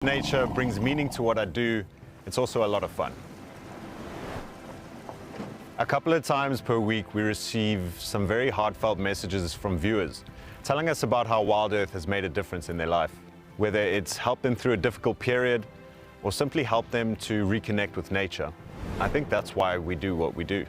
Nature brings meaning to what I do. It's also a lot of fun. A couple of times per week, we receive some very heartfelt messages from viewers telling us about how Wild Earth has made a difference in their life, whether it's helped them through a difficult period or simply helped them to reconnect with nature. I think that's why we do what we do.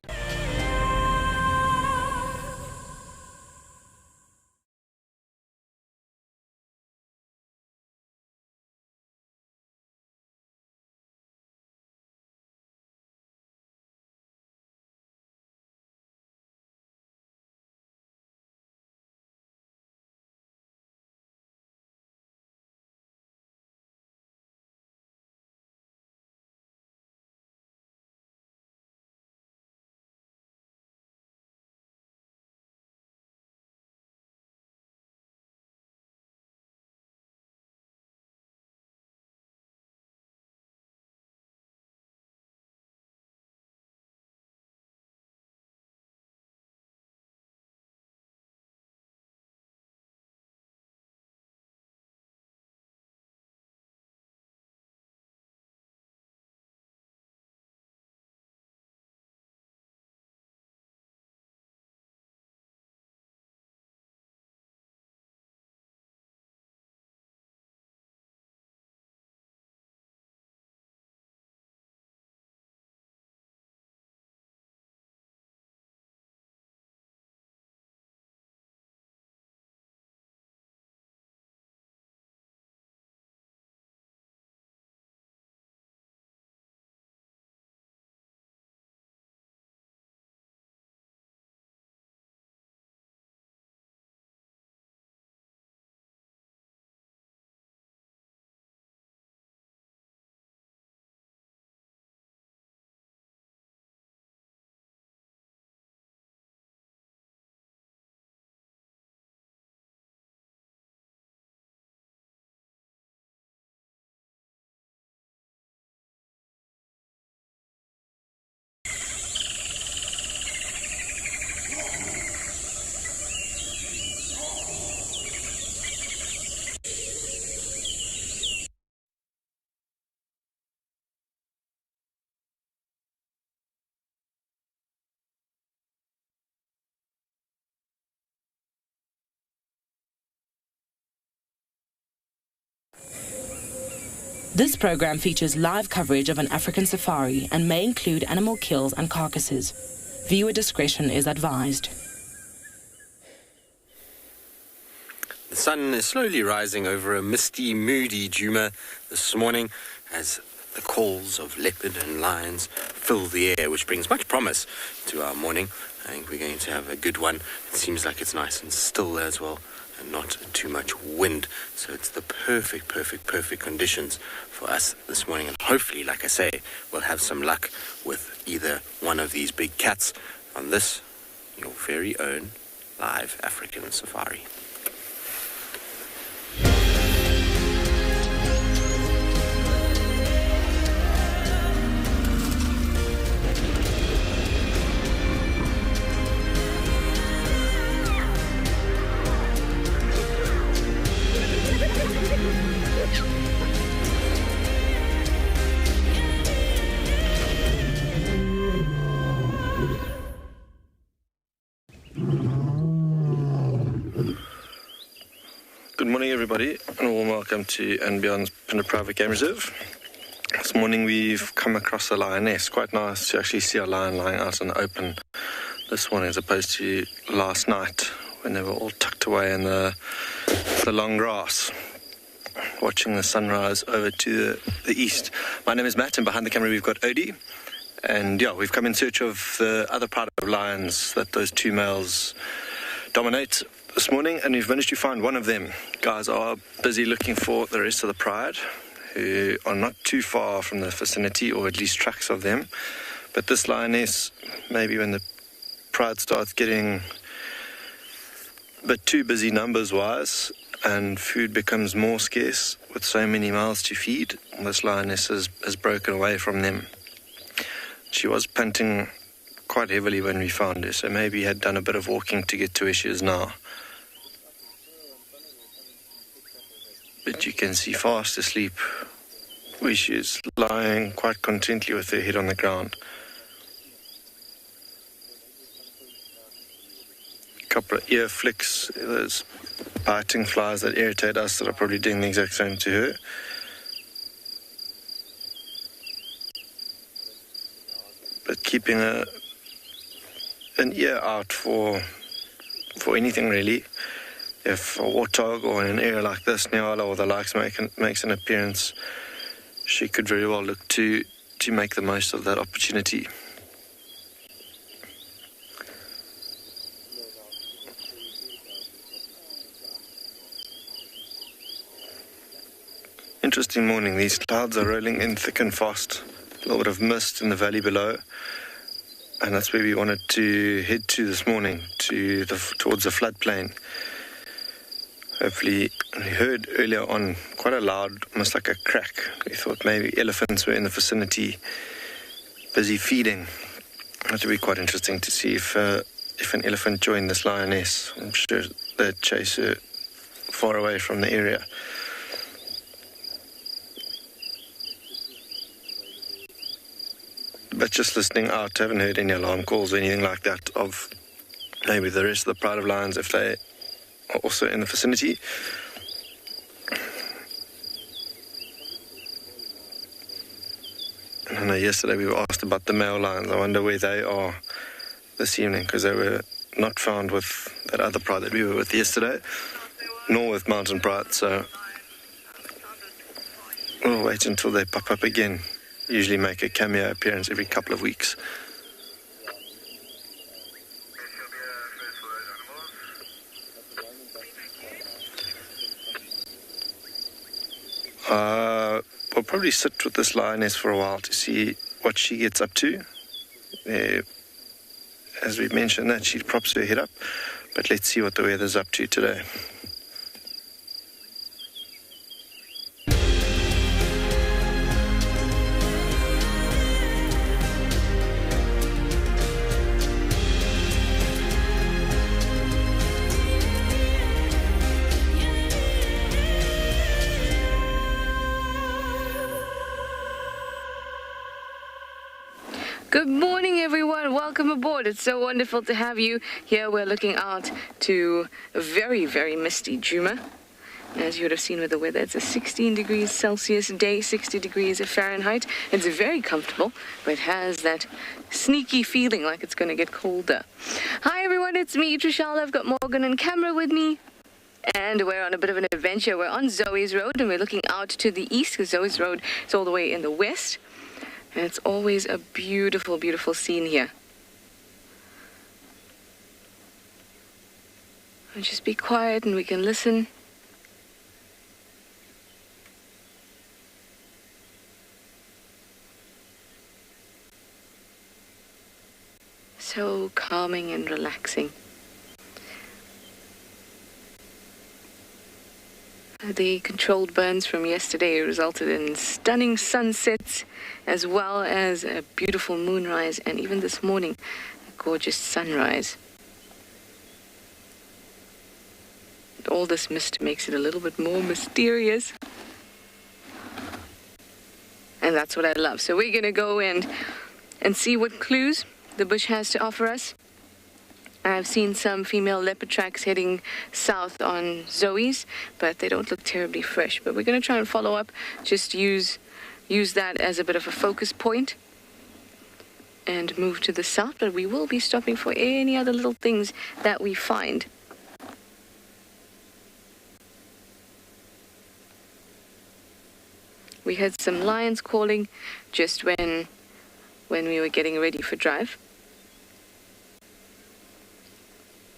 This program features live coverage of an African safari and may include animal kills and carcasses. Viewer discretion is advised. The sun is slowly rising over a misty, moody Djuma this morning as the calls of leopard and lions fill the air, which brings much promise to our morning. I think we're going to have a good one. It seems like it's nice and still as well, and not too much wind. So it's the perfect conditions for us this morning. And hopefully, like I say, we'll have some luck with either one of these big cats on this, your very own live African safari. Good morning, everybody, and a warm welcome to and Beyond's Punda Private Game Reserve. This morning we've come across a lioness. Quite nice to actually see a lion lying out in the open this morning as opposed to last night when they were all tucked away in the long grass, watching the sunrise over to the east. My name is Matt, and behind the camera we've got Odie. And yeah, we've come in search of the other pride of lions that those two males dominate this morning, and we've managed to find one of them. Guys are busy looking for the rest of the pride, who are not too far from the vicinity, or at least tracks of them. But this lioness, maybe when the pride starts getting a bit too busy numbers-wise, and food becomes more scarce with so many mouths to feed, this lioness has broken away from them. She was panting quite heavily when we found her, so maybe had done a bit of walking to get to where she is now. But you can see fast asleep where she's lying quite contently with her head on the ground. A couple of ear flicks, those biting flies that irritate us that are probably doing the exact same to her. But keeping an ear out for anything really. If a warthog or in an area like this, Nyala or the likes makes an appearance, she could very well look to make the most of that opportunity. Interesting morning. These clouds are rolling in thick and fast. A little bit of mist in the valley below. And that's where we wanted to head to this morning, towards the floodplain. Hopefully, we heard earlier on quite a loud, almost like a crack. We thought maybe elephants were in the vicinity, busy feeding. That would be quite interesting to see if an elephant joined this lioness. I'm sure they'd chase her far away from the area. But just listening out, I haven't heard any alarm calls or anything like that of maybe the rest of the pride of lions if they are also in the vicinity. And I know yesterday we were asked about the male lions. I wonder where they are this evening, because they were not found with that other pride that we were with yesterday, nor with mountain pride, so we'll wait until they pop up again. Usually make a cameo appearance every couple of weeks. We'll probably sit with this lioness for a while to see what she gets up to. As we mentioned that, she props her head up, but let's see what the weather's up to today. Good morning, everyone. Welcome aboard. It's so wonderful to have you here. We're looking out to a very, very misty Djuma. As you would have seen with the weather, it's a 16 degrees Celsius day, 60 degrees Fahrenheit. It's very comfortable, but it has that sneaky feeling like it's going to get colder. Hi, everyone. It's me, Trishal. I've got Morgan and camera with me. And we're on a bit of an adventure. We're on Zoe's Road, and we're looking out to the east, because Zoe's Road is all the way in the west. And it's always a beautiful, beautiful scene here. And just be quiet and we can listen. So calming and relaxing. The controlled burns from yesterday resulted in stunning sunsets, as well as a beautiful moonrise, and even this morning, a gorgeous sunrise. All this mist makes it a little bit more mysterious. And that's what I love. So we're going to go in and see what clues the bush has to offer us. I've seen some female leopard tracks heading south on Zoe's, but they don't look terribly fresh. But we're going to try and follow up, just use that as a bit of a focus point and move to the south. But we will be stopping for any other little things that we find. We heard some lions calling just when we were getting ready for drive.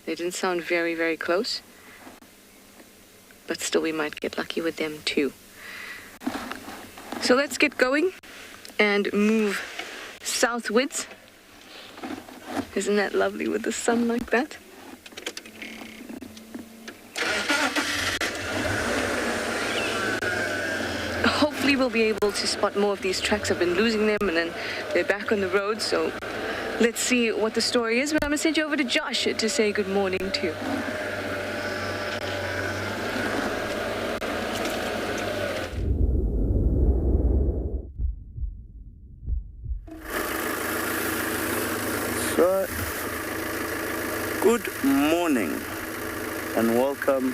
They didn't sound very, very close, but still we might get lucky with them too. So let's get going and move southwards. Isn't that lovely with the sun like that? Hopefully we'll be able to spot more of these tracks. I've been losing them and then they're back on the road, so let's see what the story is. But I'm going to send you over to Josh to say good morning too. Good morning and welcome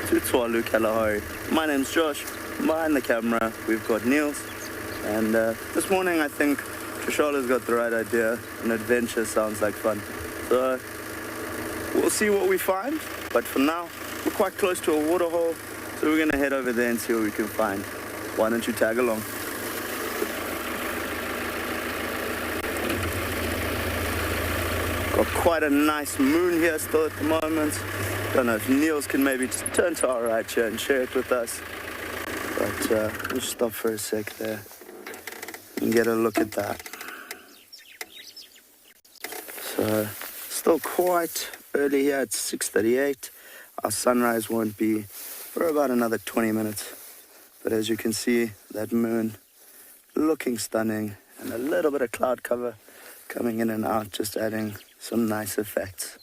to Tswalu Kalahari. My name's Josh. Behind the camera we've got Niels, and this morning I think Trishola's got the right idea. An adventure sounds like fun. So we'll see what we find, but for now we're quite close to a waterhole, so we're gonna head over there and see what we can find. Why don't you tag along? Got quite a nice moon here still at the moment. Don't know if Niels can maybe just turn to our right here and share it with us. But we'll stop for a sec there and get a look at that. So, still quite early here. It's 6:38. Our sunrise won't be for about another 20 minutes. But as you can see, that moon looking stunning, and a little bit of cloud cover coming in and out, just adding some nice effects.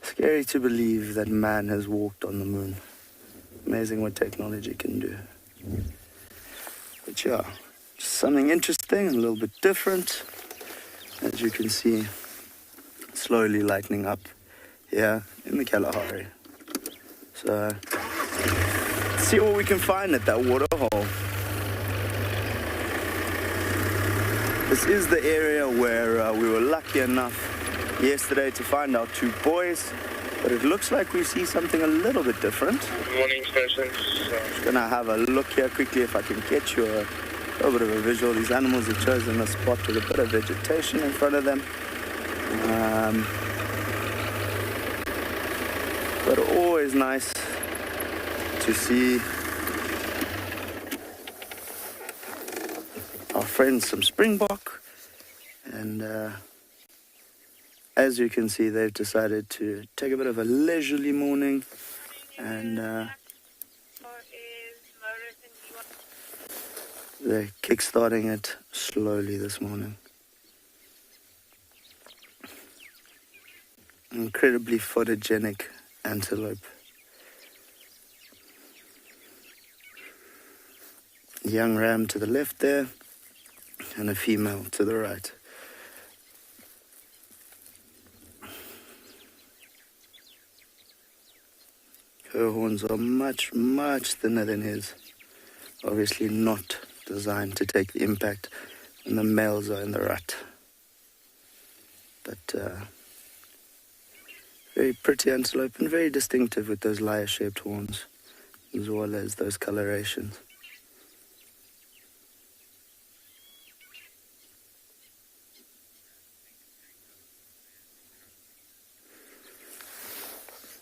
Scary to believe that man has walked on the moon. Amazing what technology can do. But yeah, just something interesting and a little bit different. As you can see, slowly lightening up here in the Kalahari. So, let's see what we can find at that waterhole. This is the area where we were lucky enough yesterday to find our two boys, but it looks like we see something a little bit different. Good morning, persons. Just gonna have a look here quickly if I can get you a little bit of a visual. These animals have chosen a spot with a bit of vegetation in front of them. But always nice to see our friends some springbok, and as you can see, they've decided to take a bit of a leisurely morning, and they're kick-starting it slowly this morning. Incredibly photogenic antelope. Young ram to the left there, and a female to the right. Her horns are much, much thinner than his. Obviously not designed to take the impact when the males are in the rut. But very pretty antelope and very distinctive with those lyre-shaped horns, as well as those colorations.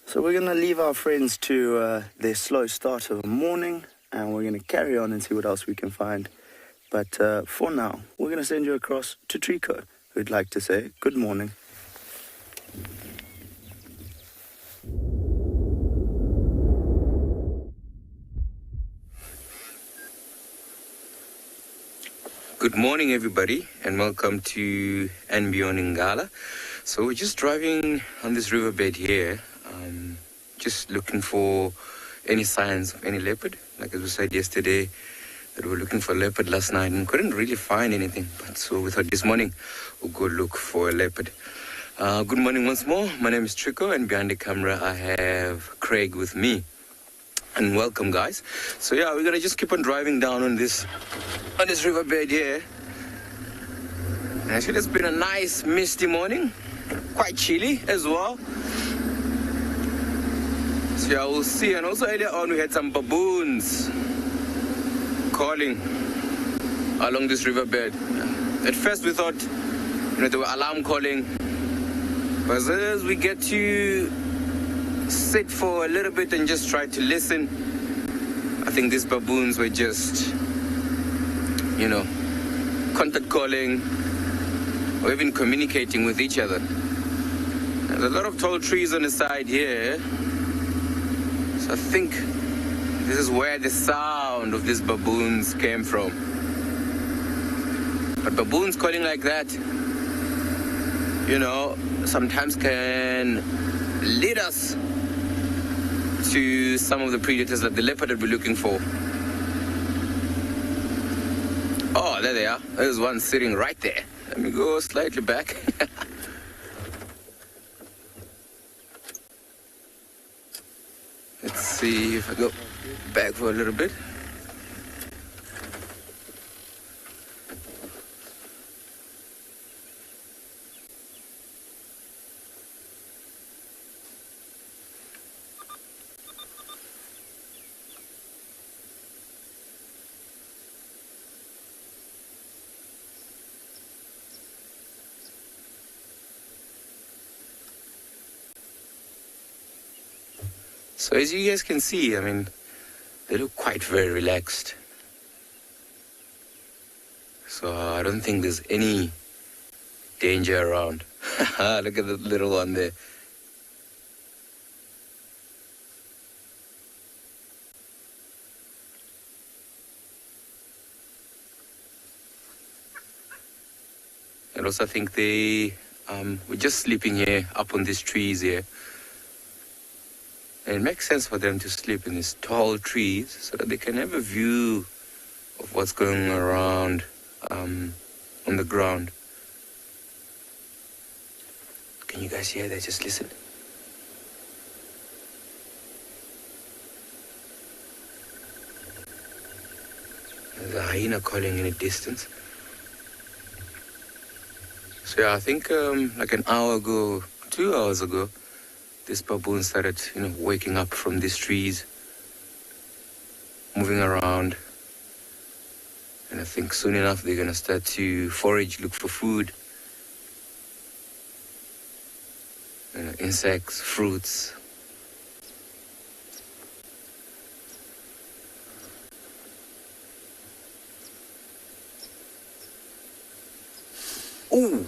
So we're going to leave our friends to their slow start of the morning, and we're going to carry on and see what else we can find. But for now, we're going to send you across to Trico, who'd like to say good morning. Good morning, everybody, and welcome to and Beyond Ngala. So we're just driving on this riverbed here, just looking for any signs of any leopard. Like as we said yesterday, that we were looking for a leopard last night and couldn't really find anything. But so we thought this morning we'll go look for a leopard. Good morning once more. My name is Trico, and behind the camera I have Craig with me. And welcome, guys. So yeah, we're gonna just keep on driving down on this riverbed here. And actually, it's been a nice misty morning, quite chilly as well. So yeah, we'll see. And also earlier on, we had some baboons calling along this riverbed. At first, we thought, they were alarm calling. But as we get to sit for a little bit and just try to listen, I think these baboons were just, contact calling or even communicating with each other. There's a lot of tall trees on the side here. So I think this is where the sound of these baboons came from. But baboons calling like that, sometimes can lead us to some of the predators that the leopard would be looking for. Oh, there they are. There's one sitting right there. Let me go slightly back. Let's see if I go back for a little bit. So as you guys can see, I mean, they look quite very relaxed. So I don't think there's any danger around. Look at the little one there. And also I think they were just sleeping here up on these trees here. And it makes sense for them to sleep in these tall trees so that they can have a view of what's going around on the ground. Can you guys hear that? Just listen. There's a hyena calling in the distance. So yeah, I think like an hour ago, 2 hours ago, this baboon started, waking up from these trees, moving around. And I think soon enough they're going to start to forage, look for food. Insects, fruits. Ooh!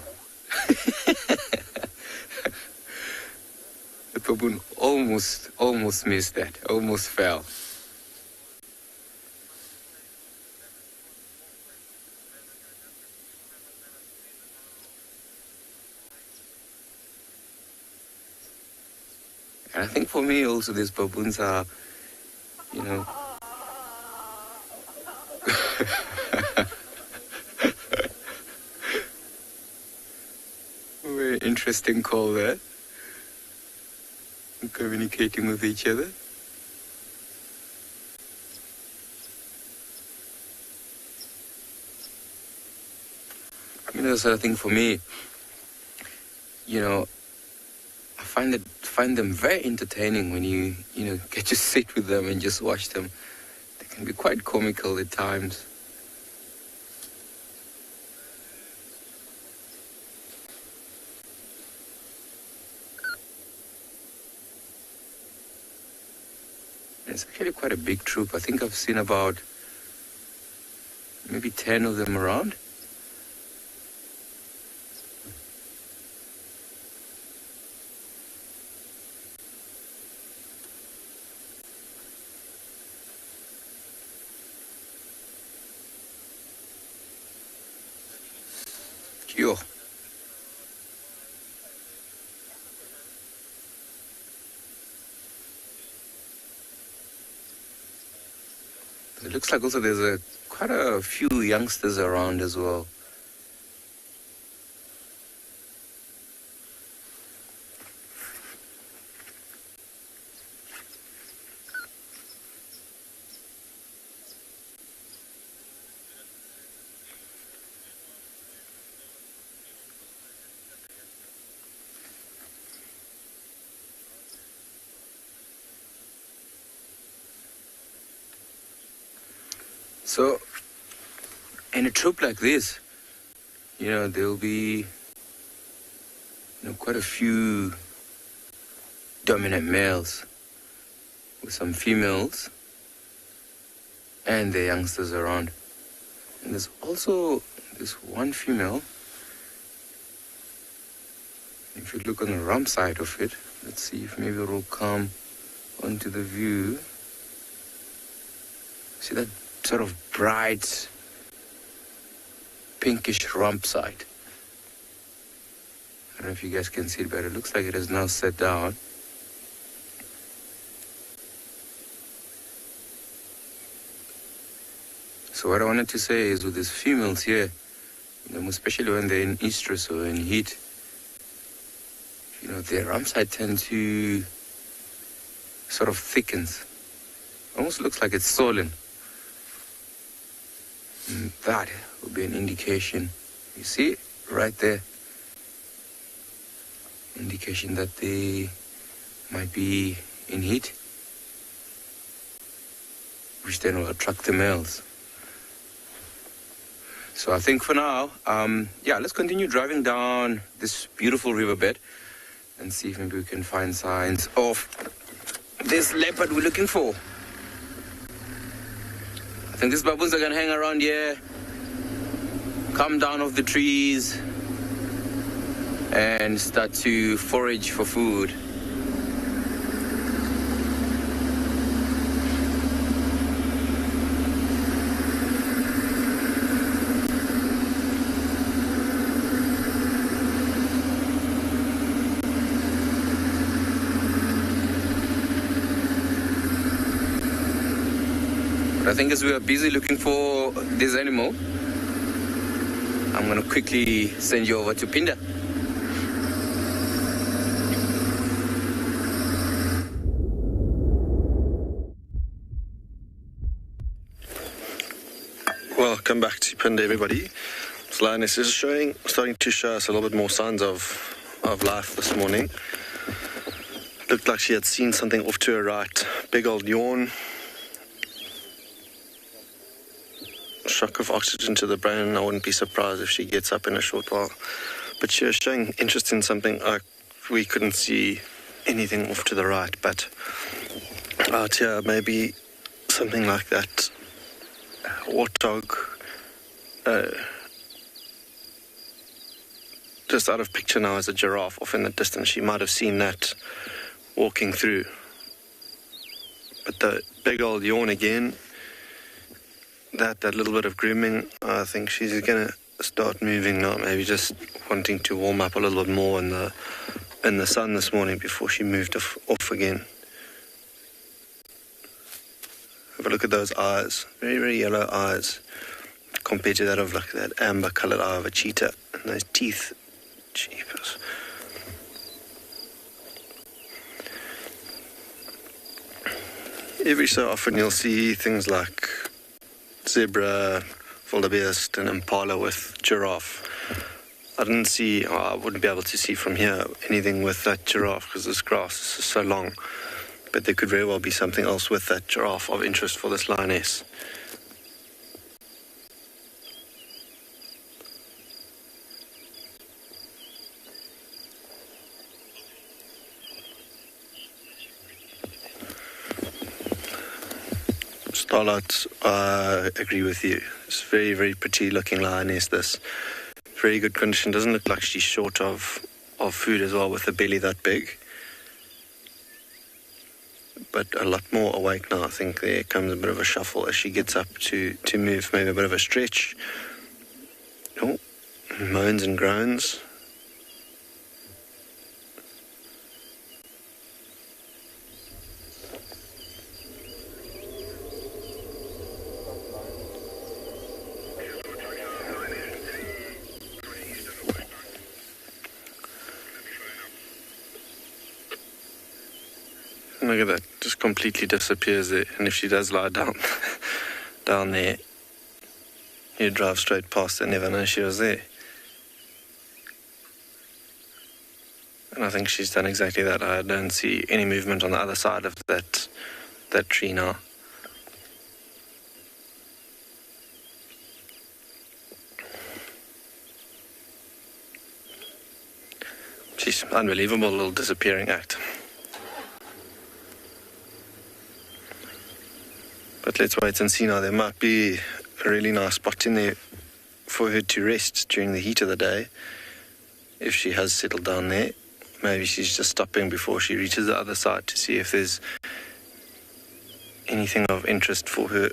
The baboon almost missed that, almost fell. And I think for me also these baboons are, very interesting call there. Communicating with each other. So I think for me, I find them very entertaining when you get to sit with them and just watch them. They can be quite comical at times. It's actually quite a big troop. I think I've seen about maybe 10 of them around. Yo. It looks like also there's quite a few youngsters around as well. So, in a troop like this, there'll be, quite a few dominant males with some females and the youngsters around. And there's also this one female. If you look on the rump side of it, let's see if maybe it will come onto the view. See that sort of bright pinkish rump side. I don't know if you guys can see it, but it looks like it has now set down. So what I wanted to say is with these females here, especially when they're in estrus or in heat, their rump side tend to sort of thickens. Almost looks like it's swollen. And that will be an indication. You see, right there. Indication that they might be in heat, which then will attract the males. So I think for now, let's continue driving down this beautiful riverbed and see if maybe we can find signs of this leopard we're looking for. I think these baboons are gonna hang around here, come down off the trees, and start to forage for food. I think as we are busy looking for this animal, I'm going to quickly send you over to Pinda. Welcome back to Pinda, everybody. This lioness is starting to show us a little bit more signs of life this morning. Looked like she had seen something off to her right. Big old yawn. Shock of oxygen to the brain. I wouldn't be surprised if she gets up in a short while. But she was showing interest in something. We couldn't see anything off to the right, but out here maybe something like that. Warthog. Just out of picture now is a giraffe off in the distance. She might have seen that walking through. But the big old yawn again. That little bit of grooming, I think she's going to start moving now, maybe just wanting to warm up a little bit more in the sun this morning before she moved off again. Have a look at those eyes, very, very yellow eyes, compared to that of like that amber-coloured eye of a cheetah, and those teeth, jeepers. Every so often you'll see things like zebra, wildebeest and impala with giraffe. I wouldn't be able to see from here anything with that giraffe because this grass is so long. But there could very well be something else with that giraffe of interest for this lioness. Starlight, I agree with you. It's very, very pretty looking lioness, this. Very good condition. Doesn't look like she's short of food as well with the belly that big. But a lot more awake now. I think there comes a bit of a shuffle as she gets up to move. Maybe a bit of a stretch. Oh, moans and groans. Look at that, just completely disappears there. And if she does lie down there, you drive straight past and never know she was there. And I think she's done exactly that. I don't see any movement on the other side of that tree now. She's unbelievable little disappearing act. But let's wait and see now. There might be a really nice spot in there for her to rest during the heat of the day. If she has settled down there, maybe she's just stopping before she reaches the other side to see if there's anything of interest for her.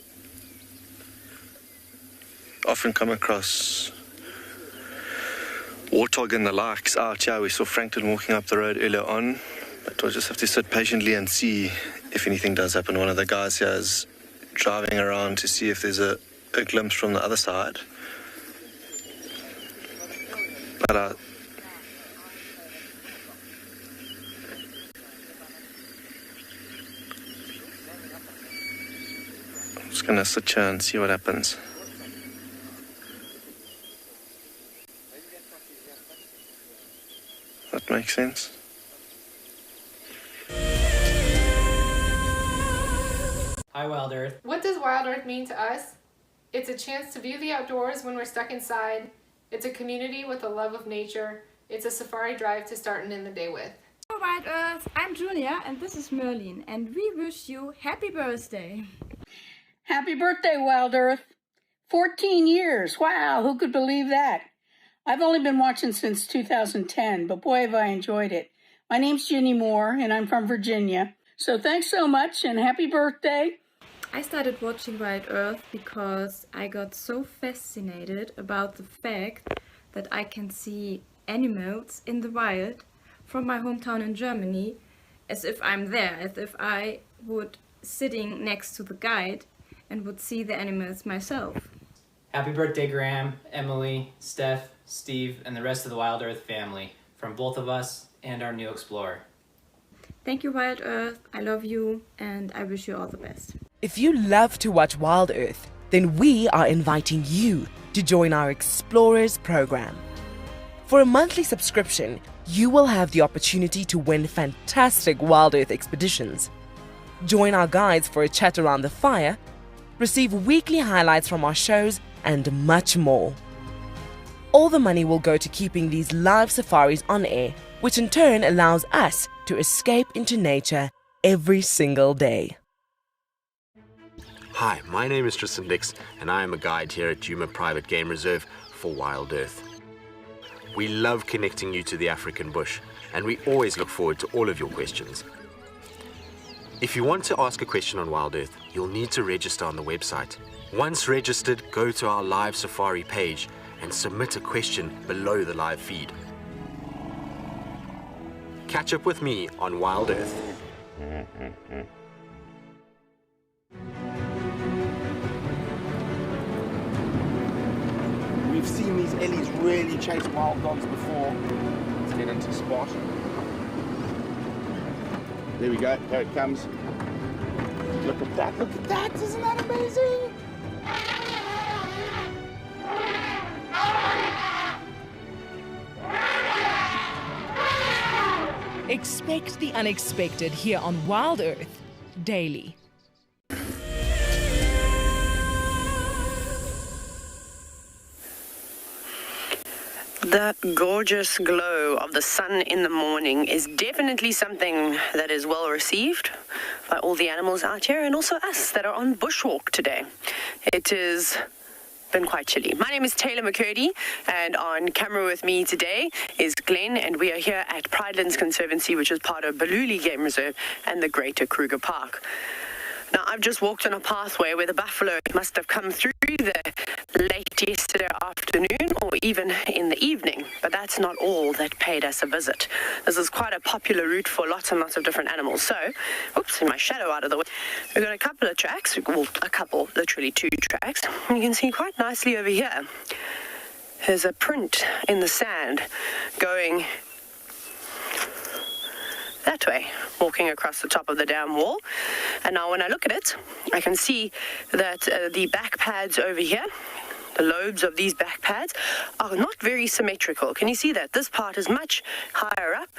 Often come across warthog and the likes out here. We saw Franklin walking up the road earlier on, but we'll just have to sit patiently and see if anything does happen. One of the guys here is driving around to see if there's a a glimpse from the other side. But I'm just going to sit here and see what happens. That makes sense. Hi, Wild Earth. What does Wild Earth mean to us? It's a chance to view the outdoors when we're stuck inside. It's a community with a love of nature. It's a safari drive to start and end the day with. Hello Wild Earth, I'm Julia and this is Merlin and we wish you happy birthday. Happy birthday, Wild Earth. 14 years. Wow, who could believe that? I've only been watching since 2010, but boy, have I enjoyed it. My name's Ginny Moore, and I'm from Virginia. So thanks so much, and happy birthday. I started watching Wild Earth because I got so fascinated about the fact that I can see animals in the wild from my hometown in Germany as if I'm there, as if I would sitting next to the guide and would see the animals myself. Happy birthday, Graham, Emily, Steph, Steve, and the rest of the Wild Earth family, from both of us and our new explorer. Thank you, Wild Earth. I love you, and I wish you all the best. If you love to watch Wild Earth, then we are inviting you to join our Explorers program. For a monthly subscription, you will have the opportunity to win fantastic Wild Earth expeditions, join our guides for a chat around the fire, receive weekly highlights from our shows, and much more. All the money will go to keeping these live safaris on air, which in turn allows us to escape into nature every single day. Hi, my name is Tristan Dix, and I am a guide here at Djuma Private Game Reserve for Wild Earth. We love connecting you to the African bush, and we always look forward to all of your questions. If you want to ask a question on Wild Earth, you'll need to register on the website. Once registered, go to our live safari page and submit a question below the live feed. Catch up with me on Wild Earth. We've seen these ellies really chase wild dogs before. Let's get into spot. There we go, here it comes. Look at that, isn't that amazing? Expect the unexpected here on Wild Earth daily. The gorgeous glow of the sun in the morning is definitely something that is well received by all the animals out here and also us that are on bushwalk today. It has been quite chilly. My name is Taylor McCurdy, and on camera with me today is Glenn, and we are here at Pridelands Conservancy, which is part of Baluli Game Reserve and the Greater Kruger Park. Now, I've just walked on a pathway where the buffalo must have come through there late yesterday afternoon or even in the evening, but that's not all that paid us a visit. This is quite a popular route for lots and lots of different animals. So, oops, my shadow out of the way. We've got a couple of tracks, well, a couple, literally 2 tracks. And you can see quite nicely over here, there's a print in the sand going that way, walking across the top of the dam wall. And now when I look at it, I can see that the back pads over here, the lobes of these back pads, are not very symmetrical. Can you see that? This part is much higher up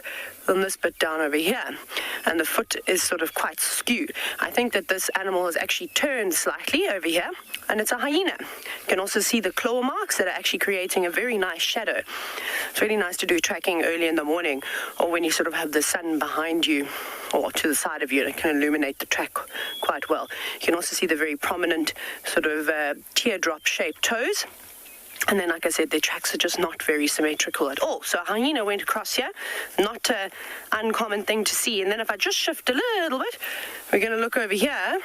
than this bit down over here. And the foot is sort of quite skewed. I think that this animal has actually turned slightly over here, and it's a hyena. You can also see the claw marks that are actually creating a very nice shadow. It's really nice to do tracking early in the morning, or when you sort of have the sun behind you or to the side of you. It can illuminate the track quite well. You can also see the very prominent sort of teardrop-shaped toes. And then, like I said, the tracks are just not very symmetrical at all. So a hyena went across here, not an uncommon thing to see. And then if I just shift a little bit, we're going to look over here.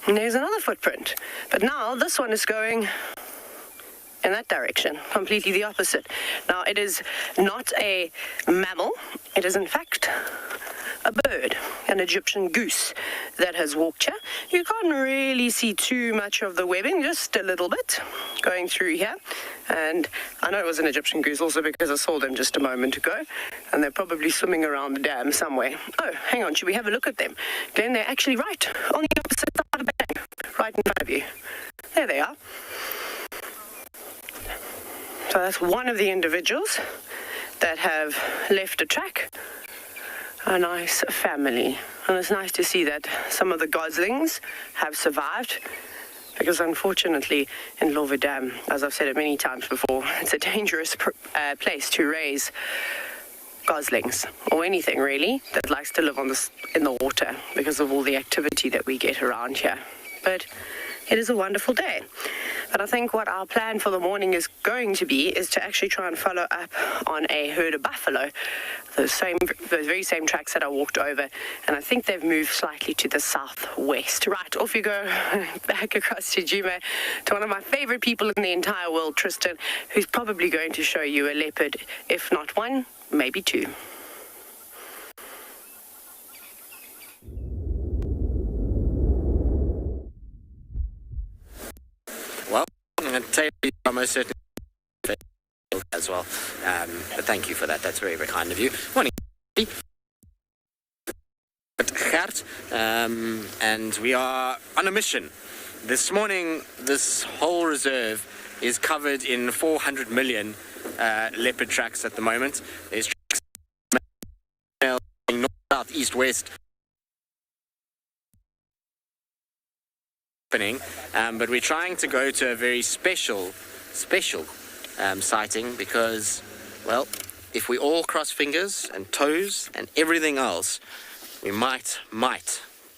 And there's another footprint. But now this one is going in that direction, completely the opposite. Now, it is not a mammal. It is, in fact, a bird, an Egyptian goose that has walked here. You can't really see too much of the webbing, just a little bit going through here. And I know it was an Egyptian goose also because I saw them just a moment ago, and they're probably swimming around the dam somewhere. Oh, hang on, should we have a look at them? Glenn, they're actually right on the opposite side of the bank, right in front of you. There they are. So that's one of the individuals that have left a track. A nice family. And it's nice to see that some of the goslings have survived, because unfortunately in Lowe Dam, as I've said it many times before, it's a dangerous place to raise goslings, or anything really that likes to live in the water, because of all the activity that we get around here. But it is a wonderful day. But I think what our plan for the morning is going to be is to actually try and follow up on a herd of buffalo, those very same tracks that I walked over, and I think they've moved slightly to the southwest. Right, off you go back across to Djuma, to one of my favorite people in the entire world, Tristan, who's probably going to show you a leopard, if not one, maybe two. Well, I'm going to tell you almost certainly as well, but thank you for that. That's very, very kind of you. Morning. And we are on a mission. This morning, this whole reserve is covered in 400 million leopard tracks at the moment. There's tracks north, south, east, west. But we're trying to go to a very special sighting because, well, if we all cross fingers and toes and everything else, we might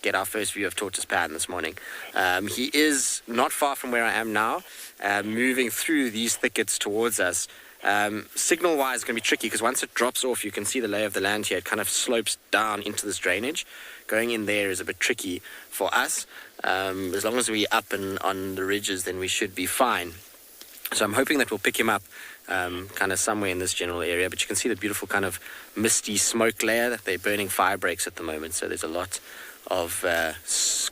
get our first view of tortoise pan this morning. He is not far from where I am now, moving through these thickets towards us. Signal-wise, it's going to be tricky because once it drops off, you can see the lay of the land here. It kind of slopes down into this drainage. Going in there is a bit tricky for us. As long as we're up and on the ridges, then we should be fine. So I'm hoping that we'll pick him up kind of somewhere in this general area. But you can see the beautiful kind of misty smoke layer that they're burning fire breaks at the moment. So there's a lot of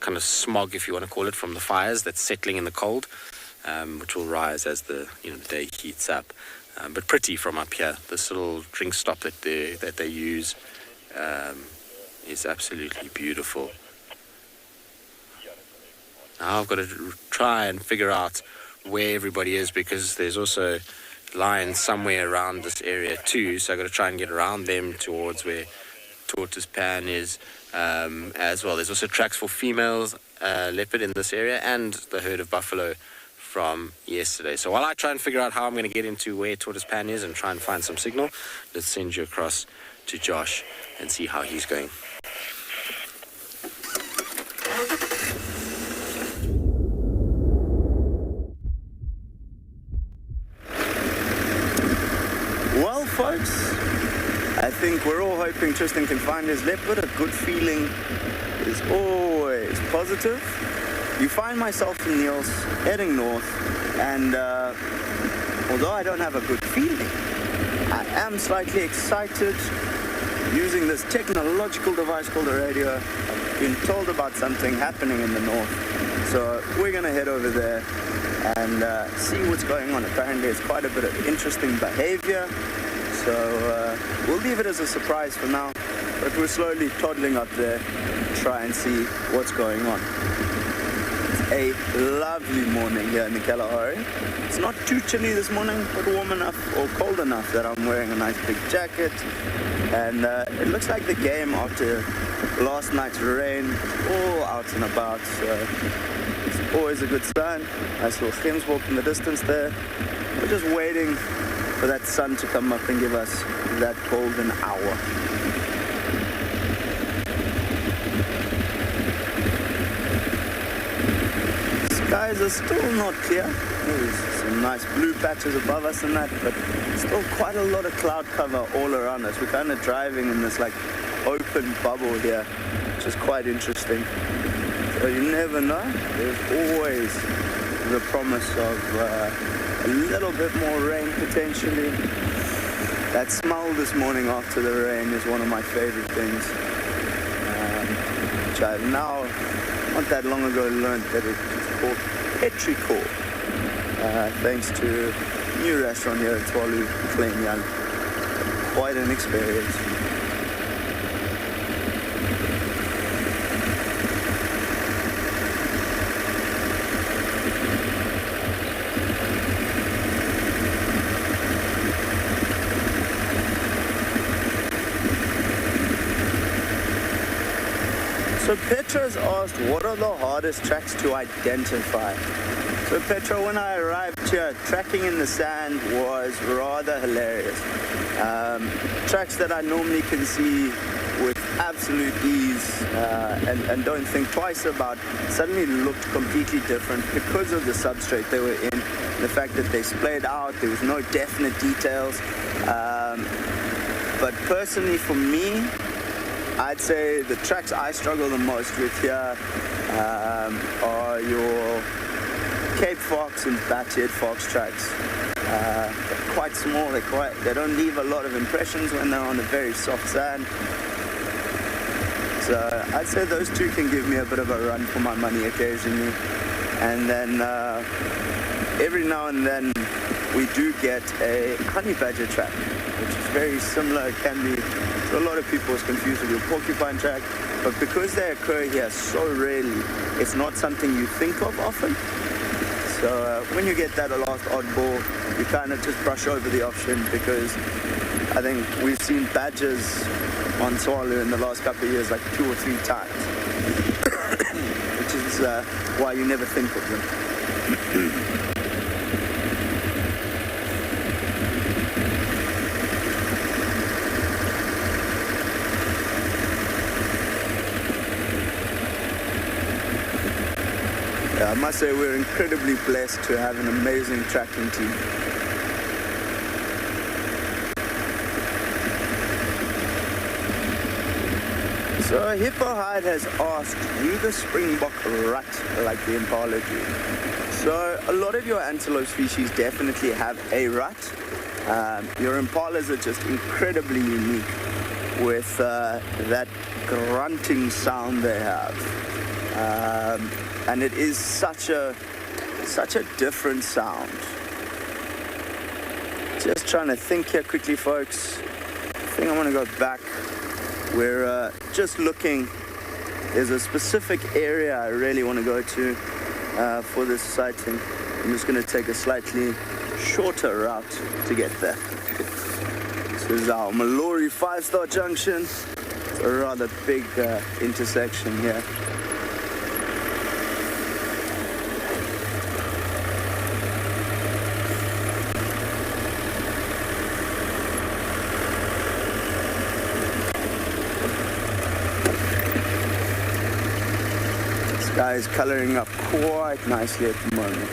kind of smog, if you want to call it, from the fires that's settling in the cold, which will rise as the day heats up. But pretty from up here. This little drink stop that they use is absolutely beautiful. Now I've got to try and figure out where everybody is, because there's also lions somewhere around this area too, so I've got to try and get around them towards where tortoise pan is as well. There's also tracks for females leopard in this area and the herd of buffalo from yesterday. So while I try and figure out how I'm going to get into where tortoise pan is and try and find some signal, let's send you across to Josh and see how he's going. Well, folks, I think we're all hoping Tristan can find his leopard. A good feeling is always positive. You find myself and Niels heading north, and although I don't have a good feeling, I am slightly excited using this technological device called a radio. I've been told about something happening in the north, so we're going to head over there and see what's going on. Apparently it's quite a bit of interesting behavior, so we'll leave it as a surprise for now, but we're slowly toddling up there to try and see what's going on. It's a lovely morning here in the Kalahari. It's not too chilly this morning, but warm enough or cold enough that I'm wearing a nice big jacket, and it looks like the game after last night's rain is all out and about, so it's always a good sign. I saw Gems walk in the distance there. We're just waiting for that sun to come up and give us that golden hour. Skies are still not clear. There's some nice blue patches above us and that, but still quite a lot of cloud cover all around us. We're kind of driving in this like open bubble here, which is quite interesting. So you never know. There's always the promise of a little bit more rain potentially. That smell this morning after the rain is one of my favorite things. I've now, not that long ago, learned that it's called petrichor, thanks to a new restaurant here at Tswalu Kalahari. Quite an experience. So Petra's asked, what are the hardest tracks to identify? So Petra, when I arrived here, tracking in the sand was rather hilarious. Tracks that I normally can see with absolute ease and don't think twice about suddenly looked completely different because of the substrate they were in, the fact that they splayed out, there was no definite details. But personally for me, I'd say the tracks I struggle the most with here are your Cape Fox and Battered Fox tracks. They're quite small, they don't leave a lot of impressions when they're on a very soft sand. So I'd say those two can give me a bit of a run for my money occasionally. And then every now and then we do get a honey badger track, which is very similar. It can be, so a lot of people is confused with your porcupine track, but because they occur here so rarely, it's not something you think of often. So when you get that last oddball, you kind of just brush over the option, because I think we've seen badgers on Tswalu in the last couple of years like 2 or 3 times, which is why you never think of them. I must say we're incredibly blessed to have an amazing tracking team. So Hippo Hyde has asked, do the springbok rut like the impala do? So a lot of your antelope species definitely have a rut. Your impalas are just incredibly unique with that grunting sound they have. And it is such a different sound. Just trying to think here quickly, folks. I think I want to go back. We're just looking. There's a specific area I really want to go to for this sighting. I'm just going to take a slightly shorter route to get there. This is our Malori 5-star junction. It's a rather big intersection here. Sky is coloring up quite nicely at the moment.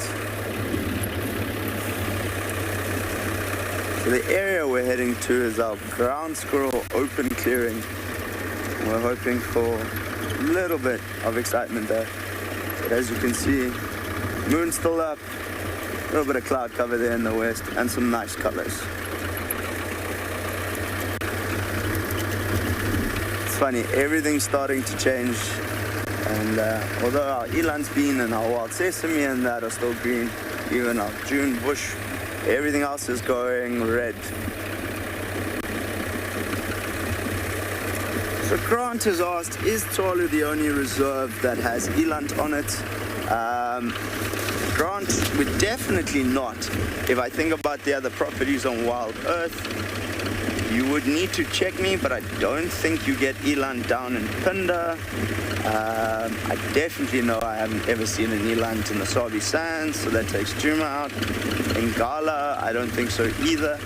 So the area we're heading to is our ground squirrel open clearing. We're hoping for a little bit of excitement there. But as you can see, moon's still up, a little bit of cloud cover there in the west, and some nice colors. It's funny, everything's starting to change. And although our eland's bean and our wild sesame and that are still green, even our June bush, everything else is going red. So Grant has asked, is Tswalu the only reserve that has eland on it? Grant, we're definitely not. If I think about the other properties on Wild Earth, you would need to check me, but I don't think you get eland down in Pinda. I definitely know I haven't ever seen an eland in the Sabi Sands, so that takes Juma out. In Gala, I don't think so either.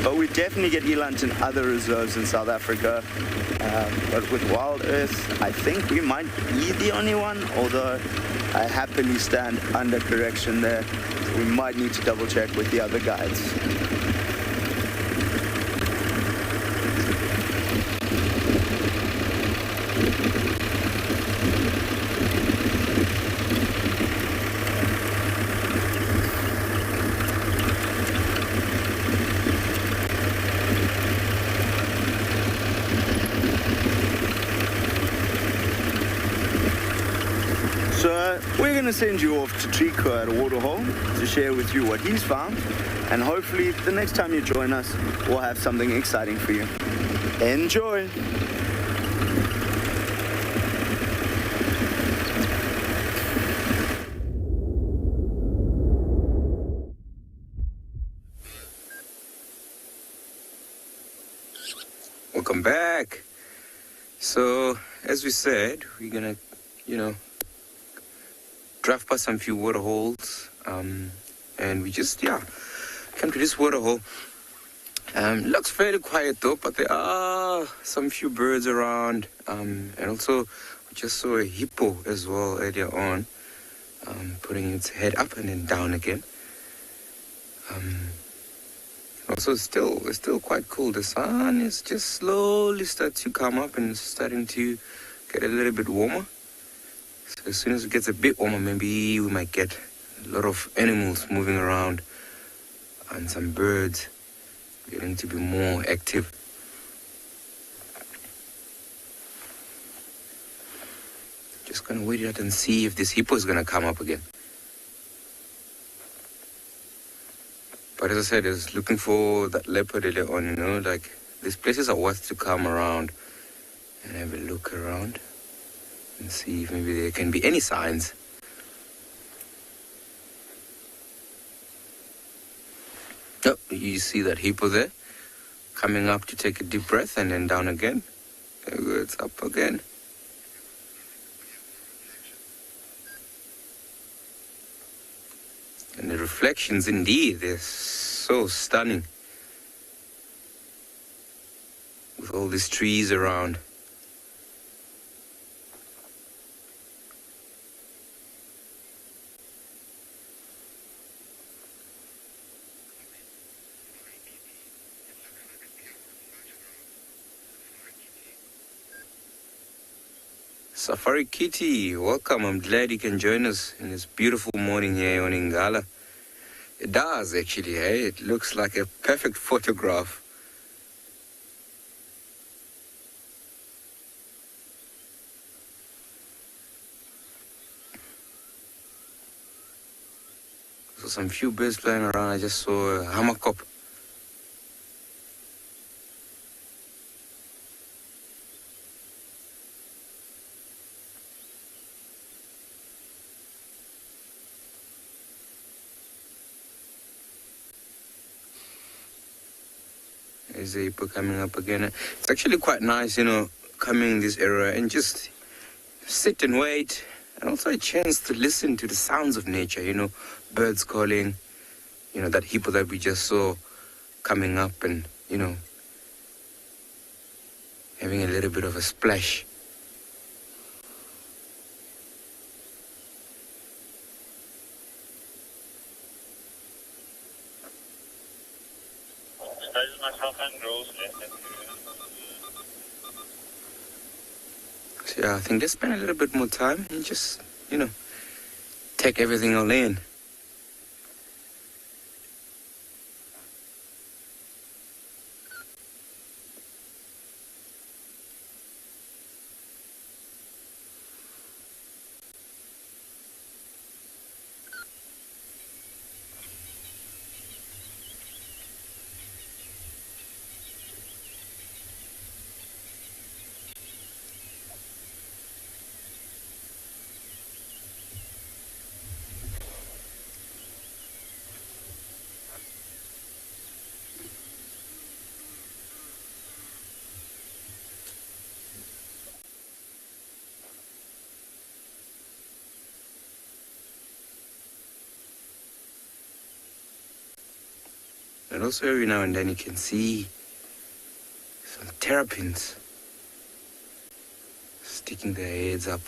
But we definitely get eland in other reserves in South Africa. But with Wild Earth, I think we might be the only one, although I happily stand under correction there. We might need to double check with the other guides. We're going to send you off to Trico at a waterhole to share with you what he's found. And hopefully the next time you join us, we'll have something exciting for you. Enjoy! Welcome back. So, as we said, we're gonna, drive past some few water holes, and we just, come to this water hole. Looks fairly quiet though, but there are some few birds around, and also we just saw a hippo as well earlier on, putting its head up and then down again. Also, it's still quite cool. The sun is just slowly starting to come up and starting to get a little bit warmer. So as soon as it gets a bit warmer, maybe we might get a lot of animals moving around and some birds getting to be more active. Just gonna wait out and see if this hippo is gonna come up again. But as I said, I was looking for that leopard earlier on, like these places are worth to come around and have a look around and see if maybe there can be any signs. Oh, you see that hippo there? Coming up to take a deep breath and then down again. There we go, it's up again. And the reflections, indeed, they're so stunning. With all these trees around. Safari Kitty, welcome. I'm glad you can join us in this beautiful morning here on Ingala. It does actually, hey? It looks like a perfect photograph. So some few birds flying around. I just saw a hamakop. There's a hippo coming up again. It's actually quite nice, coming in this area and just sit and wait. And also a chance to listen to the sounds of nature, birds calling, that hippo that we just saw coming up and, having a little bit of a splash. So yeah, I think let's spend a little bit more time and just, take everything all in. And also every now and then you can see some terrapins sticking their heads up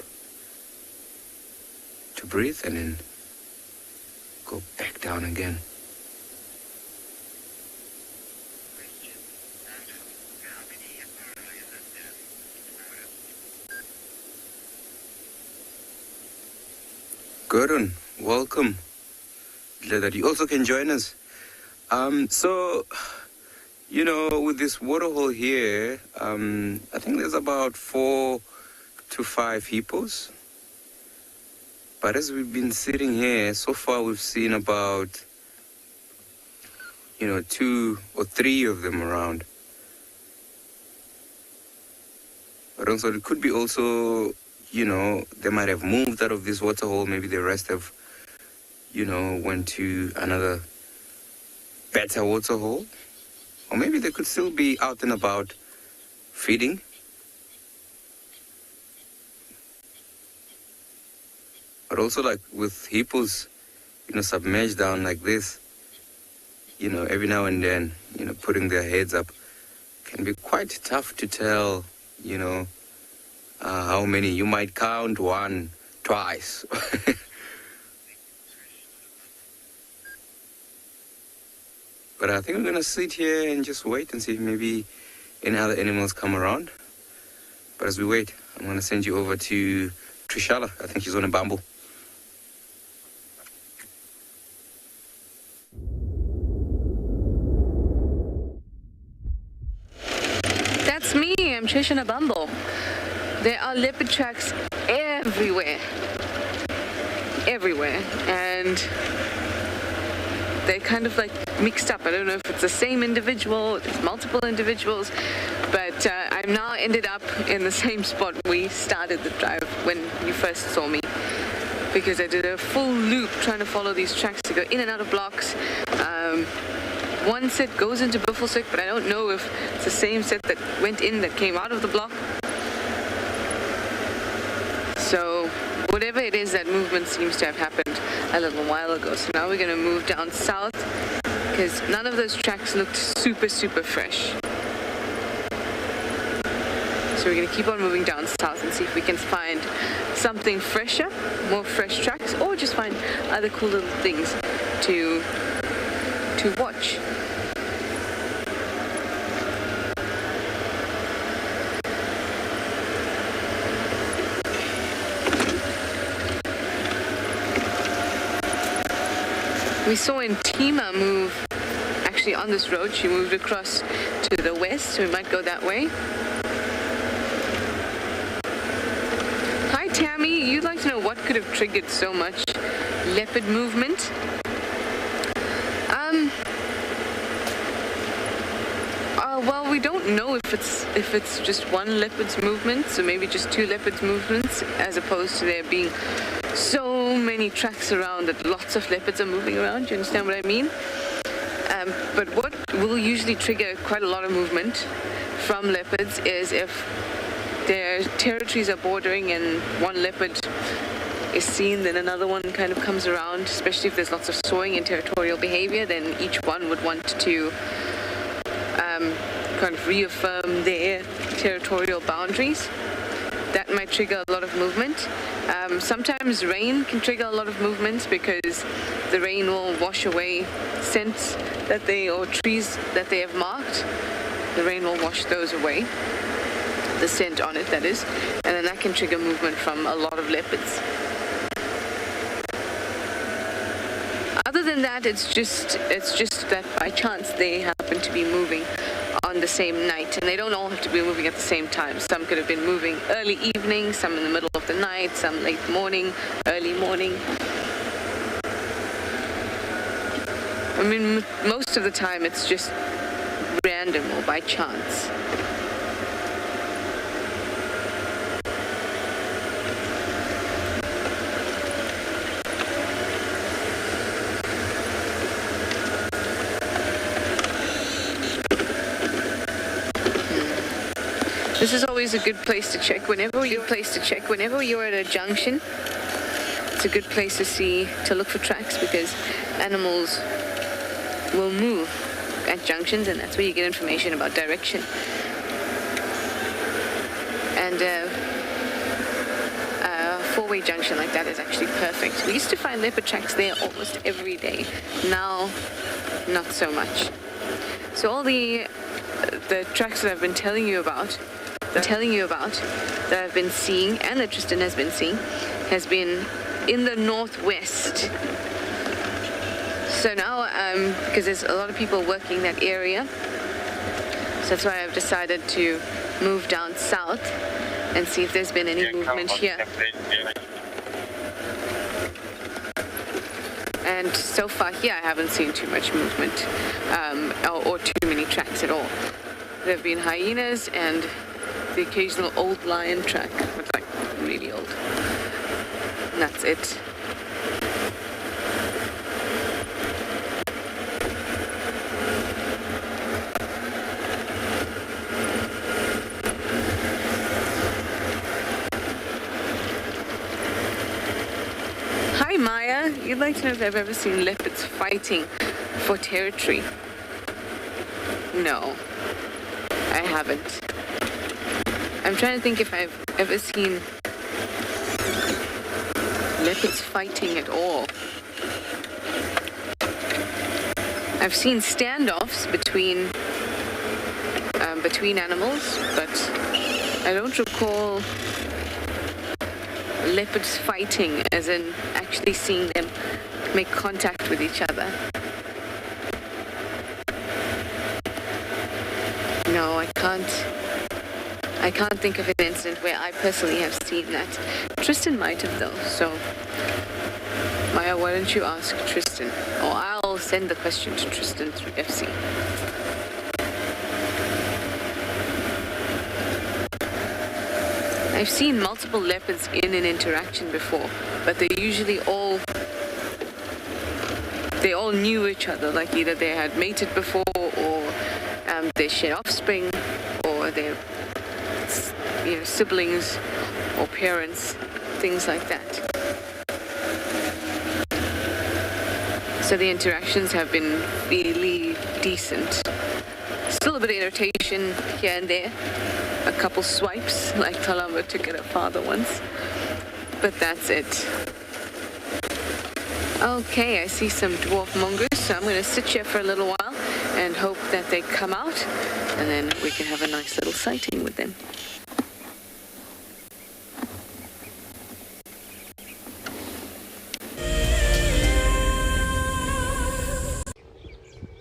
to breathe and then go back down again. Gordon, welcome. Glad that you also can join us. So, with this waterhole here, I think there's about 4 to 5 hippos. But as we've been sitting here, so far we've seen about, 2 or 3 of them around. But also it could be also, they might have moved out of this waterhole. Maybe the rest have, went to another better waterhole. Or maybe they could still be out and about feeding. But also like with hippos, submerged down like this, every now and then, putting their heads up can be quite tough to tell, how many. You might count 1, twice. But I think I'm going to sit here and just wait and see if maybe any other animals come around. But as we wait, I'm going to send you over to Trishala. I think she's on a bamboo. That's me. I'm Trish on a bumble. There are leopard tracks everywhere. Everywhere. And they're kind of like mixed up. I don't know if it's the same individual, if it's multiple individuals, but I've now ended up in the same spot we started the drive when you first saw me, because I did a full loop trying to follow these tracks to go in and out of blocks. One set goes into Buffelshoek, but I don't know if it's the same set that went in that came out of the block. So whatever it is, that movement seems to have happened a little while ago. So now we're going to move down south, because none of those tracks looked super, super fresh. So we're going to keep on moving down south and see if we can find something fresher, more fresh tracks, or just find other cool little things to watch. We saw Intima move actually on this road. She moved across to the west, so we might go that way. Hi Tammy, you'd like to know what could have triggered so much leopard movement? Well, we don't know if it's just one leopard's movement, so maybe just 2 leopards' movements, as opposed to there being so many tracks around that lots of leopards are moving around. Do you understand what I mean? But what will usually trigger quite a lot of movement from leopards is if their territories are bordering and one leopard is seen, then another one kind of comes around, especially if there's lots of sawing and territorial behavior, then each one would want to kind of reaffirm their territorial boundaries. That might trigger a lot of movement. Sometimes rain can trigger a lot of movement, because the rain will wash away scents or trees that they have marked. The rain will wash those away, the scent on it, that is, and then that can trigger movement from a lot of leopards. Other than that, it's just that by chance they happen to be moving on the same night, and they don't all have to be moving at the same time. Some could have been moving early evening, some in the middle of the night, some late morning, early morning. I mean, most of the time it's just random or by chance. This is always a good place to check whenever you're at a junction. It's a good place to look for tracks, because animals will move at junctions, and that's where you get information about direction. And a four-way junction like that is actually perfect. We used to find leopard tracks there almost every day. Now, not so much. So all the tracks that I've been telling you about, that I've been seeing, and that Tristan has been seeing, has been in the northwest. So now, because there's a lot of people working that area, so that's why I've decided to move down south and see if there's been any movement here. And so far here, I haven't seen too much movement or too many tracks at all. There have been hyenas and the occasional old lion track, but like really old. And that's it. Hi Maya, you'd like to know if I've ever seen leopards fighting for territory? No, I haven't. I'm trying to think if I've ever seen leopards fighting at all. I've seen standoffs between animals, but I don't recall leopards fighting, as in actually seeing them make contact with each other. No, I can't think of an incident where I personally have seen that. Tristan might have though, so Maya, why don't you ask Tristan? Or I'll send the question to Tristan through FC. I've seen multiple leopards in an interaction before, but they all knew each other, like either they had mated before or they shared offspring, or they're siblings or parents, things like that. So the interactions have been really decent. Still a bit of irritation here and there. A couple swipes, like Talamba took at her father once. But that's it. Okay, I see some dwarf mongoose, so I'm going to sit here for a little while and hope that they come out, and then we can have a nice little sighting with them.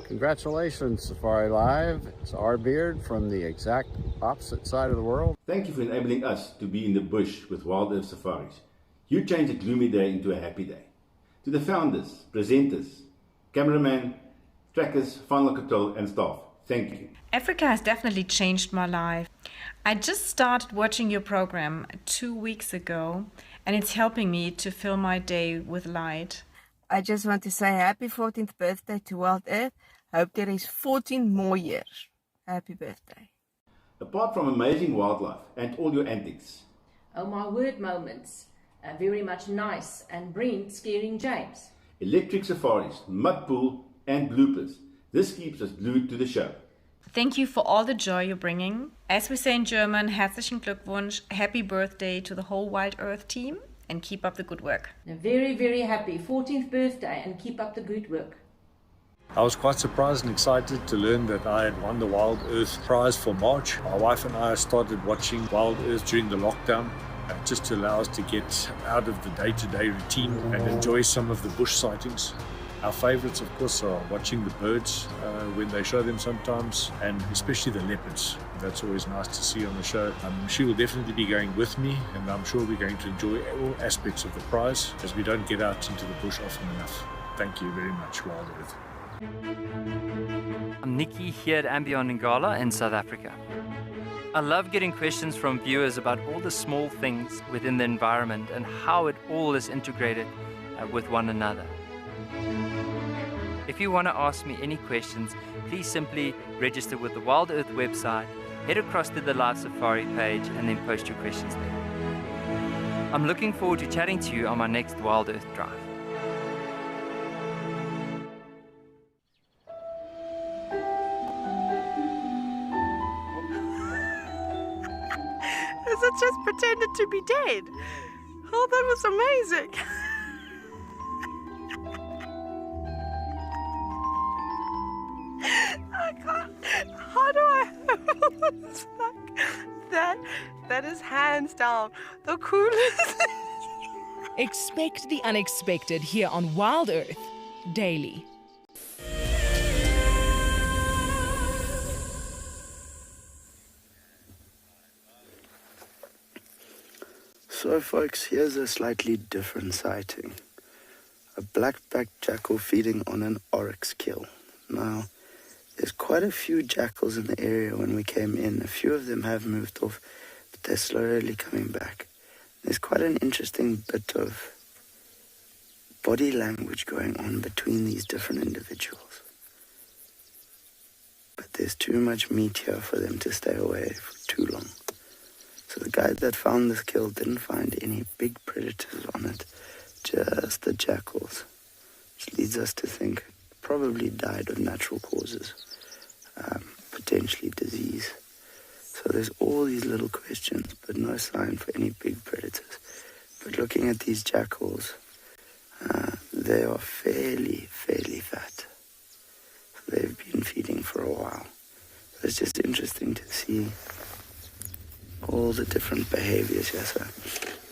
Congratulations, Safari Live. It's our Beard from the exact opposite side of the world. Thank you for enabling us to be in the bush with Wild Earth Safaris. You changed a gloomy day into a happy day. To the founders, presenters, cameraman, trackers, final control and staff, thank you. Africa has definitely changed my life. I just started watching your program 2 weeks ago, and it's helping me to fill my day with light. I just want to say happy 14th birthday to Wild Earth. Hope there is 14 more years. Happy birthday. Apart from amazing wildlife and all your antics, Oh my word moments. Very much nice and Brent scaring James. electric safaris, mud pool and bloopers, this keeps us glued to the show. Thank you for all the joy you're bringing. As we say in German, herzlichen Glückwunsch, happy birthday to the whole Wild Earth team, and keep up the good work. Very, very happy 14th birthday and keep up the good work. I was quite surprised and excited to learn that I had won the Wild Earth prize for March. My wife and I started watching Wild Earth during the lockdown, just to allow us to get out of the day-to-day routine and enjoy some of the bush sightings. Our favorites, of course, are watching the birds when they show them sometimes, and especially the leopards. That's always nice to see on the show. She will definitely be going with me, and I'm sure we're going to enjoy all aspects of the prize, as we don't get out into the bush often enough. Thank you very much, Wild Earth. I'm Nikki here at Ambion Ngala in South Africa. I love getting questions from viewers about all the small things within the environment and how it all is integrated with one another. If you want to ask me any questions, please simply register with the Wild Earth website, head across to the Live Safari page and then post your questions there. I'm looking forward to chatting to you on my next Wild Earth drive. Is it just pretended to be dead? Oh, that was amazing. I can't. How do I? It's like that is hands down the coolest. Expect the unexpected here on Wild Earth daily. So folks, here's a slightly different sighting. a black-backed jackal feeding on an oryx kill. Now, there's quite a few jackals in the area when we came in. A few of them have moved off, but they're slowly coming back. There's quite an interesting bit of body language going on between these different individuals. But there's too much meat here for them to stay away for too long. So the guy that found this kill didn't find any big predators on it, just the jackals, which leads us to think it probably died of natural causes, potentially disease. So there's all these little questions, but no sign for any big predators. But looking at these jackals, they are fairly fat. So they've been feeding for a while. So it's just interesting to see all the different behaviors here. So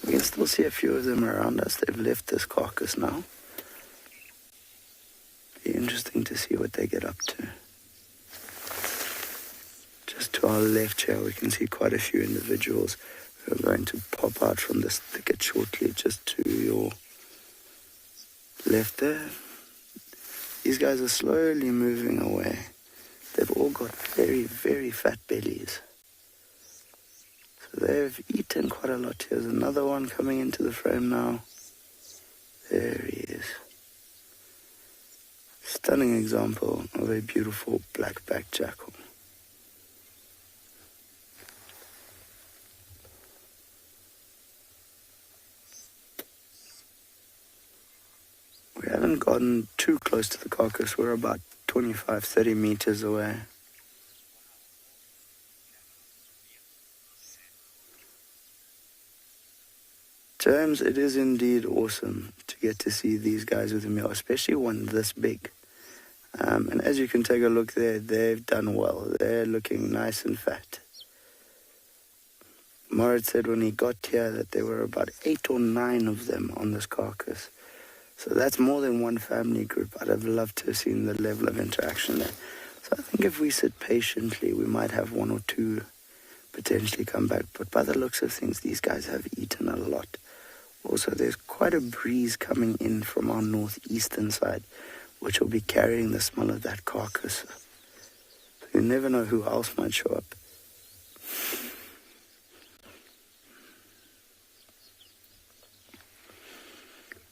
we can still see a few of them around us. They've left this carcass now. Be interesting to see what they get up to. Just to our left here, we can see quite a few individuals who are going to pop out from this thicket shortly. Just to your left there, these guys are slowly moving away. They've all got very fat bellies. So they've eaten quite a lot. Here's another one coming into the frame now. There he is. Stunning example of a beautiful black-backed jackal. We haven't gotten too close to the carcass. We're about 25-30 meters away. James, it is indeed awesome to get to see these guys with a meal, especially one this big. And as you can take a look there, they've done well. They're looking nice and fat. Moritz said when he got here that there were about 8 or 9 of them on this carcass. So that's more than one family group. I'd have loved to have seen the level of interaction there. So I think if we sit patiently, we might have 1 or 2 potentially come back. But by the looks of things, these guys have eaten a lot. Also, there's quite a breeze coming in from our northeastern side, which will be carrying the smell of that carcass. So you never know who else might show up.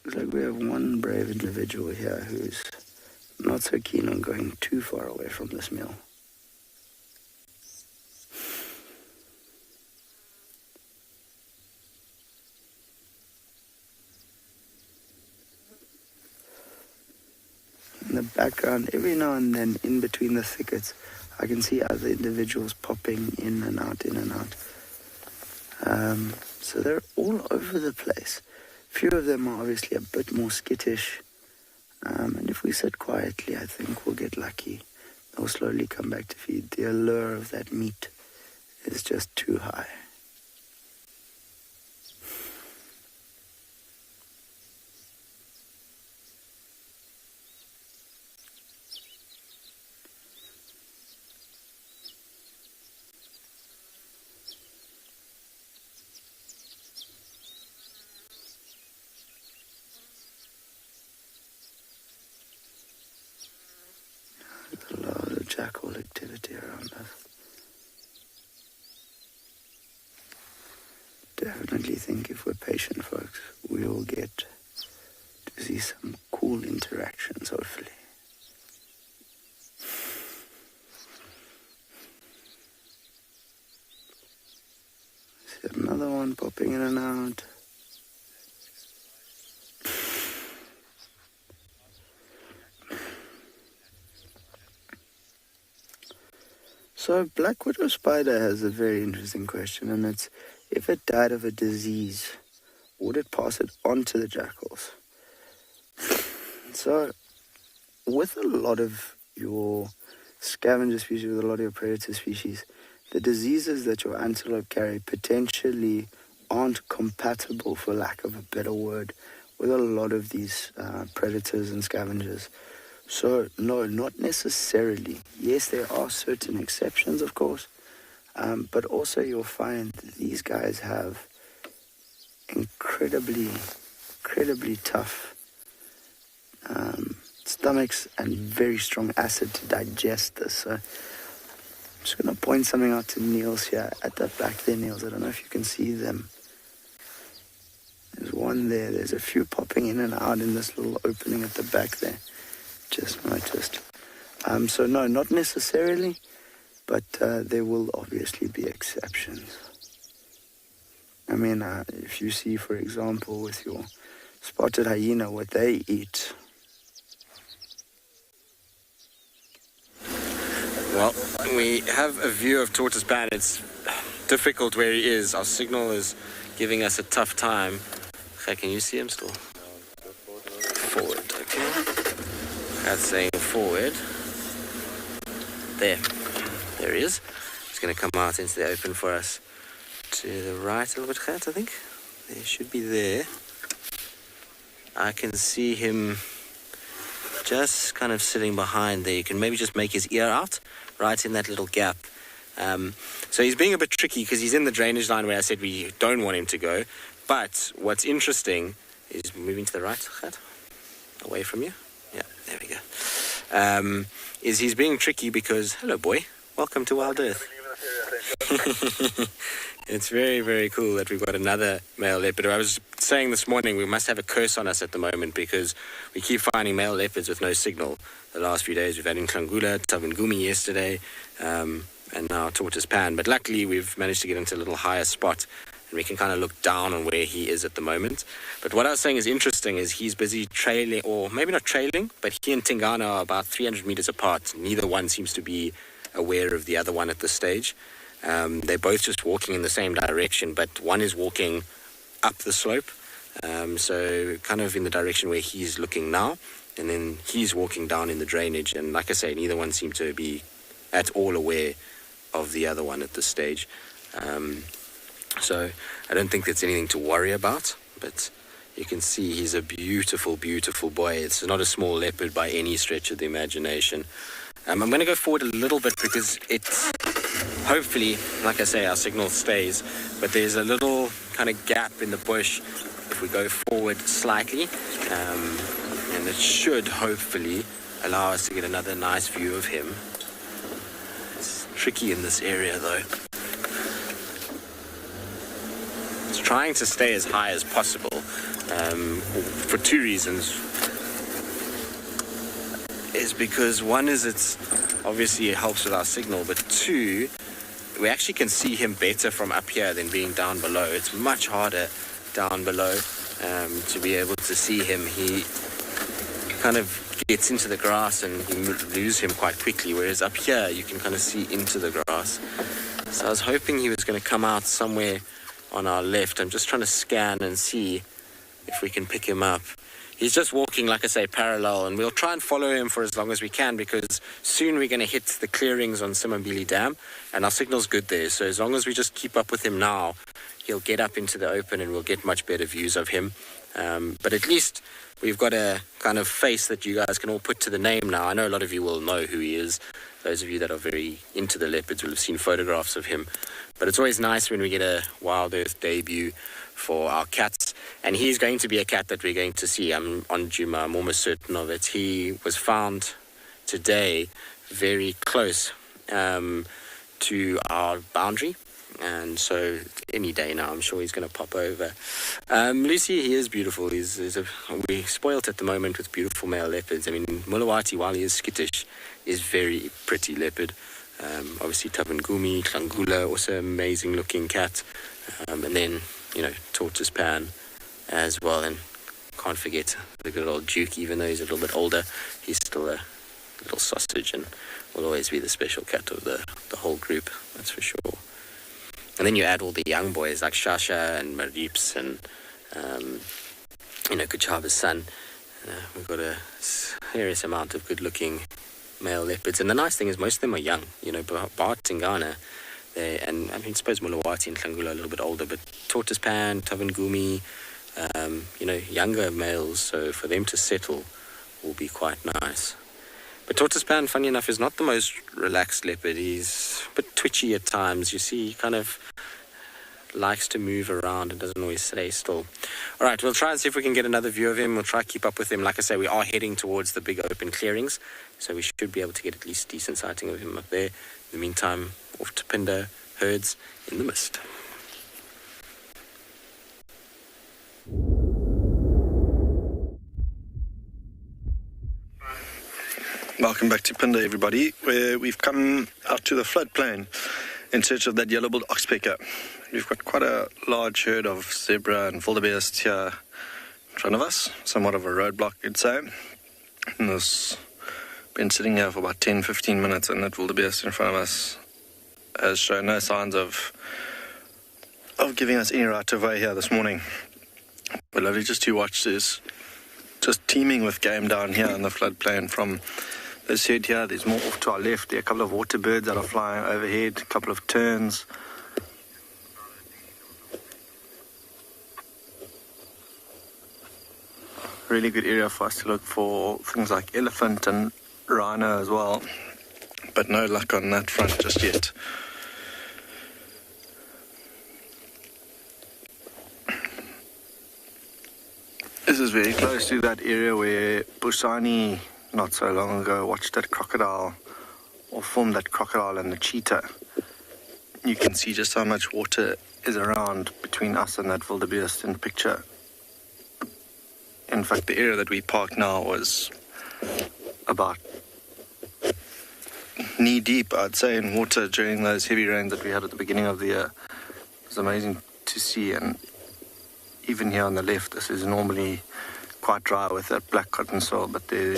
Looks like we have one brave individual here who's not so keen on going too far away from this meal. In the background, every now and then, in between the thickets, I can see other individuals popping in and out. So they're all over the place. Few of them are obviously a bit more skittish. And if we sit quietly, I think we'll get lucky. They'll slowly come back to feed. The allure of that meat is just too high. Jackal activity around us. Definitely think if we're patient, folks, we will get to see some cool interactions, hopefully. See another one popping in and out. So black widow spider has a very interesting question, and it's if it died of a disease, would it pass it on to the jackals? So with a lot of your scavenger species, with a lot of your predator species, the diseases that your antelope carry potentially aren't compatible, for lack of a better word, with a lot of these predators and scavengers. So, no, not necessarily. Yes, there are certain exceptions, of course, but also you'll find that these guys have incredibly tough stomachs and very strong acid to digest this. So I'm just going to point something out to Niels here at the back there, Niels. I don't know if you can see them. There's one there. There's a few popping in and out in this little opening at the back there. Just noticed. So no, not necessarily, but there will obviously be exceptions. I mean, if you see, for example, with your spotted hyena, what they eat. Well, we have a view of Tortoise Pan. It's difficult where he is. Our signal is giving us a tough time. Okay, can you see him still? Forward, okay. That's saying forward. There he is. He's going to come out into the open for us. To the right a little bit, I think. There should be there. I can see him just kind of sitting behind there. You can maybe just make his ear out right in that little gap. So he's being a bit tricky because he's in the drainage line where I said we don't want him to go. But what's interesting is moving to the right, away from you. Yeah, there we go. Is he's being tricky because, hello boy, welcome to Wild Earth. It's very, very cool that we've got another male leopard. I was saying this morning we must have a curse on us at the moment because we keep finding male leopards with no signal. The last few days we've had in Klangula, Tavangumi yesterday, and now Tortoise Pan. But luckily we've managed to get into a little higher spot and we can kind of look down on where he is at the moment. But what I was saying is interesting is he's busy trailing, or maybe not trailing, but he and Tingana are about 300 meters apart. Neither one seems to be aware of the other one at this stage. They're both just walking in the same direction, but one is walking up the slope, so kind of in the direction where he's looking now, and then he's walking down in the drainage. And like I say, neither one seem to be at all aware of the other one at this stage. So I don't think there's anything to worry about, but you can see he's a beautiful, beautiful boy. It's not a small leopard by any stretch of the imagination. I'm going to go forward a little bit because it's hopefully, like I say, our signal stays, but there's a little kind of gap in the bush if we go forward slightly, and it should hopefully allow us to get another nice view of him. It's tricky in this area though. It's trying to stay as high as possible for two reasons. Is because one is it's obviously it helps with our signal, but two, we actually can see him better from up here than being down below. It's much harder down below to be able to see him. He kind of gets into the grass and you lose him quite quickly, whereas up here you can kind of see into the grass. So I was hoping he was going to come out somewhere on our left. I'm just trying to scan and see if we can pick him up. He's just walking, like I say, parallel, and we'll try and follow him for as long as we can because soon we're going to hit the clearings on Simambili Dam, and our signal's good there. So as long as we just keep up with him now, he'll get up into the open and we'll get much better views of him. But at least we've got a kind of face that you guys can all put to the name now. I know a lot of you will know who he is. Those of you that are very into the leopards will have seen photographs of him. But it's always nice when we get a Wild Earth debut for our cats, and he's going to be a cat that we're going to see. I'm on Juma, I'm almost certain of it. He was found today very close to our boundary, and so any day now I'm sure he's going to pop over. Lucy, he is beautiful. We're spoilt at the moment with beautiful male leopards. I mean, Mulawati, while he is skittish, is very pretty leopard. Obviously Tavangumi, Klangula, also amazing looking cat, and then Tortoise Pan as well, and can't forget the good old Duke. Even though he's a little bit older, he's still a little sausage and will always be the special cat of the whole group, that's for sure. And then you add all the young boys like Shasha and Marips and Kuchaba's son. We've got a serious amount of good looking male leopards, and the nice thing is most of them are young. Bar Tingana, and I suppose Mulawati and Klangula a little bit older, but Tortoise Pan, Tavangumi, younger males, so for them to settle will be quite nice. But Tortoise Pan, funny enough, is not the most relaxed leopard. He's a bit twitchy at times. You see, he kind of likes to move around and doesn't always stay still. All right, we'll try and see if we can get another view of him. We'll try to keep up with him. Like I say, we are heading towards the big open clearings, so we should be able to get at least decent sighting of him up there. In the meantime, off to Pinda, herds in the mist. Welcome back to Pinda, everybody, where we've come out to the floodplain in search of that yellow-billed oxpecker. We've got quite a large herd of zebra and wildebeest here in front of us, somewhat of a roadblock, you'd say. And this been sitting here for about 10-15 minutes, and that wildebeest in front of us has shown no signs of giving us any right of way here this morning. But lovely just to watch this, just teeming with game down here in the floodplain. From this head here, there's more off to our left. There are a couple of water birds that are flying overhead, a couple of terns. Really good area for us to look for things like elephant and rhino as well, but no luck on that front just yet. This is very close to that area where Busani not so long ago watched that crocodile, or filmed that crocodile and the cheetah. You can see just how much water is around between us and that wildebeest in the picture. In fact, the area that we parked now was about knee deep, I'd say, in water during those heavy rains that we had at the beginning of the year. It was amazing to see, and even here on the left, this is normally quite dry with that black cotton soil, but there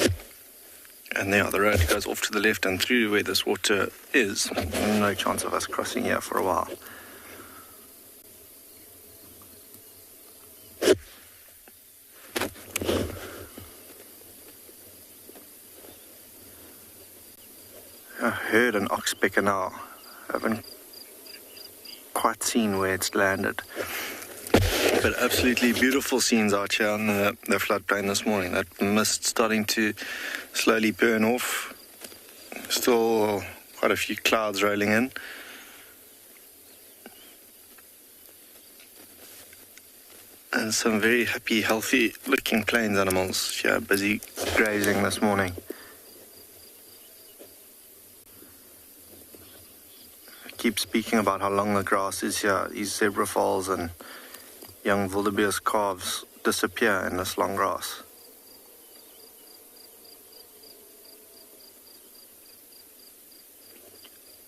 the road goes off to the left and through where this water is. No chance of us crossing here for a while. I heard an oxpecker now. I haven't quite seen where it's landed. But absolutely beautiful scenes out here on the floodplain this morning. That mist starting to slowly burn off. Still quite a few clouds rolling in. And some very happy, healthy looking plains animals here busy grazing this morning. I keep speaking about how long the grass is here. These zebra foals and young wildebeest calves disappear in this long grass.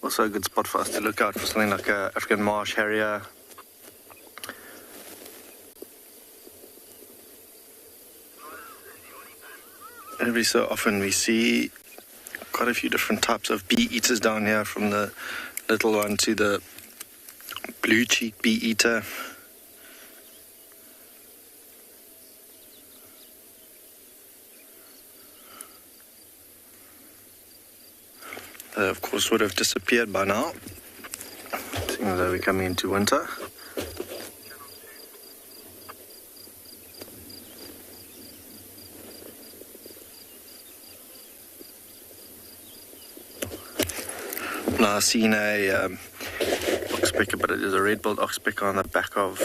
Also a good spot for us to look out for something like a African marsh harrier. Every so often we see quite a few different types of bee eaters down here, from the little one to the blue cheek bee eater. They, of course, would have disappeared by now, seeing as though we're coming into winter. Now I've seen a oxpecker, but it is a red-billed oxpecker on the back of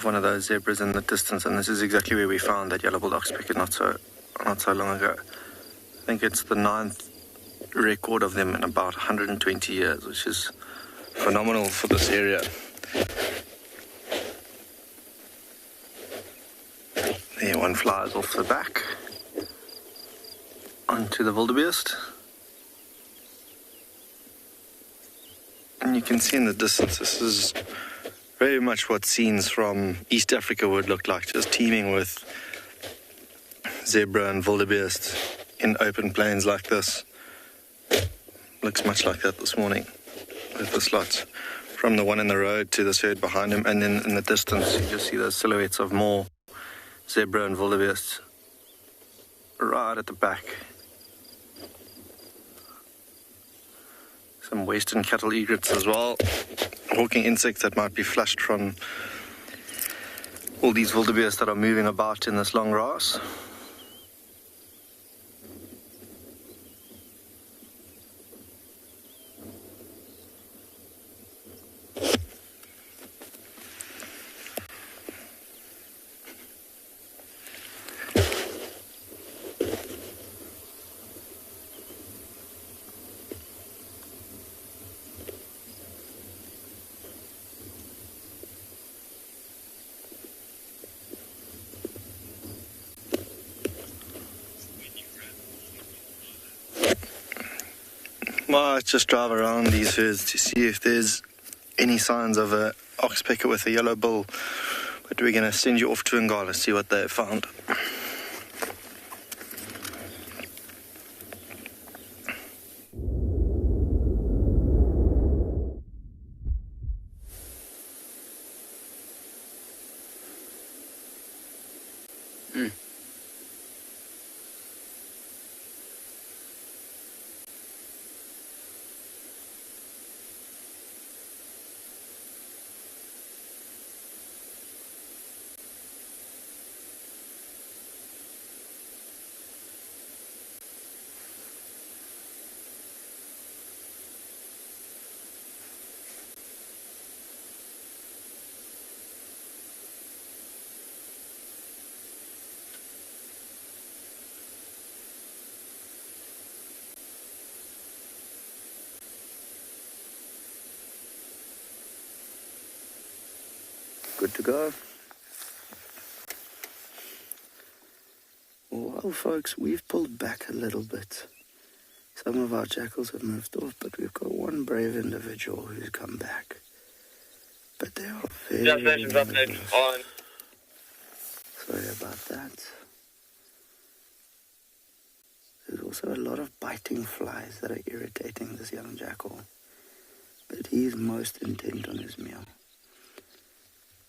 one of those zebras in the distance, and this is exactly where we found that yellow-billed oxpecker not so long ago. I think it's the 9th record of them in about 120 years, which is phenomenal for this area. There one flies off the back onto the wildebeest. And you can see in the distance, this is very much what scenes from East Africa would look like, just teeming with zebra and wildebeest in open plains like this. Looks much like that this morning with this lot, from the one in the road to this herd behind him, and then in the distance you just see those silhouettes of more zebra and wildebeest right at the back. Some western cattle egrets as well, hawking insects that might be flushed from all these wildebeest that are moving about in this long grass. Might just drive around these herds to see if there's any signs of a oxpecker with a yellow bill. But we're going to send you off to Ngala, see what they found. Good to go. Well, folks, we've pulled back a little bit. Some of our jackals have moved off, but we've got one brave individual who's come back. But they are very nervous. Sorry about that. There's also a lot of biting flies that are irritating this young jackal. But he's most intent on his meal.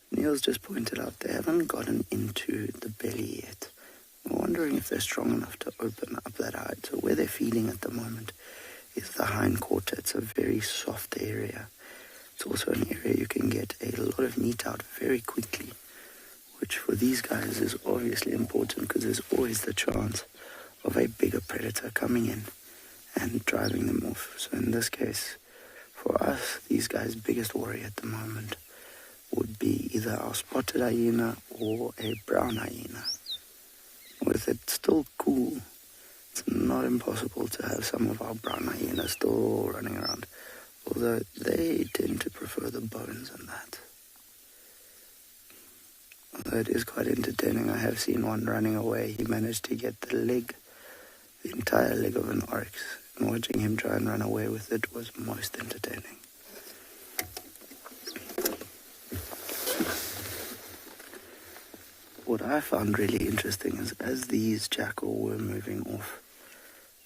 Neil's just pointed out they haven't gotten into the belly yet. I'm wondering if they're strong enough to open up that hide. So where they're feeding at the moment is the hind quarter. It's a very soft area. It's also an area you can get a lot of meat out very quickly, which for these guys is obviously important because there's always the chance of a bigger predator coming in and driving them off. So in this case, for us, these guys' biggest worry at the moment would be either our spotted hyena or a brown hyena. With it still cool, it's not impossible to have some of our brown hyenas still running around, although they tend to prefer the bones and that. Although it is quite entertaining, I have seen one running away. He managed to get the entire leg of an oryx, and watching him try and run away with it was most entertaining. What I found really interesting is as these jackal were moving off,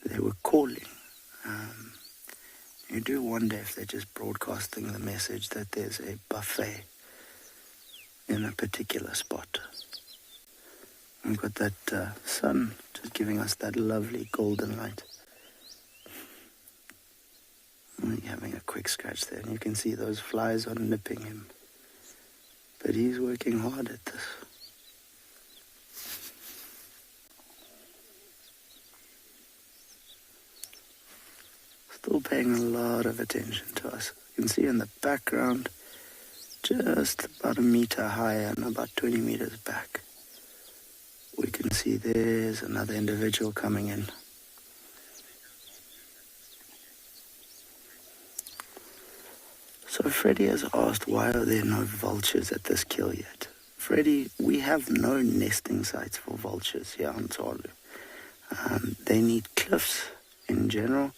they were calling. You do wonder if they're just broadcasting the message that there's a buffet in a particular spot. We've got that sun just giving us that lovely golden light. Only having a quick scratch there, and you can see those flies are nipping him. But he's working hard at this. Still paying a lot of attention to us. You can see in the background, just about a meter higher and about 20 meters back, we can see there's another individual coming in. So Freddie has asked, why are there no vultures at this kill yet? Freddie, we have no nesting sites for vultures here on Tswalu. They need cliffs in general.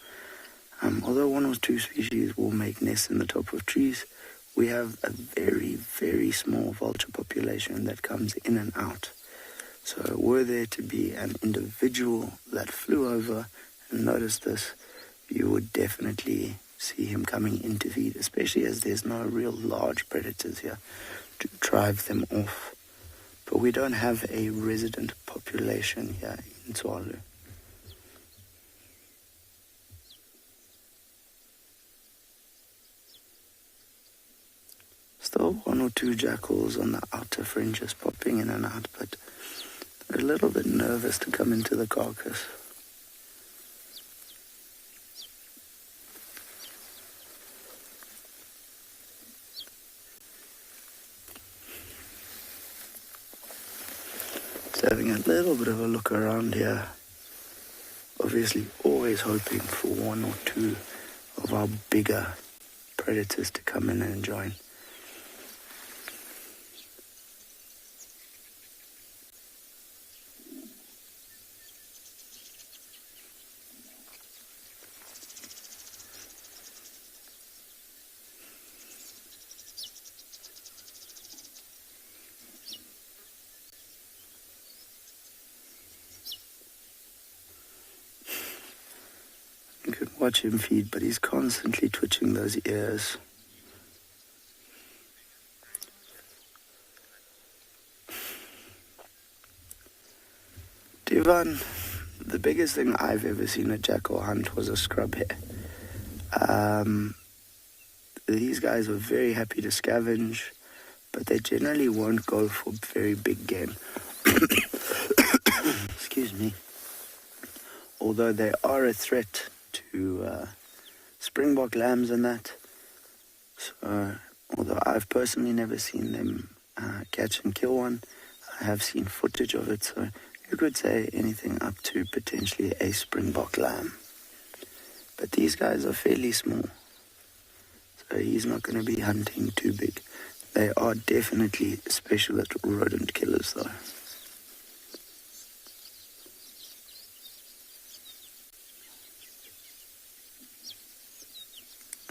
Although one or two species will make nests in the top of trees, we have a very, very small vulture population that comes in and out. So were there to be an individual that flew over and noticed this, you would definitely see him coming in to feed, especially as there's no real large predators here to drive them off. But we don't have a resident population here in Tswalu. Still one or two jackals on the outer fringes popping in and out, but they're a little bit nervous to come into the carcass. Just having a little bit of a look around here. Obviously always hoping for one or two of our bigger predators to come in and join. You can watch him feed, but he's constantly twitching those ears. Divan, the biggest thing I've ever seen a jackal hunt was a scrub hare. These guys are very happy to scavenge, but they generally won't go for very big game. Excuse me. Although they are a threat to springbok lambs and that. So, although I've personally never seen them catch and kill one, I have seen footage of it, so you could say anything up to potentially a springbok lamb. But these guys are fairly small, so he's not going to be hunting too big. They are definitely specialist rodent killers, though.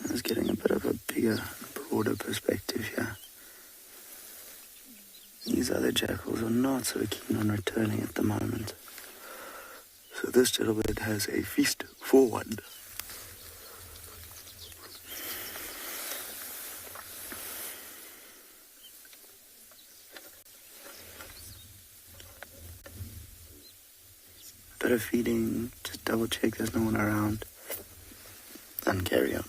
I was getting a bit of a bigger, broader perspective here. These other jackals are not so keen on returning at the moment. So this gentleman has a feast for one. Bit of feeding, just double check there's no one around, and carry on.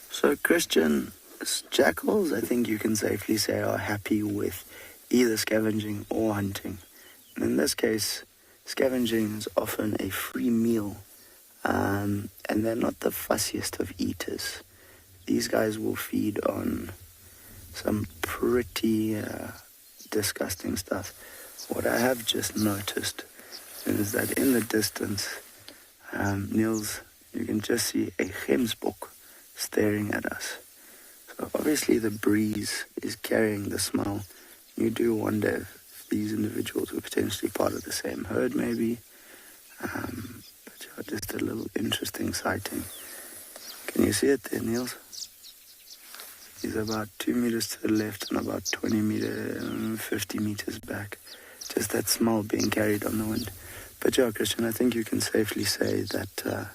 So Christian, jackals, I think you can safely say, are happy with either scavenging or hunting. And in this case, scavenging is often a free meal, and they're not the fussiest of eaters. These guys will feed on some pretty disgusting stuff. What I have just noticed is that in the distance, Niels, you can just see a gemsbok staring at us. So obviously the breeze is carrying the smell. You do wonder if these individuals were potentially part of the same herd, maybe. But yeah, just a little interesting sighting. Can you see it there, Niels? He's about 2 meters to the left and about 50 meters back. Just that smell being carried on the wind. But yeah, Christian, I think you can safely say that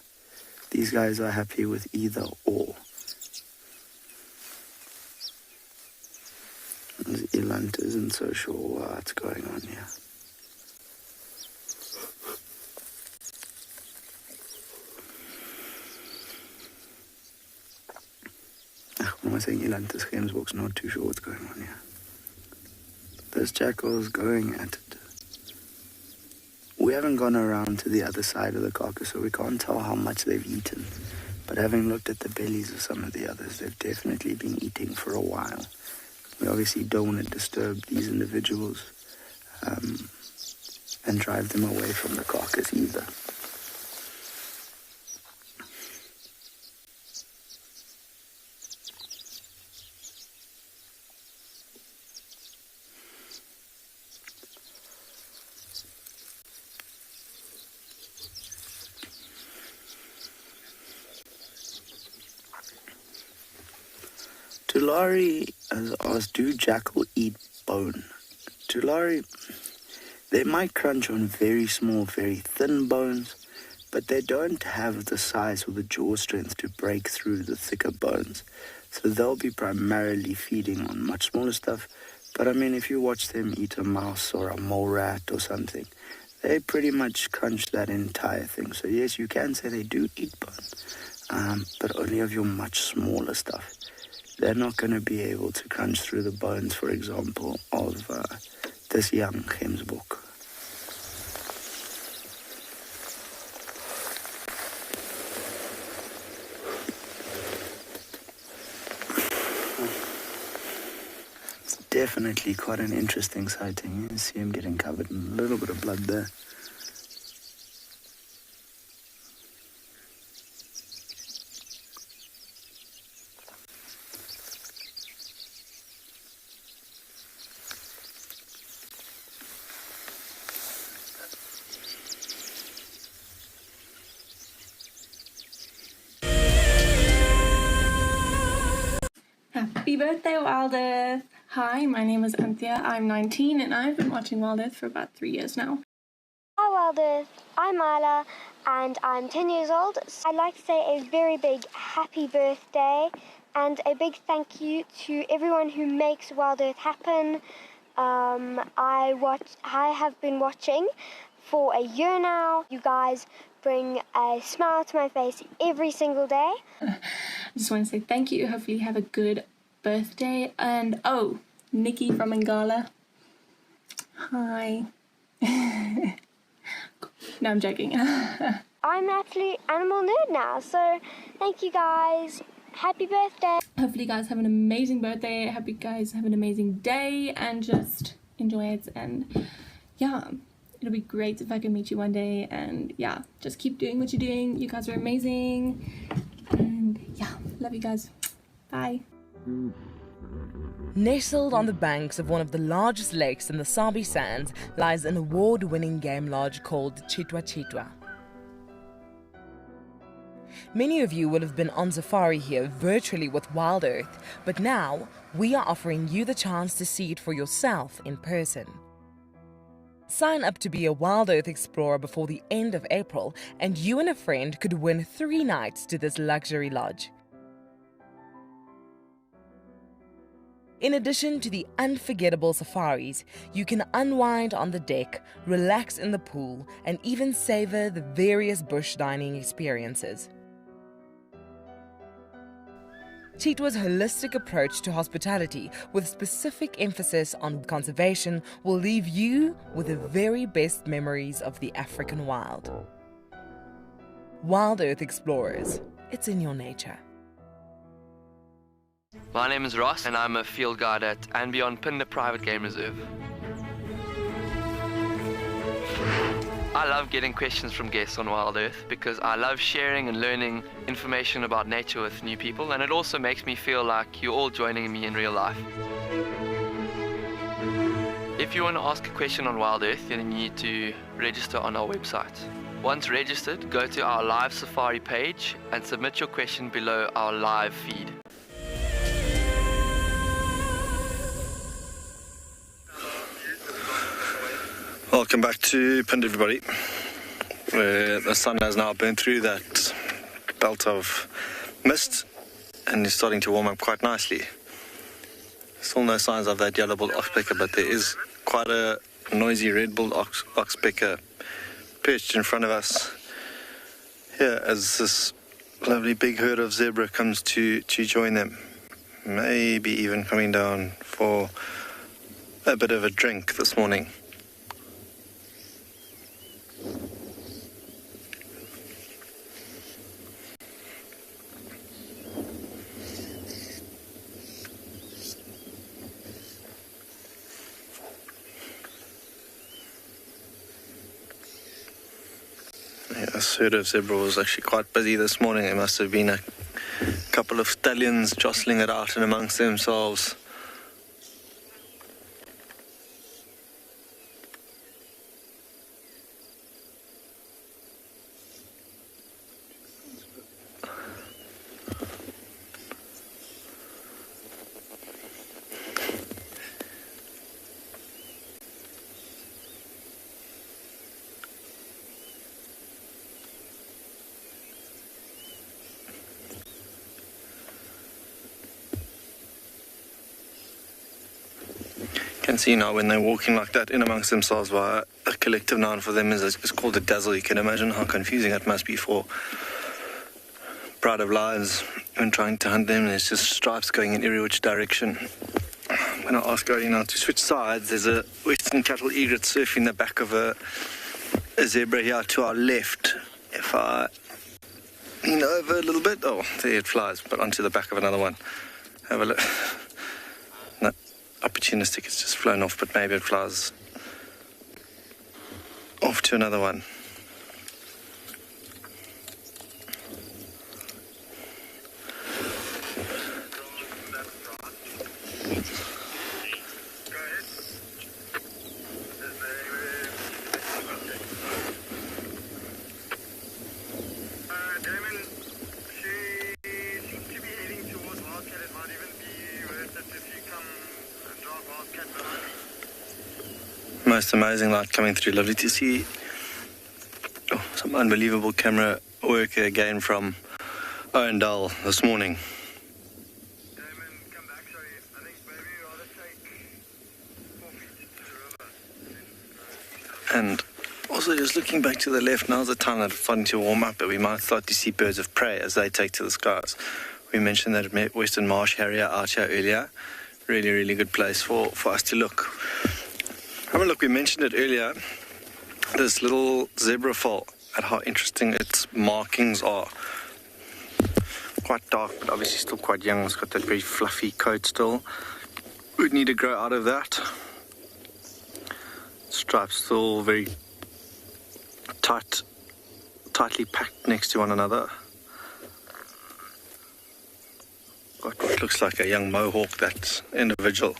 these guys are happy with either or. Eland isn't so sure what's going on here. When I say Eland is Gemsbok's not too sure what's going on here. This jackal is going at it. We haven't gone around to the other side of the carcass, so we can't tell how much they've eaten. But having looked at the bellies of some of the others, they've definitely been eating for a while. We obviously don't want to disturb these individuals and drive them away from the carcass either. Tulari has asked, do jackal eat bone? Tulari, they might crunch on very small, very thin bones, but they don't have the size or the jaw strength to break through the thicker bones. So they'll be primarily feeding on much smaller stuff. But I mean, if you watch them eat a mouse or a mole rat or something, they pretty much crunch that entire thing. So yes, you can say they do eat bone, but only of your much smaller stuff. They're not going to be able to crunch through the bones, for example, of this young gemsbok. It's definitely quite an interesting sighting. You see him getting covered in a little bit of blood there. Happy birthday, Wilder. Hi, my name is Anthea. I'm 19 and I've been watching Wild Earth for about 3 years now. Hi Wild Earth, I'm Isla and I'm 10 years old. I'd like to say a very big happy birthday and a big thank you to everyone who makes Wild Earth happen. I have been watching for a year now. You guys bring a smile to my face every single day. I just want to say thank you. Hopefully you have a good birthday. And oh, Nikki from Ngala. Hi. No, I'm joking. I'm an absolute animal nerd now, so thank you guys. Happy birthday. Hopefully you guys have an amazing birthday. I hope you guys have an amazing day and just enjoy it. And yeah, it'll be great if I can meet you one day. And yeah, just keep doing what you're doing. You guys are amazing. And yeah, love you guys. Bye. Nestled on the banks of one of the largest lakes in the Sabi Sands lies an award-winning game lodge called Tswalu. Many of you will have been on safari here virtually with Wild Earth, but now we are offering you the chance to see it for yourself in person. Sign up to be a Wild Earth explorer before the end of April, and you and a friend could win 3 nights to this luxury lodge. In addition to the unforgettable safaris, you can unwind on the deck, relax in the pool, and even savor the various bush dining experiences. Tswalu's holistic approach to hospitality, with specific emphasis on conservation, will leave you with the very best memories of the African wild. Wild Earth Explorers, it's in your nature. My name is Ross and I'm a field guide at and beyond Pinde Private Game Reserve. I love getting questions from guests on Wild Earth because I love sharing and learning information about nature with new people, and it also makes me feel like you're all joining me in real life. If you want to ask a question on Wild Earth, then you need to register on our website. Once registered, go to our live safari page and submit your question below our live feed. Welcome back to Pinde, everybody. The sun has now burned through that belt of mist and is starting to warm up quite nicely. Still no signs of that yellow-billed oxpecker, but there is quite a noisy red-billed oxpecker perched in front of us here as this lovely big herd of zebra comes to join them. Maybe even coming down for a bit of a drink this morning. This herd of zebra was actually quite busy this morning. There must have been a couple of stallions jostling it out and amongst themselves. Can see now when they're walking like that in amongst themselves, why a collective noun for them is called a dazzle. You can imagine how confusing it must be for pride of lions when trying to hunt them. There's just stripes going in every which direction. I'm going to ask Odie now to switch sides. There's a western cattle egret surfing the back of a zebra here to our left. If I lean over a little bit, oh, there it flies, but onto the back of another one. Have a look. No. Opportunistic, it's just flown off, but maybe it flies off to another one. Most amazing light coming through. Lovely to see some unbelievable camera work again from Owen Dull this morning. And also just looking back to the left, now's the time that it's starting to warm up, but we might start to see birds of prey as they take to the skies. We mentioned that Western Marsh Harrier out here earlier. Really, really good place for us to look. Have a look, we mentioned it earlier, this little zebra foal, and how interesting its markings are. Quite dark, but obviously still quite young. It's got that very fluffy coat still. Would need to grow out of that. Stripes still very tightly packed next to one another. Got what looks like a young mohawk, that individual.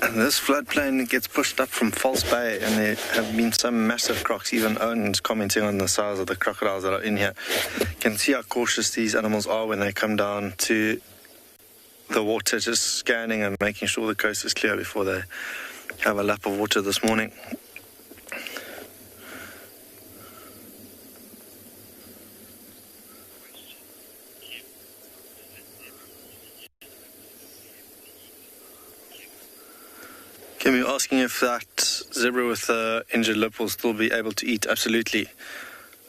And this floodplain gets pushed up from False Bay, and there have been some massive crocs. Even Owen's commenting on the size of the crocodiles that are in here. You can see how cautious these animals are when they come down to the water, just scanning and making sure the coast is clear before they have a lap of water this morning. Kim, you're asking if that zebra with the injured lip will still be able to eat? Absolutely.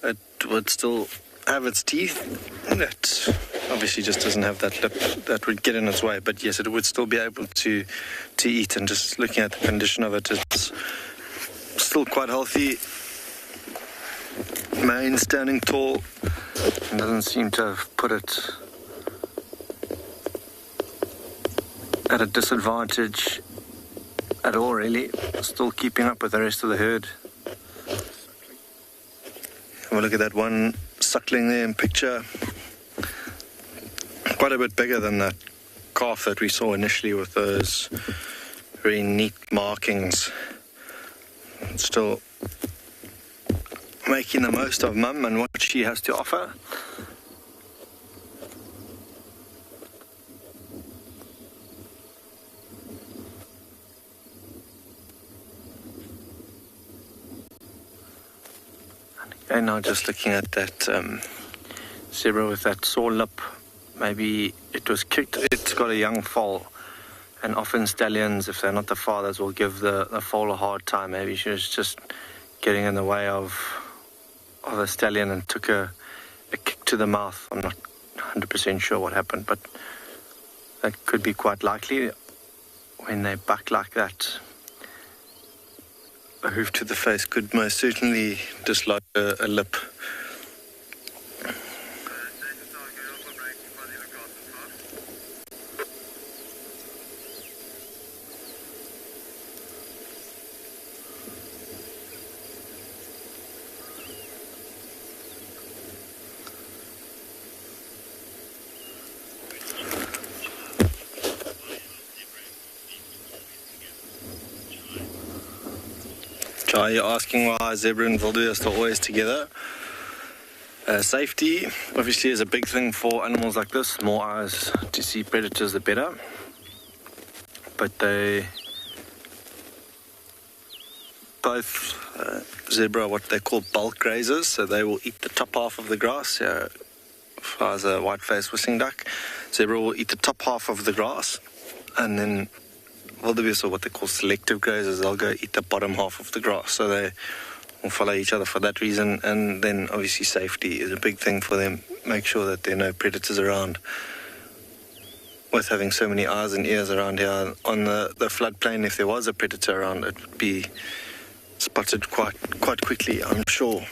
It would still have its teeth. It obviously just doesn't have that lip that would get in its way. But yes, it would still be able to eat. And just looking at the condition of it, it's still quite healthy. Mane standing tall. It doesn't seem to have put it at a disadvantage at all, really. Still keeping up with the rest of the herd. Have a look at that one suckling there in picture. Quite a bit bigger than that calf that we saw initially with those very neat markings. Still making the most of Mum and what she has to offer. And now just looking at that zebra with that sore lip, maybe it was kicked. It's got a young foal, and often stallions, if they're not the fathers, will give the foal a hard time. Maybe she was just getting in the way of a stallion and took a kick to the mouth. I'm not 100% sure what happened, but that could be quite likely when they buck like that. A hoof to the face could most certainly dislodge a lip. Are you asking why zebra and wildebeest are always together? Safety obviously is a big thing for animals like this. More eyes to see predators, the better. But they both zebra are what they call bulk grazers, so they will eat the top half of the grass. As far as a white-faced whistling duck, zebra will eat the top half of the grass, and then wildebeest are what they call selective grazers. They'll go eat the bottom half of the grass, so they will follow each other for that reason. And then obviously safety is a big thing for them. Make sure that there are no predators around. With having so many eyes and ears around here on the floodplain, if there was a predator around, it would be spotted quite quickly, I'm sure.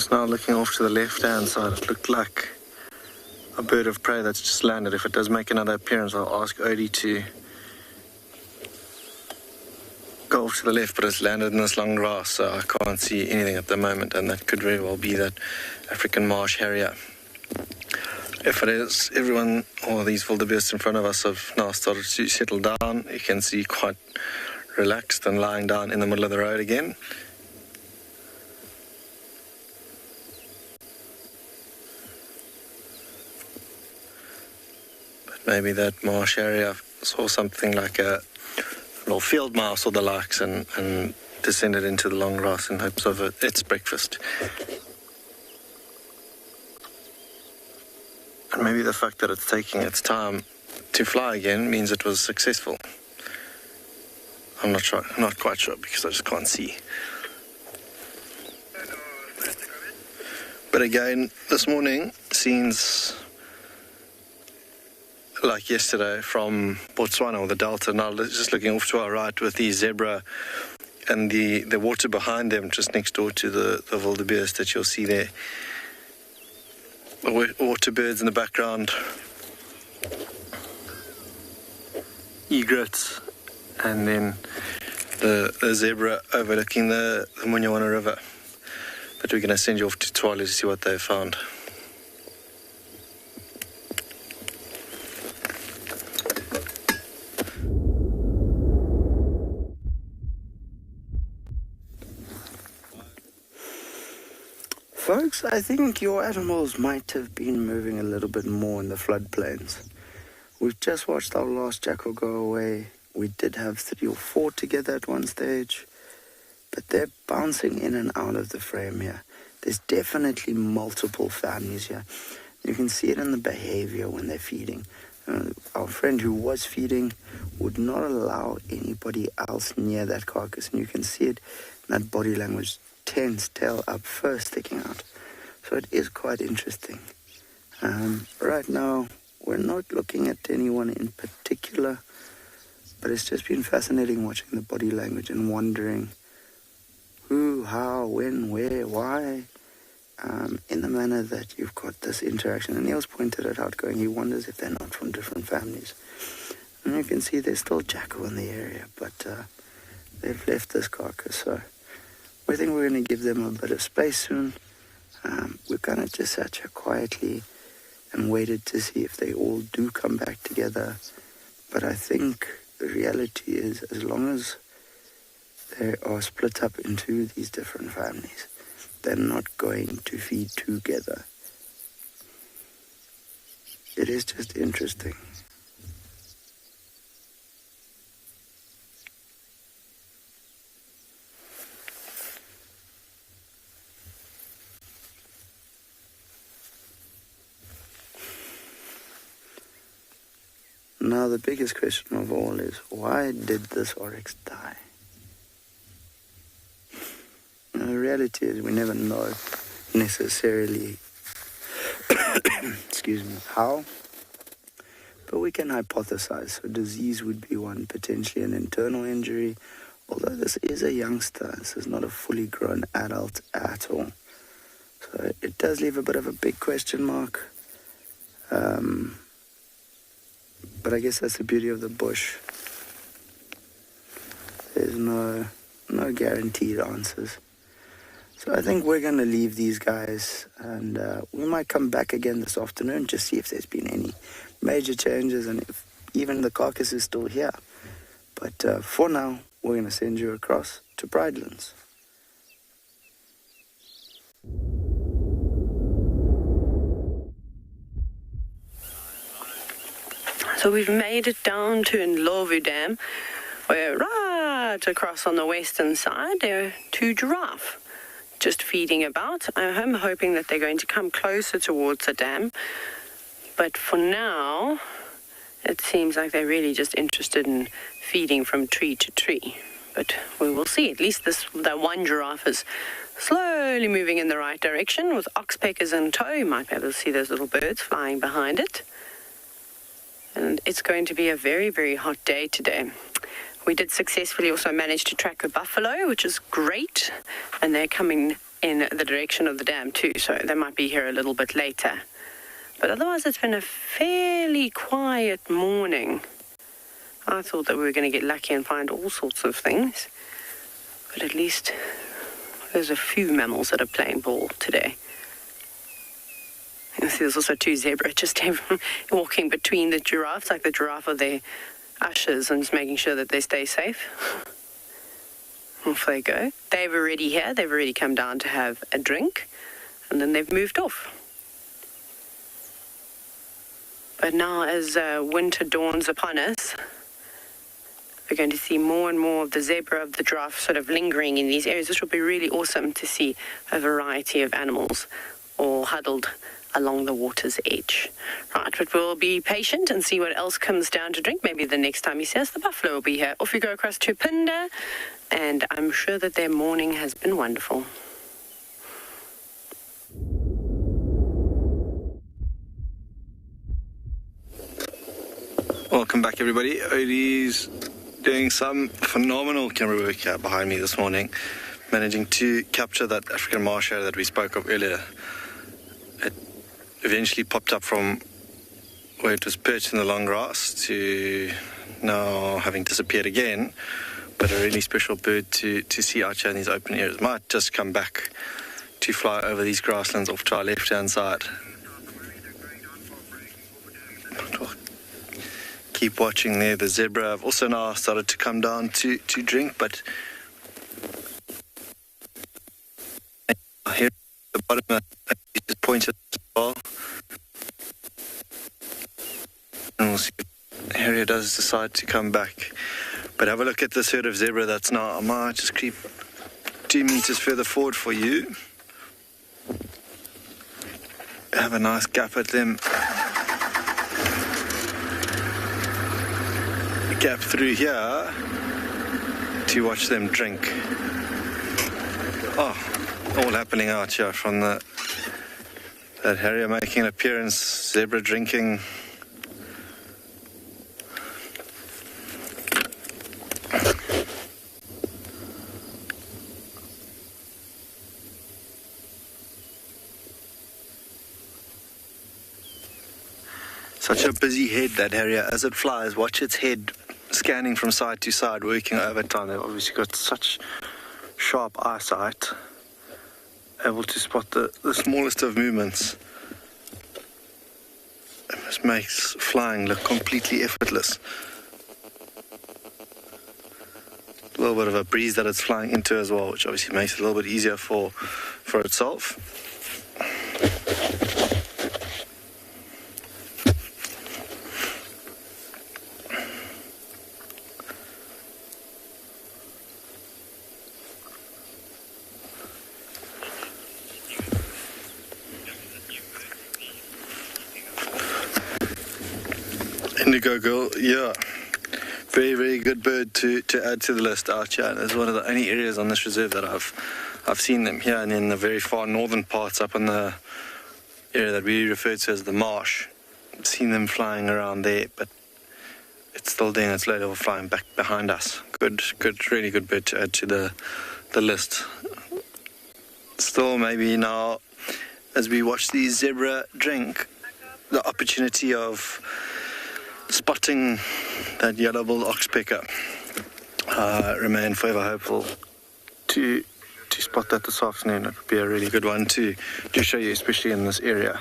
Just now looking off to the left-hand side, it looked like a bird of prey that's just landed. If it does make another appearance, I'll ask Odie to go off to the left, but it's landed in this long grass, so I can't see anything at the moment, and that could very well be that African marsh harrier. If it is, everyone, all these wildebeests in front of us have now started to settle down. You can see quite relaxed and lying down in the middle of the road again. But maybe that marsh harrier saw something like a little field mouse or the likes and descended into the long grass in hopes of its breakfast. And maybe the fact that it's taking its time to fly again means it was successful. I'm not quite sure because I just can't see. But again, this morning, scenes like yesterday from Botswana or the Delta, now just looking off to our right with the zebra and the water behind them just next door to the wildebeest that you'll see there. Water birds in the background, egrets, and then the zebra overlooking the Munyawana River. But we're going to send you off to Tswalu to see what they've found. Folks, I think your animals might have been moving a little bit more in the floodplains. We've just watched our last jackal go away. We did have 3 or 4 together at one stage, but they're bouncing in and out of the frame here. There's definitely multiple families here. You can see it in the behavior when they're feeding. Our friend who was feeding would not allow anybody else near that carcass, and you can see it in that body language. Tense, tail up, fur sticking out. So it is quite interesting. Right now, we're not looking at anyone in particular, but it's just been fascinating watching the body language and wondering who, how, when, where, why, in the manner that you've got this interaction. And Niels pointed it out, going, he wonders if they're not from different families. And you can see there's still jackal in the area, but they've left this carcass, so we think we're going to give them a bit of space soon. We're going to just sat here quietly and waited to see if they all do come back together. But I think the reality is, as long as they are split up into these different families, they're not going to feed together. It is just interesting. Now the biggest question of all is, why did this oryx die? The reality is we never know necessarily excuse me, how, but we can hypothesize. So disease would be one, potentially an internal injury, although this is a youngster, this is not a fully grown adult at all. So it does leave a bit of a big question mark. But I guess that's the beauty of the bush. There's no guaranteed answers. So I think we're going to leave these guys, and we might come back again this afternoon to see if there's been any major changes and if even the carcass is still here. But for now, we're going to send you across to Bridelands. So we've made it down to Ndlovu Dam, where right across on the western side there are 2 giraffe just feeding about. I'm hoping that they're going to come closer towards the dam, but for now it seems like they're really just interested in feeding from tree to tree. But we will see. At least that one giraffe is slowly moving in the right direction with oxpeckers in tow. You might be able to see those little birds flying behind it. And it's going to be a very, very hot day today. We did successfully also manage to track a buffalo, which is great. And they're coming in the direction of the dam too, so they might be here a little bit later. But otherwise, it's been a fairly quiet morning. I thought that we were going to get lucky and find all sorts of things, but at least there's a few mammals that are playing ball today. You see, there's also 2 zebras just walking between the giraffes, like the giraffe are their ushers and just making sure that they stay safe. Off they go. They've already come down to have a drink, and then they've moved off. But now as winter dawns upon us, we're going to see more and more of the zebra, of the giraffe sort of lingering in these areas. This will be really awesome to see a variety of animals all huddled along the water's edge. Right, but we'll be patient and see what else comes down to drink. Maybe the next time you see us, the buffalo will be here. Off we go across to Pinda, and I'm sure that their morning has been wonderful. Welcome back, everybody. Odie's doing some phenomenal camera work here behind me this morning, managing to capture that African marsh hare that we spoke of earlier. It eventually popped up from where it was perched in the long grass to now having disappeared again, but a really special bird to see out here in these open areas. Might just come back to fly over these grasslands off to our left-hand side. Keep watching there. The zebra have also now started to come down to drink, but here at the bottom, he just pointed as well. And we'll see if Harrier does decide to come back. But have a look at this herd of zebra that's now, I might just creep 2 meters further forward for you. Have a nice gap at them. Gap through here to watch them drink. Oh, all happening out here from that harrier making an appearance, zebra drinking. Such a busy head, that harrier. As it flies, watch its head scanning from side to side, working overtime. They've obviously got such sharp eyesight, able to spot the smallest of movements. It just makes flying look completely effortless. A little bit of a breeze that it's flying into as well, which obviously makes it a little bit easier for itself. Indigo girl, yeah. Very, very good bird to add to the list out here. And it's one of the only areas on this reserve that I've seen them here, and in the very far northern parts up in the area that we refer to as the marsh. I've seen them flying around there, but it's still doing its low level flying back behind us. Good, really good bird to add to the list. Still maybe now, as we watch these zebra drink, the opportunity of spotting that yellow-billed oxpecker. Remain forever hopeful to spot that this afternoon. It would be a really good one to show you, especially in this area.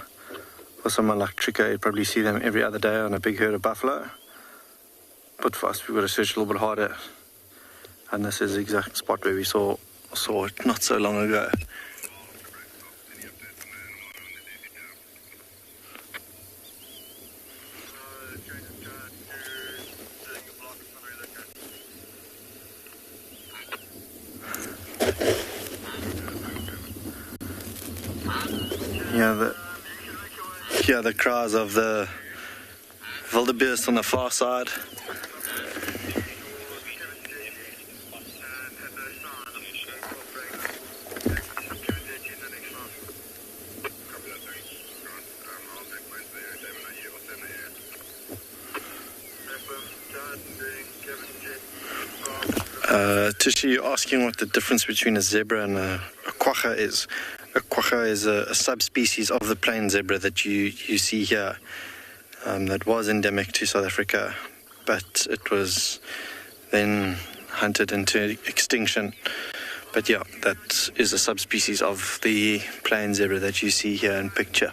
For someone like Trika, you'd probably see them every other day on a big herd of buffalo. But for us, we've got to search a little bit harder. And this is the exact spot where we saw it not so long ago. Hear the cries of the wildebeest on the far side. Tishi, you're asking what the difference between a zebra and a quagga is. A quagga is a subspecies of the plain zebra that you see here, that was endemic to South Africa, but it was then hunted into extinction. But yeah, that is a subspecies of the plain zebra that you see here in picture.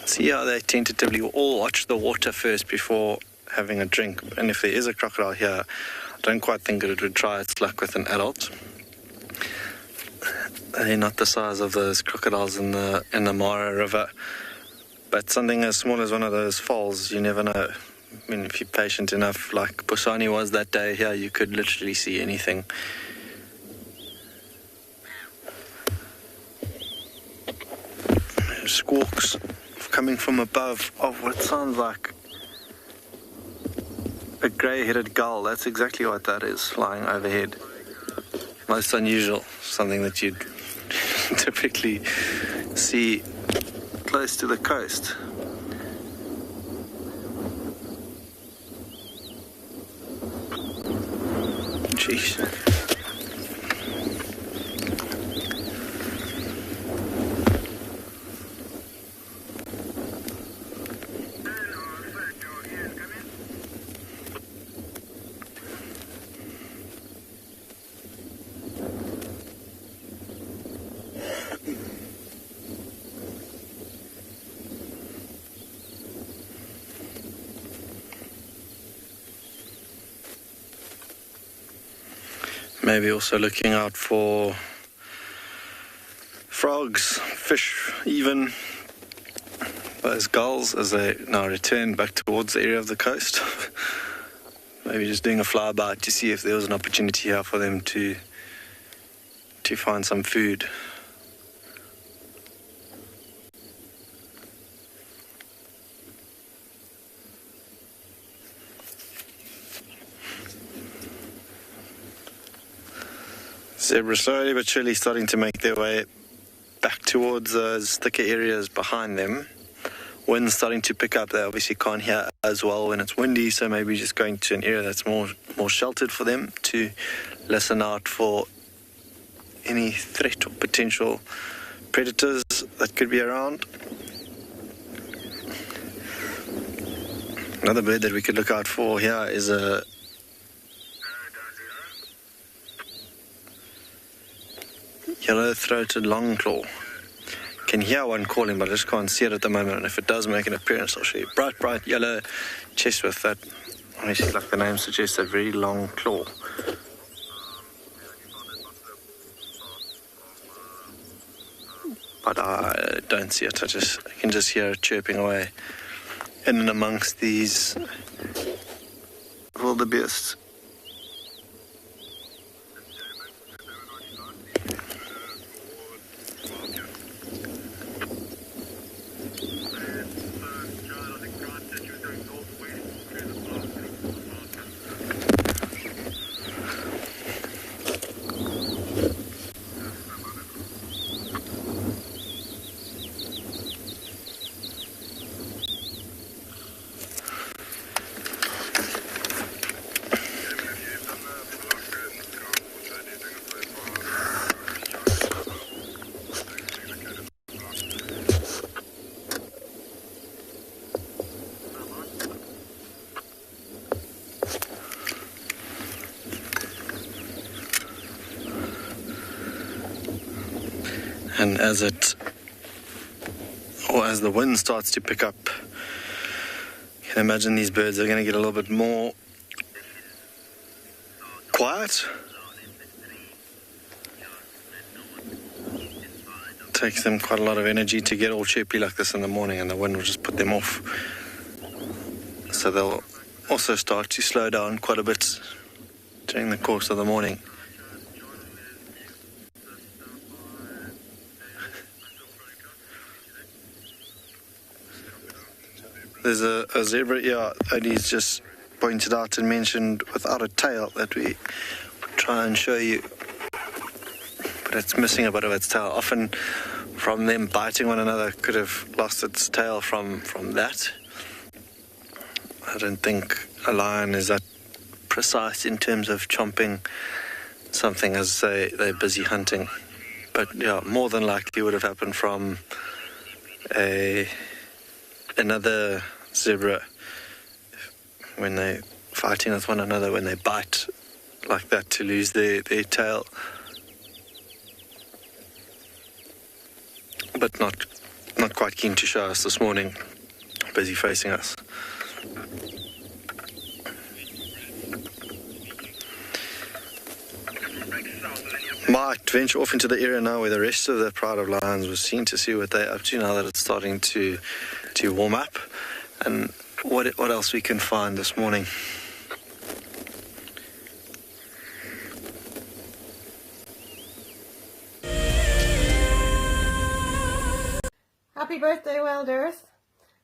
See how they tentatively all watch the water first before having a drink. And if there is a crocodile here, I don't quite think that it would try its luck with an adult. They're not the size of those crocodiles in the Mara River. But something as small as one of those falls, you never know. I mean, if you're patient enough, like Busani was that day here, you could literally see anything. Squawks coming from above of what sounds like a grey-headed gull. That's exactly what that is, flying overhead. Most unusual, something that you'd typically see close to the coast. Jeez. Maybe also looking out for frogs, fish even, those gulls as they now return back towards the area of the coast. Maybe just doing a flyby to see if there was an opportunity here for them to find some food. Zebra slowly but surely starting to make their way back towards those thicker areas behind them. Wind's starting to pick up. They obviously can't hear as well when it's windy, so maybe just going to an area that's more sheltered for them to listen out for any threat or potential predators that could be around. Another bird that we could look out for here is a yellow-throated longclaw. Can hear one calling, but I just can't see it at the moment. And if it does make an appearance, I'll show you. Bright yellow chest with that, obviously, like the name suggests, a very long claw. But I don't see it. I can just hear it chirping away in and amongst these wildebeests. And as the wind starts to pick up, you can imagine these birds are going to get a little bit more quiet. It takes them quite a lot of energy to get all chirpy like this in the morning, and the wind will just put them off. So they'll also start to slow down quite a bit during the course of the morning. There's a zebra here that he's just pointed out and mentioned without a tail that we try and show you. But it's missing a bit of its tail. Often from them biting one another could have lost its tail from that. I don't think a lion is that precise in terms of chomping something as they're busy hunting. But yeah, more than likely would have happened from another zebra when they're fighting with one another, when they bite like that to lose their tail. But not quite keen to show us this morning, busy facing us. Might venture off into the area now where the rest of the pride of lions was seen, to see what they're up to now that it's starting to warm up, and what else we can find this morning. Happy birthday, Wild Earth.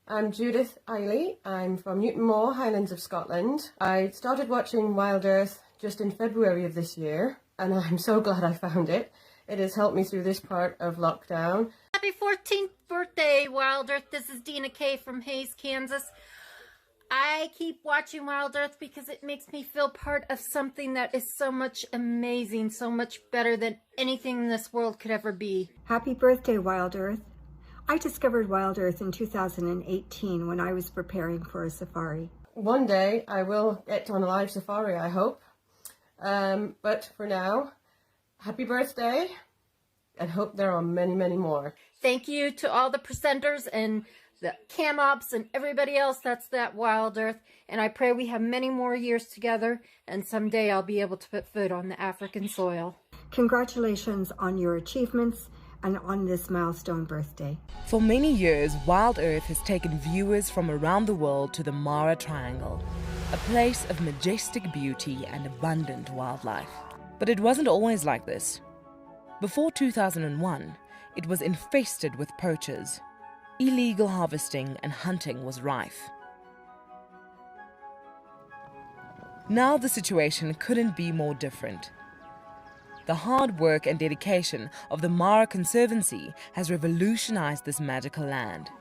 I'm Judith Eiley. I'm from Newton Moor, Highlands of Scotland. I started watching Wild Earth just in February of this year, and I'm so glad I found it. It has helped me through this part of lockdown. Happy 14th birthday, Wild Earth. This is Dina Kay from Hayes, Kansas. I keep watching Wild Earth because it makes me feel part of something that is so much amazing, so much better than anything in this world could ever be. Happy birthday, Wild Earth. I discovered Wild Earth in 2018 when I was preparing for a safari. One day I will get on a live safari, I hope. But for now, happy birthday, and hope there are many, many more. Thank you to all the presenters and the cam-ops and everybody else that's that Wild Earth. And I pray we have many more years together, and someday I'll be able to put foot on the African soil. Congratulations on your achievements and on this milestone birthday. For many years, Wild Earth has taken viewers from around the world to the Mara Triangle, a place of majestic beauty and abundant wildlife. But it wasn't always like this. Before 2001, it was infested with poachers. Illegal harvesting and hunting was rife. Now the situation couldn't be more different. The hard work and dedication of the Mara Conservancy has revolutionized this magical land.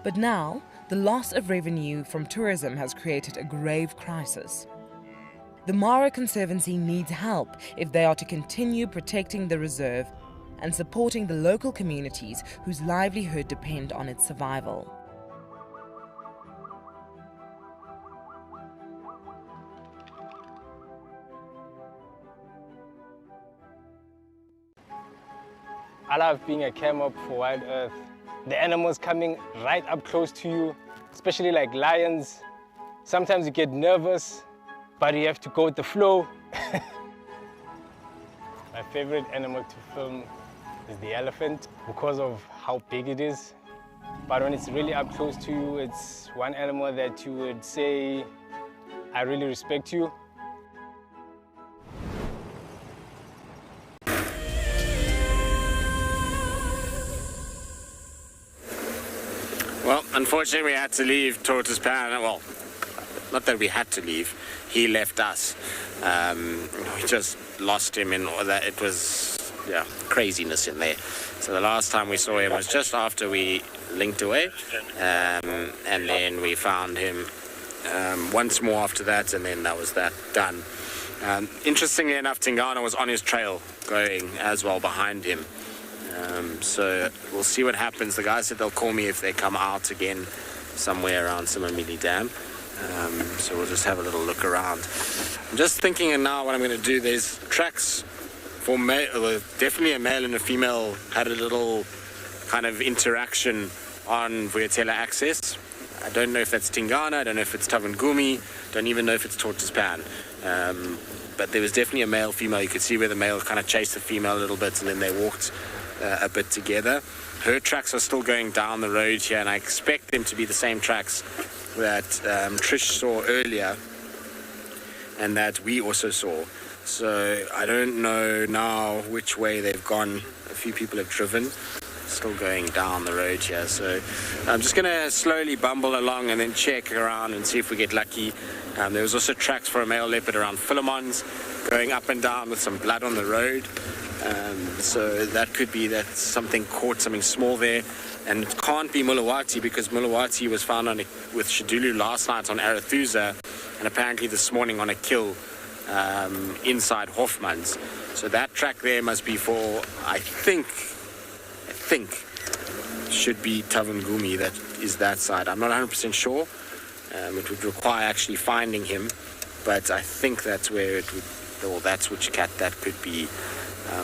But now, the loss of revenue from tourism has created a grave crisis. The Mara Conservancy needs help if they are to continue protecting the reserve and supporting the local communities whose livelihood depend on its survival. I love being a cam-op for Wild Earth. The animals coming right up close to you, especially like lions. Sometimes you get nervous, but you have to go with the flow. My favorite animal to film is the elephant because of how big it is. But when it's really up close to you, it's one animal that you would say, I really respect you. Well, unfortunately, we had to leave Tortoise Pan. Well, not that we had to leave. He left us. We just lost him in all that. It was, craziness in there. So the last time we saw him was just after we linked away. And then we found him once more after that, and then that was that, done. Interestingly enough, Tingana was on his trail, going as well behind him. So we'll see what happens. The guys said they'll call me if they come out again somewhere around Simamili Dam. So we'll just have a little look around. I'm just thinking now what I'm going to do. There's tracks for male, definitely a male and a female had a little kind of interaction on Vuyatela access. I don't know if that's Tingana, I don't know if it's Tavangumi, don't even know if it's Tortoise Pan. But there was definitely a male-female. You could see where the male kind of chased the female a little bit, and then they walked a bit together. Her tracks are still going down the road here, and I expect them to be the same tracks that Trish saw earlier and that we also saw. So I don't know now which way they've gone. A few people have driven, still going down the road here. So I'm just going to slowly bumble along and then check around and see if we get lucky. There was also tracks for a male leopard around Philemon's, going up and down with some blood on the road. So that could be that something caught something small there. And it can't be Mulawati because Mulawati was found with Shadulu last night on Arathusa and apparently this morning on a kill inside Hoffman's. So that track there must be for, I think, should be Tavangumi, that is that side. I'm not 100% sure. It would require actually finding him, but I think that's where it would, or that's which cat that could be.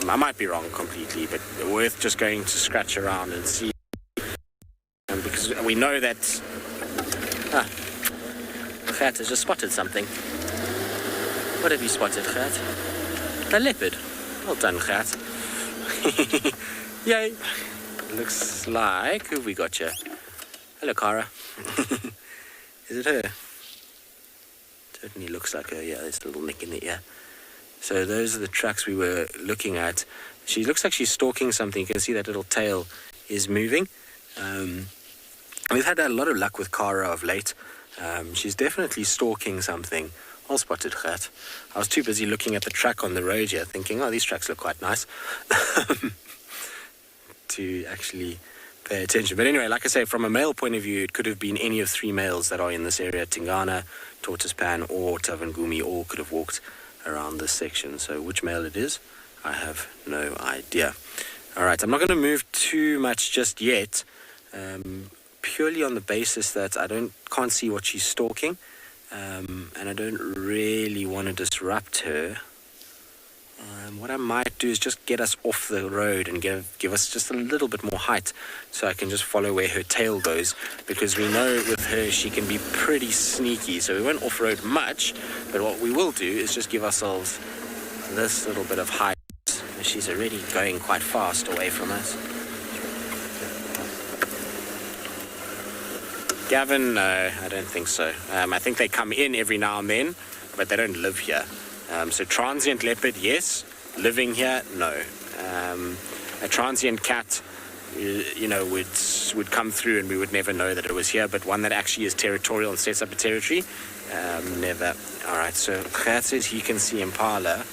I might be wrong completely, but worth just going to scratch around and see. Because we know that Gert has just spotted something. What have you spotted, Gert? A leopard. Well done, Gert. Yay. Looks like, who have we got here? Hello, Cara. Is it her? Certainly looks like her, yeah, there's a little nick in the ear. So those are the tracks we were looking at. She looks like she's stalking something. You can see that little tail is moving. We've had a lot of luck with Cara of late. She's definitely stalking something. All spotted, Gert. I was too busy looking at the track on the road here, thinking, oh, these tracks look quite nice, to actually pay attention. But anyway, like I say, from a male point of view, it could have been any of three males that are in this area. Tingana, Tortoisepan, or Tavangumi all could have walked around this section. So which male it is, I have no idea. All right, I'm not going to move too much just yet, purely on the basis that I can't see what she's stalking, and I don't really want to disrupt her. What I might do is just get us off the road and give us just a little bit more height so I can just follow where her tail goes, because we know with her she can be pretty sneaky, so we won't off-road much, but what we will do is just give ourselves this little bit of height. She's already going quite fast away from us. Gavin, no, I don't think so. I think they come in every now and then, but they don't live here. So transient leopard, yes. Living here, no. A transient cat, would come through and we would never know that it was here, but one that actually is territorial and sets up a territory, never. All right, so Gert says he can see impala.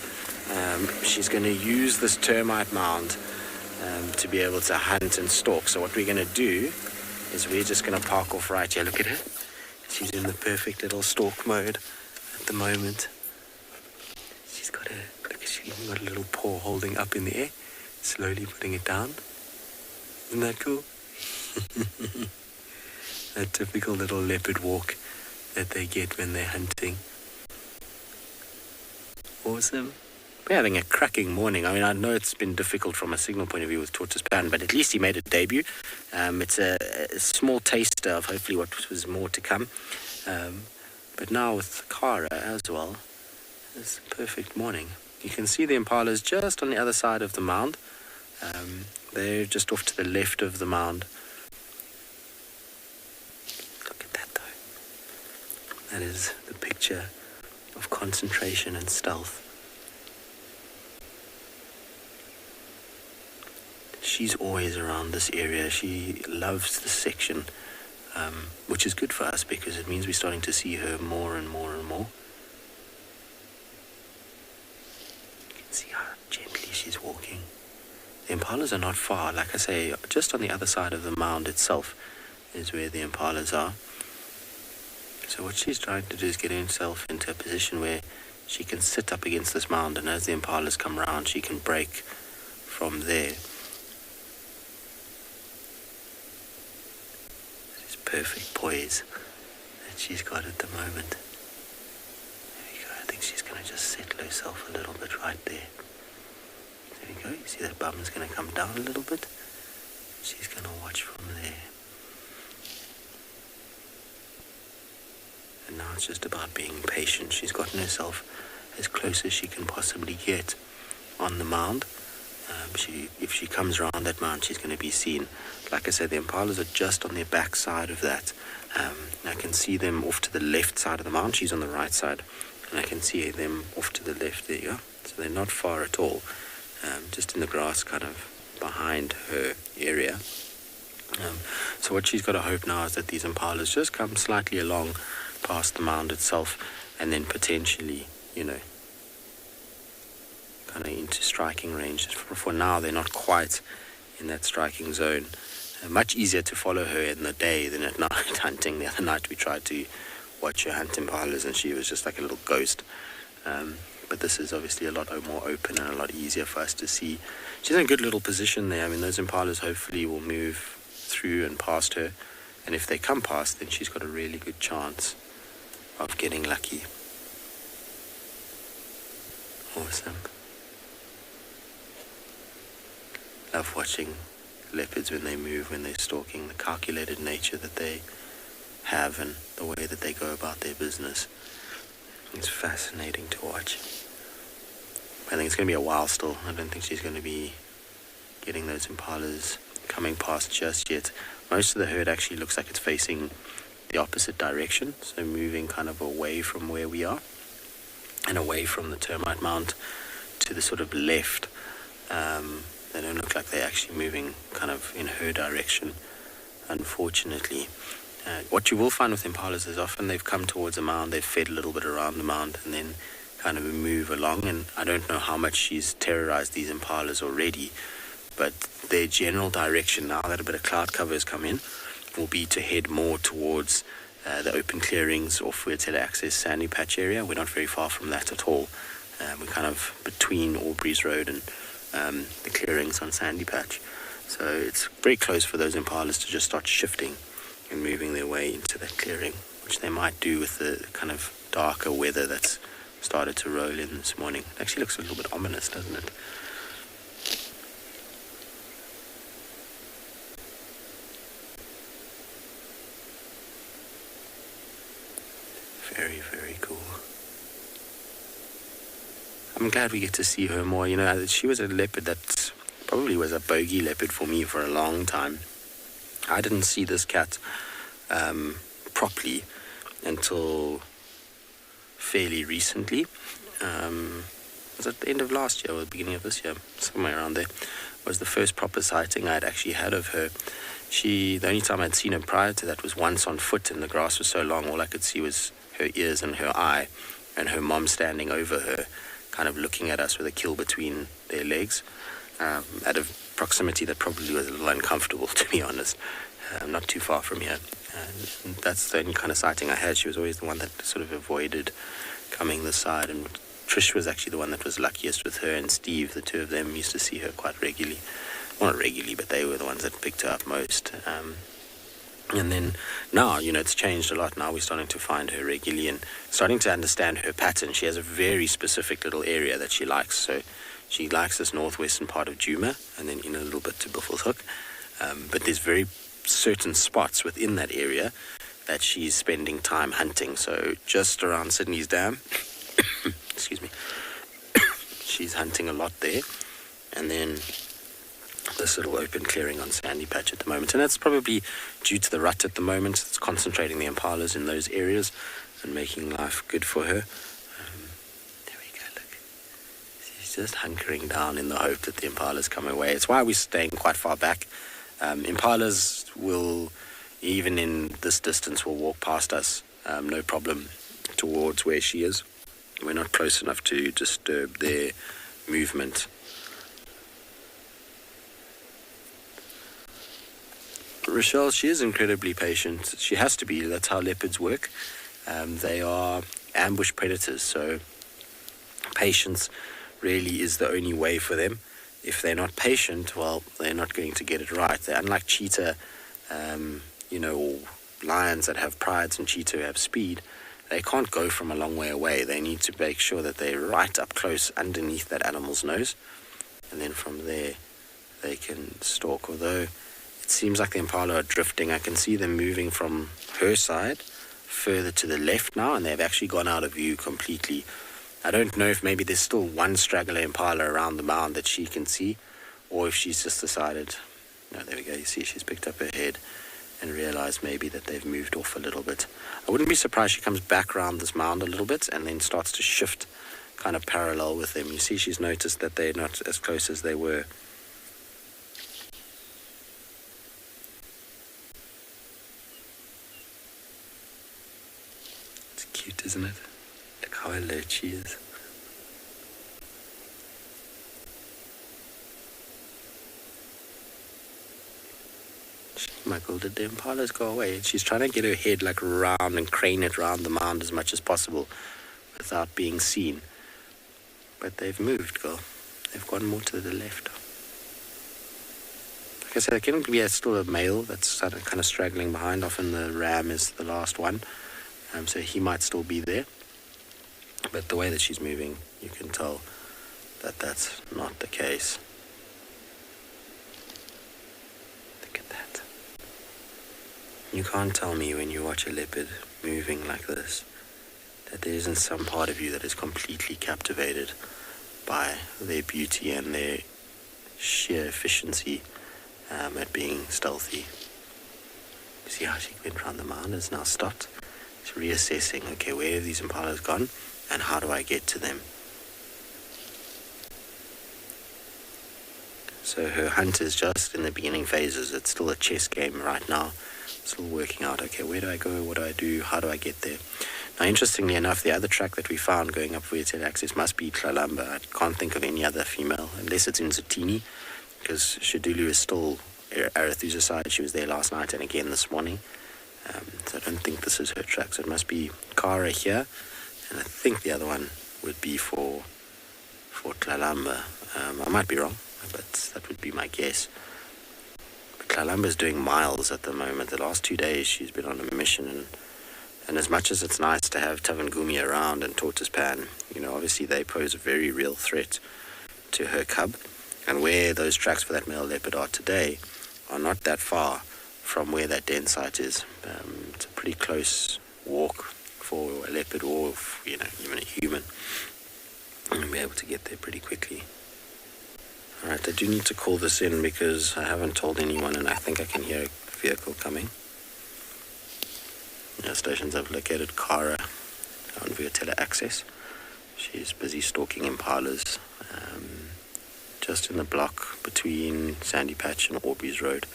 She's going to use this termite mound to be able to hunt and stalk. So what we're going to do is we're just going to park off right here. Look at her. She's in the perfect little stalk mode at the moment. She's even got a little paw holding up in the air, slowly putting it down. Isn't that cool? A typical little leopard walk that they get when they're hunting. Awesome. We're having a cracking morning. I mean, I know it's been difficult from a signal point of view with Tortoisepan, but at least he made a debut. It's a small taster of hopefully what was more to come. But now with Cara as well, it's a perfect morning. You can see the impalas just on the other side of the mound. They're just off to the left of the mound. Look at that, though. That is the picture of concentration and stealth. She's always around this area. She loves this section, which is good for us because it means we're starting to see her more and more and more. You can see how gently she's walking. The impalas are not far. Like I say, just on the other side of the mound itself is where the impalas are. So what she's trying to do is get herself into a position where she can sit up against this mound, and as the impalas come around, she can break from there. This perfect poise that she's got at the moment. There we go. I think she's going to just settle herself a little bit right there. There we go. You see that bum is going to come down a little bit. She's going to watch from there. And now it's just about being patient. She's gotten herself as close as she can possibly get on the mound. If she comes around that mound, she's going to be seen. Like I said, the impalas are just on the back side of that. I can see them off to the left side of the mound. She's on the right side. And I can see them off to the left. There you go. So they're not far at all. Just in the grass kind of behind her area. So what she's got to hope now is that these impalas just come slightly along past the mound itself and then potentially, kind of into striking range. For now, they're not quite in that striking zone. Much easier to follow her in the day than at night hunting. The other night we tried to watch her hunt impalas and she was just like a little ghost. But this is obviously a lot more open and a lot easier for us to see. She's in a good little position there. I mean, those impalas hopefully will move through and past her. And if they come past, then she's got a really good chance of getting lucky. Awesome. Love watching leopards when they move, when they're stalking, the calculated nature that they have and the way that they go about their business. It's fascinating to watch. I think it's going to be a while still. I don't think she's going to be getting those impalas coming past just yet. Most of the herd actually looks like it's facing the opposite direction, so moving kind of away from where we are and away from the termite mound to the sort of left. They don't look like they're actually moving kind of in her direction, unfortunately. What you will find with impalas is often they've come towards a mound, they've fed a little bit around the mound and then kind of move along. And I don't know how much she's terrorized these impalas already, but their general direction, now that a bit of cloud cover has come in, will be to head more towards the open clearings off where it's access sandy patch area. We're not very far from that at all. We're kind of between Aubrey's Road and the clearings on sandy patch. So it's very close for those impalas to just start shifting and moving their way into that clearing, which they might do with the kind of darker weather that's started to roll in this morning. It actually looks a little bit ominous, doesn't it? Very, very cool. I'm glad we get to see her more. You know, she was a leopard that probably was a bogey leopard for me for a long time. I didn't see this cat properly until fairly recently. Was it the end of last year or the beginning of this year? Somewhere around there was the first proper sighting I'd actually had of her. The only time I'd seen her prior to that was once on foot, and the grass was so long, all I could see was her ears and her eye, and her mom standing over her, kind of looking at us with a kill between their legs, at a proximity that probably was a little uncomfortable, to be honest. Not too far from here. And that's the only kind of sighting I had. She was always the one that sort of avoided coming this side, and Trish was actually the one that was luckiest with her, and Steve, the two of them used to see her quite regularly. Well, not regularly, but they were the ones that picked her up most. And then now, you know, it's changed a lot. Now we're starting to find her regularly and starting to understand her pattern. She has a very specific little area that she likes. So she likes this northwestern part of Djuma and then in a little bit to Buffelshoek. But there's very certain spots within that area that she's spending time hunting. So just around Sydney's Dam, excuse me, she's hunting a lot there. And then this little open clearing on sandy patch at the moment, and that's probably due to the rut at the moment. It's concentrating the impalas in those areas and making life good for her. There we go, look, she's just hunkering down in the hope that the impalas come away. It's why we're staying quite far back. Impalas will, even in this distance, will walk past us, no problem, towards where she is. We're not close enough to disturb their movement. Rochelle, she is incredibly patient. She has to be. That's how leopards work. They are ambush predators, so patience really is the only way for them. If they're not patient, well, they're not going to get it right. They're unlike cheetah, or lions that have prides and cheetah who have speed. They can't go from a long way away. They need to make sure that they're right up close underneath that animal's nose. And then from there, they can stalk. Although it seems like the impala are drifting. I can see them moving from her side further to the left now, and they've actually gone out of view completely. I don't know if maybe there's still one straggler impala around the mound that she can see, or if she's just decided, no, there we go, you see she's picked up her head and realized maybe that they've moved off a little bit. I wouldn't be surprised she comes back around this mound a little bit and then starts to shift kind of parallel with them. You see she's noticed that they're not as close as they were. It's cute, isn't it? Look how alert she is. Michael, did the impalas go away? She's trying to get her head like around and crane it around the mound as much as possible without being seen. But they've moved, girl. They've gone more to the left. Like I said, there can be still a male that's kind of straggling behind. Often the ram is the last one, so he might still be there. But the way that she's moving, you can tell that that's not the case. Look at that. You can't tell me when you watch a leopard moving like this that there isn't some part of you that is completely captivated by their beauty and their sheer efficiency at being stealthy. You see how she went around the mound, has now stopped. She's reassessing, okay, where have these impalas gone and how do I get to them? So her hunt is just in the beginning phases. It's still a chess game right now. Still working out, okay, where do I go, what do I do, how do I get there? Now, interestingly enough, the other track that we found going up Vuyatela Access must be Tlalamba. I can't think of any other female, unless it's in Zutini, because Shadulu is still Arethusa side. She was there last night and again this morning. So I don't think this is her track. So it must be Kara here, and I think the other one would be for Tlalamba. I might be wrong, but that would be my guess. But Tlalamba's doing miles at the moment. The last 2 days she's been on a mission, and as much as it's nice to have Tavangumi around and Tortoise Pan, obviously they pose a very real threat to her cub. And where those tracks for that male leopard are today are not that far from where that den site is. It's a pretty close walk for a leopard or, even a human. And be able to get there pretty quickly. Alright, I do need to call this in because I haven't told anyone and I think I can hear a vehicle coming. Stations have located Kara on Vuyatela Access. She's busy stalking impalas just in the block between Sandy Patch and Aubrey's Road.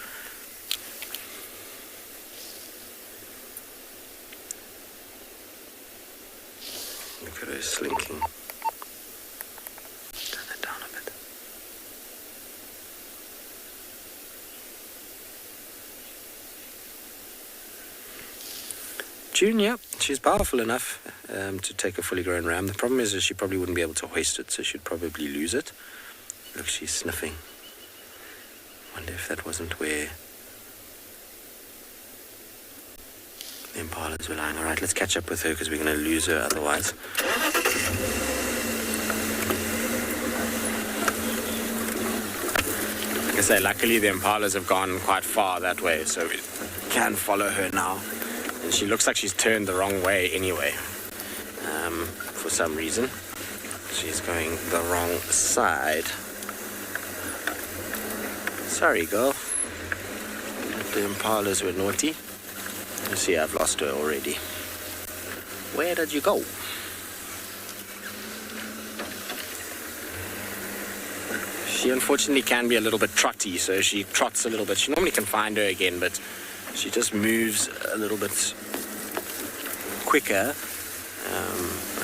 Look at her slinking. Turn that down a bit. June, she's powerful enough to take a fully grown ram. The problem is that she probably wouldn't be able to hoist it, so she'd probably lose it. Look, she's sniffing. Wonder if that wasn't where the impalas were lying. Alright, let's catch up with her because we're going to lose her otherwise. Like I say, luckily the impalas have gone quite far that way, so we can follow her now. And she looks like she's turned the wrong way anyway, for some reason. She's going the wrong side. Sorry, girl. The impalas were naughty. You see, I've lost her already. Where did you go? She unfortunately can be a little bit trotty, so she trots a little bit. She normally can find her again, but she just moves a little bit quicker,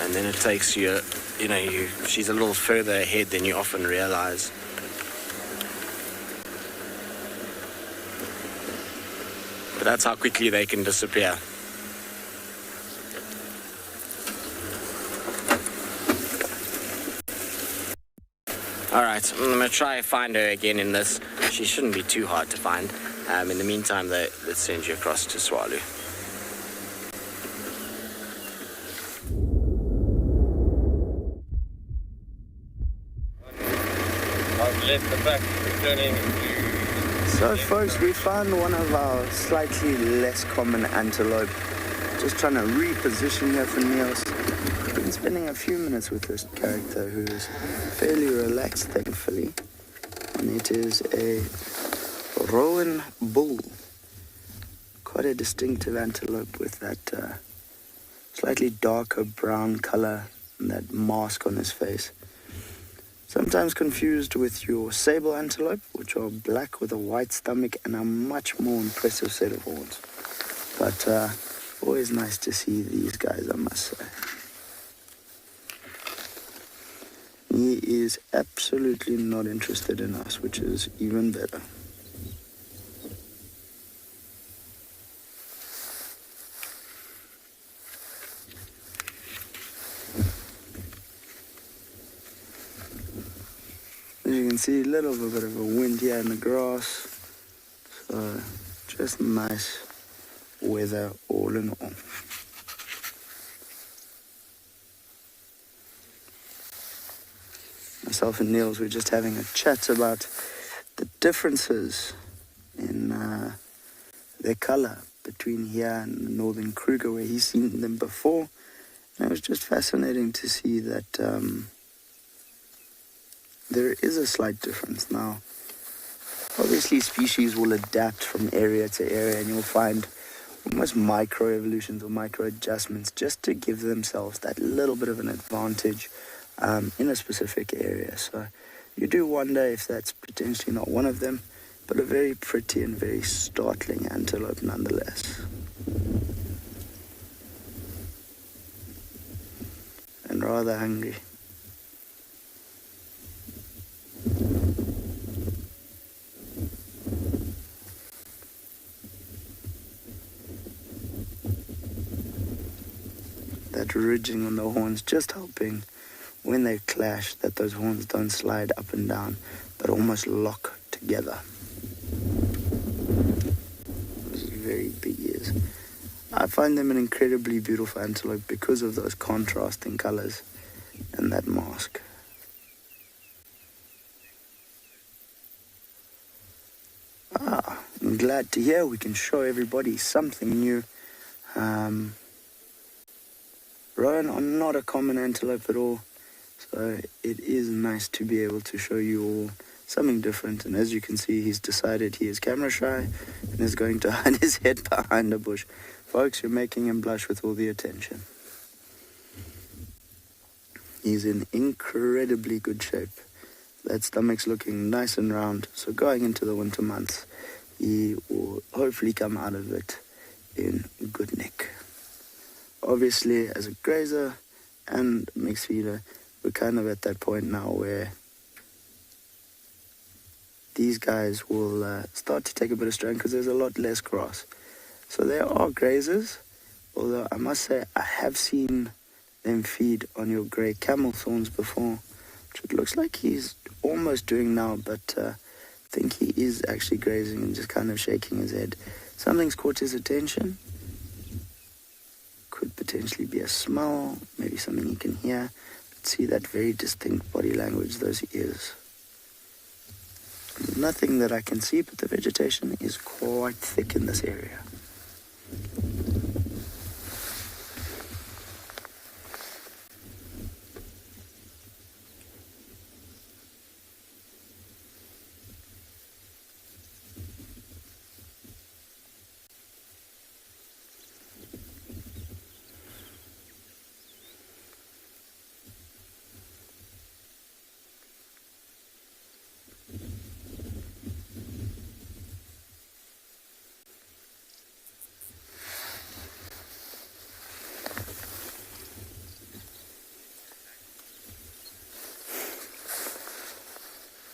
and then it takes you, she's a little further ahead than you often realize. But that's how quickly they can disappear. Alright, I'm going to try and find her again in this. She shouldn't be too hard to find. In the meantime, let's send you across to Tswalu. I've left the back, returning. So folks, we found one of our slightly less common antelope. Just trying to reposition here for Niels. Been spending a few minutes with this character who is fairly relaxed, thankfully. And it is a Rowan bull. Quite a distinctive antelope with that slightly darker brown color and that mask on his face. Sometimes confused with your sable antelope, which are black with a white stomach and a much more impressive set of horns. But always nice to see these guys, I must say. He is absolutely not interested in us, which is even better. can see a little bit of a wind here in the grass. So just nice weather all in all. Myself and Niels were just having a chat about the differences in their color between here and the Northern Kruger, where he's seen them before. And it was just fascinating to see that there is a slight difference. Now, obviously species will adapt from area to area, and you'll find almost micro-evolutions or micro-adjustments just to give themselves that little bit of an advantage in a specific area. So you do wonder if that's potentially not one of them, but a very pretty and very startling antelope nonetheless. And rather hungry. That ridging on the horns just helping when they clash, that those horns don't slide up and down, but almost lock together. Those very big ears. I find them an incredibly beautiful antelope because of those contrasting colors and that mask. I'm glad to hear we can show everybody something new. Rowan are not a common antelope at all, so it is nice to be able to show you all something different. And as you can see, he's decided he is camera shy and is going to hide his head behind a bush. Folks, you're making him blush with all the attention. He's in incredibly good shape. That stomach's looking nice and round, so going into the winter months, he will hopefully come out of it in good nick. Obviously, as a grazer and mixed feeder, we're kind of at that point now where these guys will start to take a bit of strain because there's a lot less grass. So there are grazers, although I must say I have seen them feed on your grey camel thorns before, which it looks like he's almost doing now, but I think he is actually grazing and just kind of shaking his head. Something's caught his attention. Could potentially be a smell, maybe something you can hear. See that very distinct body language, those ears. Nothing that I can see, but the vegetation is quite thick in this area.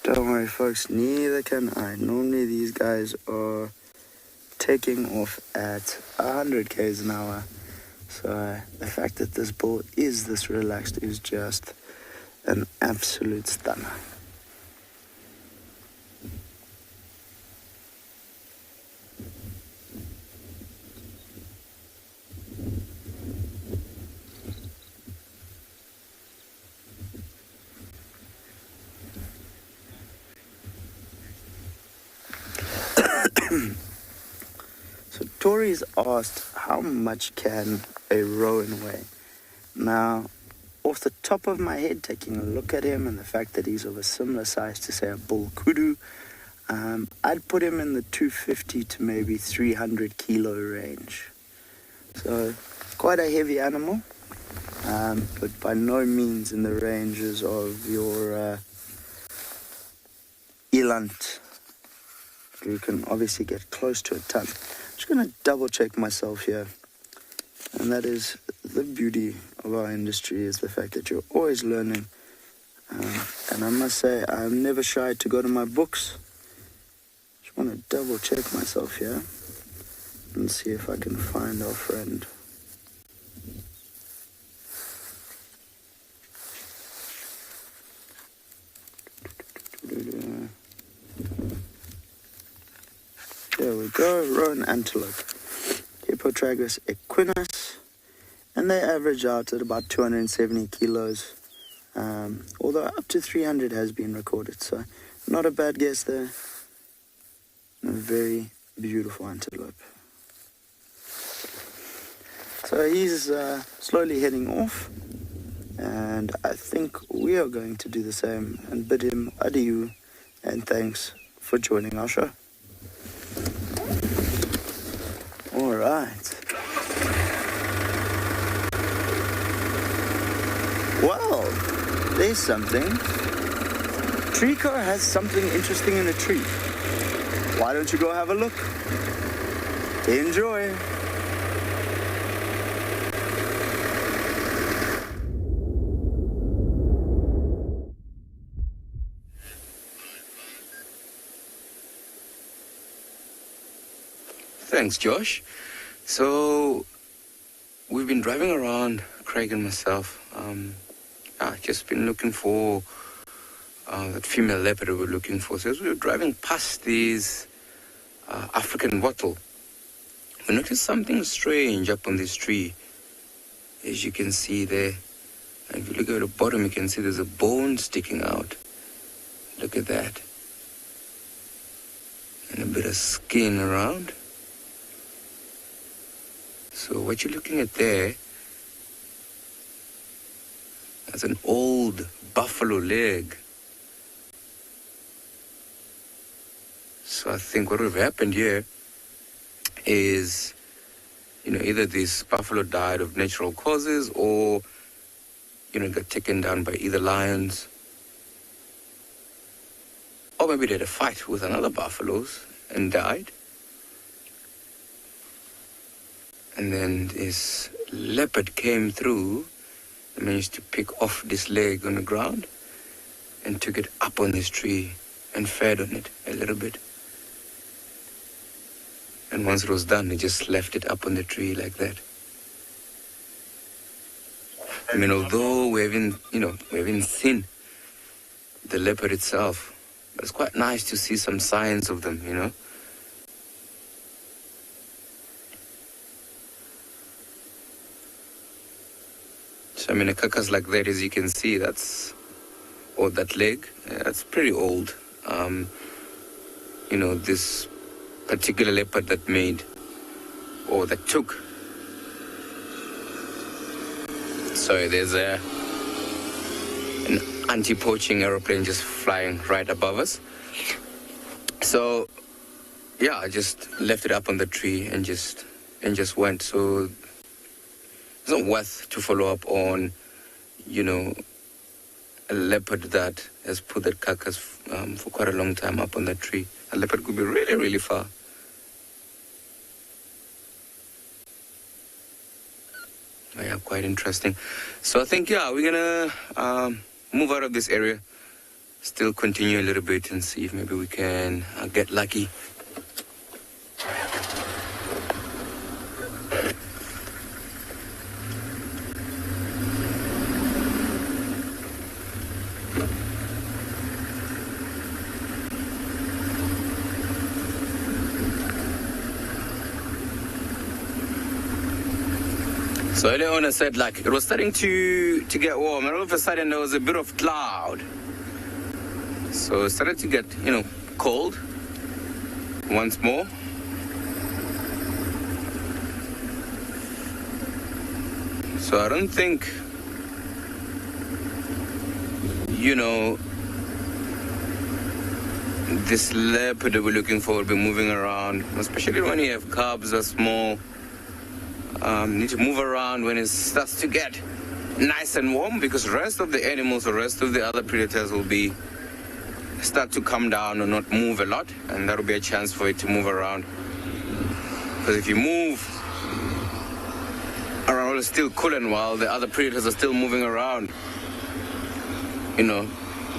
Don't worry, folks, neither can I. Normally these guys are taking off at 100 k's an hour. So the fact that this bull is this relaxed is just an absolute stunner. So Tori's asked, how much can a roan weigh? Now, off the top of my head, taking a look at him and the fact that he's of a similar size to, say, a bull kudu, I'd put him in the 250 to maybe 300 kilo range. So quite a heavy animal, but by no means in the ranges of your eland, who can obviously get close to a ton. I'm just going to double check myself here. And that is the beauty of our industry, is the fact that you're always learning. And I must say, I'm never shy to go to my books. Just want to double check myself here and see if I can find our friend. go roan antelope, Hippotragus equinus, and they average out at about 270 kilos, although up to 300 has been recorded, so not a bad guess there. A very beautiful antelope. So he's slowly heading off, and I think we are going to do the same and bid him adieu and thanks for joining our show. All right. Well, there's something. Trico has something interesting in a tree. Why don't you go have a look? Enjoy. Thanks, Josh. So, we've been driving around, Craig and myself. I've just been looking for that female leopard we were looking for. So as we were driving past these African wattle, we noticed something strange up on this tree. As you can see there, and if you look at the bottom, you can see there's a bone sticking out. Look at that. And a bit of skin around. So what you're looking at there, that's an old buffalo leg. So I think what would have happened here is, either this buffalo died of natural causes or, got taken down by either lions. Or maybe they had a fight with another buffaloes and died. And then this leopard came through and managed to pick off this leg on the ground and took it up on this tree and fed on it a little bit. And once it was done, he just left it up on the tree like that. I mean, although we haven't seen the leopard itself, but it's quite nice to see some signs of them, So, a carcass like that, as you can see, that leg, that's pretty old. This particular leopard that took. Sorry, there's an anti-poaching aeroplane just flying right above us. So, yeah, I just left it up on the tree and just went. So it's not worth to follow up on, a leopard that has put that carcass for quite a long time up on that tree. A leopard could be really, really far. Yeah, quite interesting. So I think, we're gonna move out of this area, still continue a little bit and see if maybe we can get lucky. So earlier on I said it was starting to get warm, and all of a sudden there was a bit of cloud. So it started to get, cold once more. So I don't think, this leopard that we're looking for will be moving around, especially when you have cubs or small. Need to move around when it starts to get nice and warm, because the rest of the animals, the rest of the other predators will start to come down or not move a lot, and that'll be a chance for it to move around. Because if you move around while it's still cool and while the other predators are still moving around,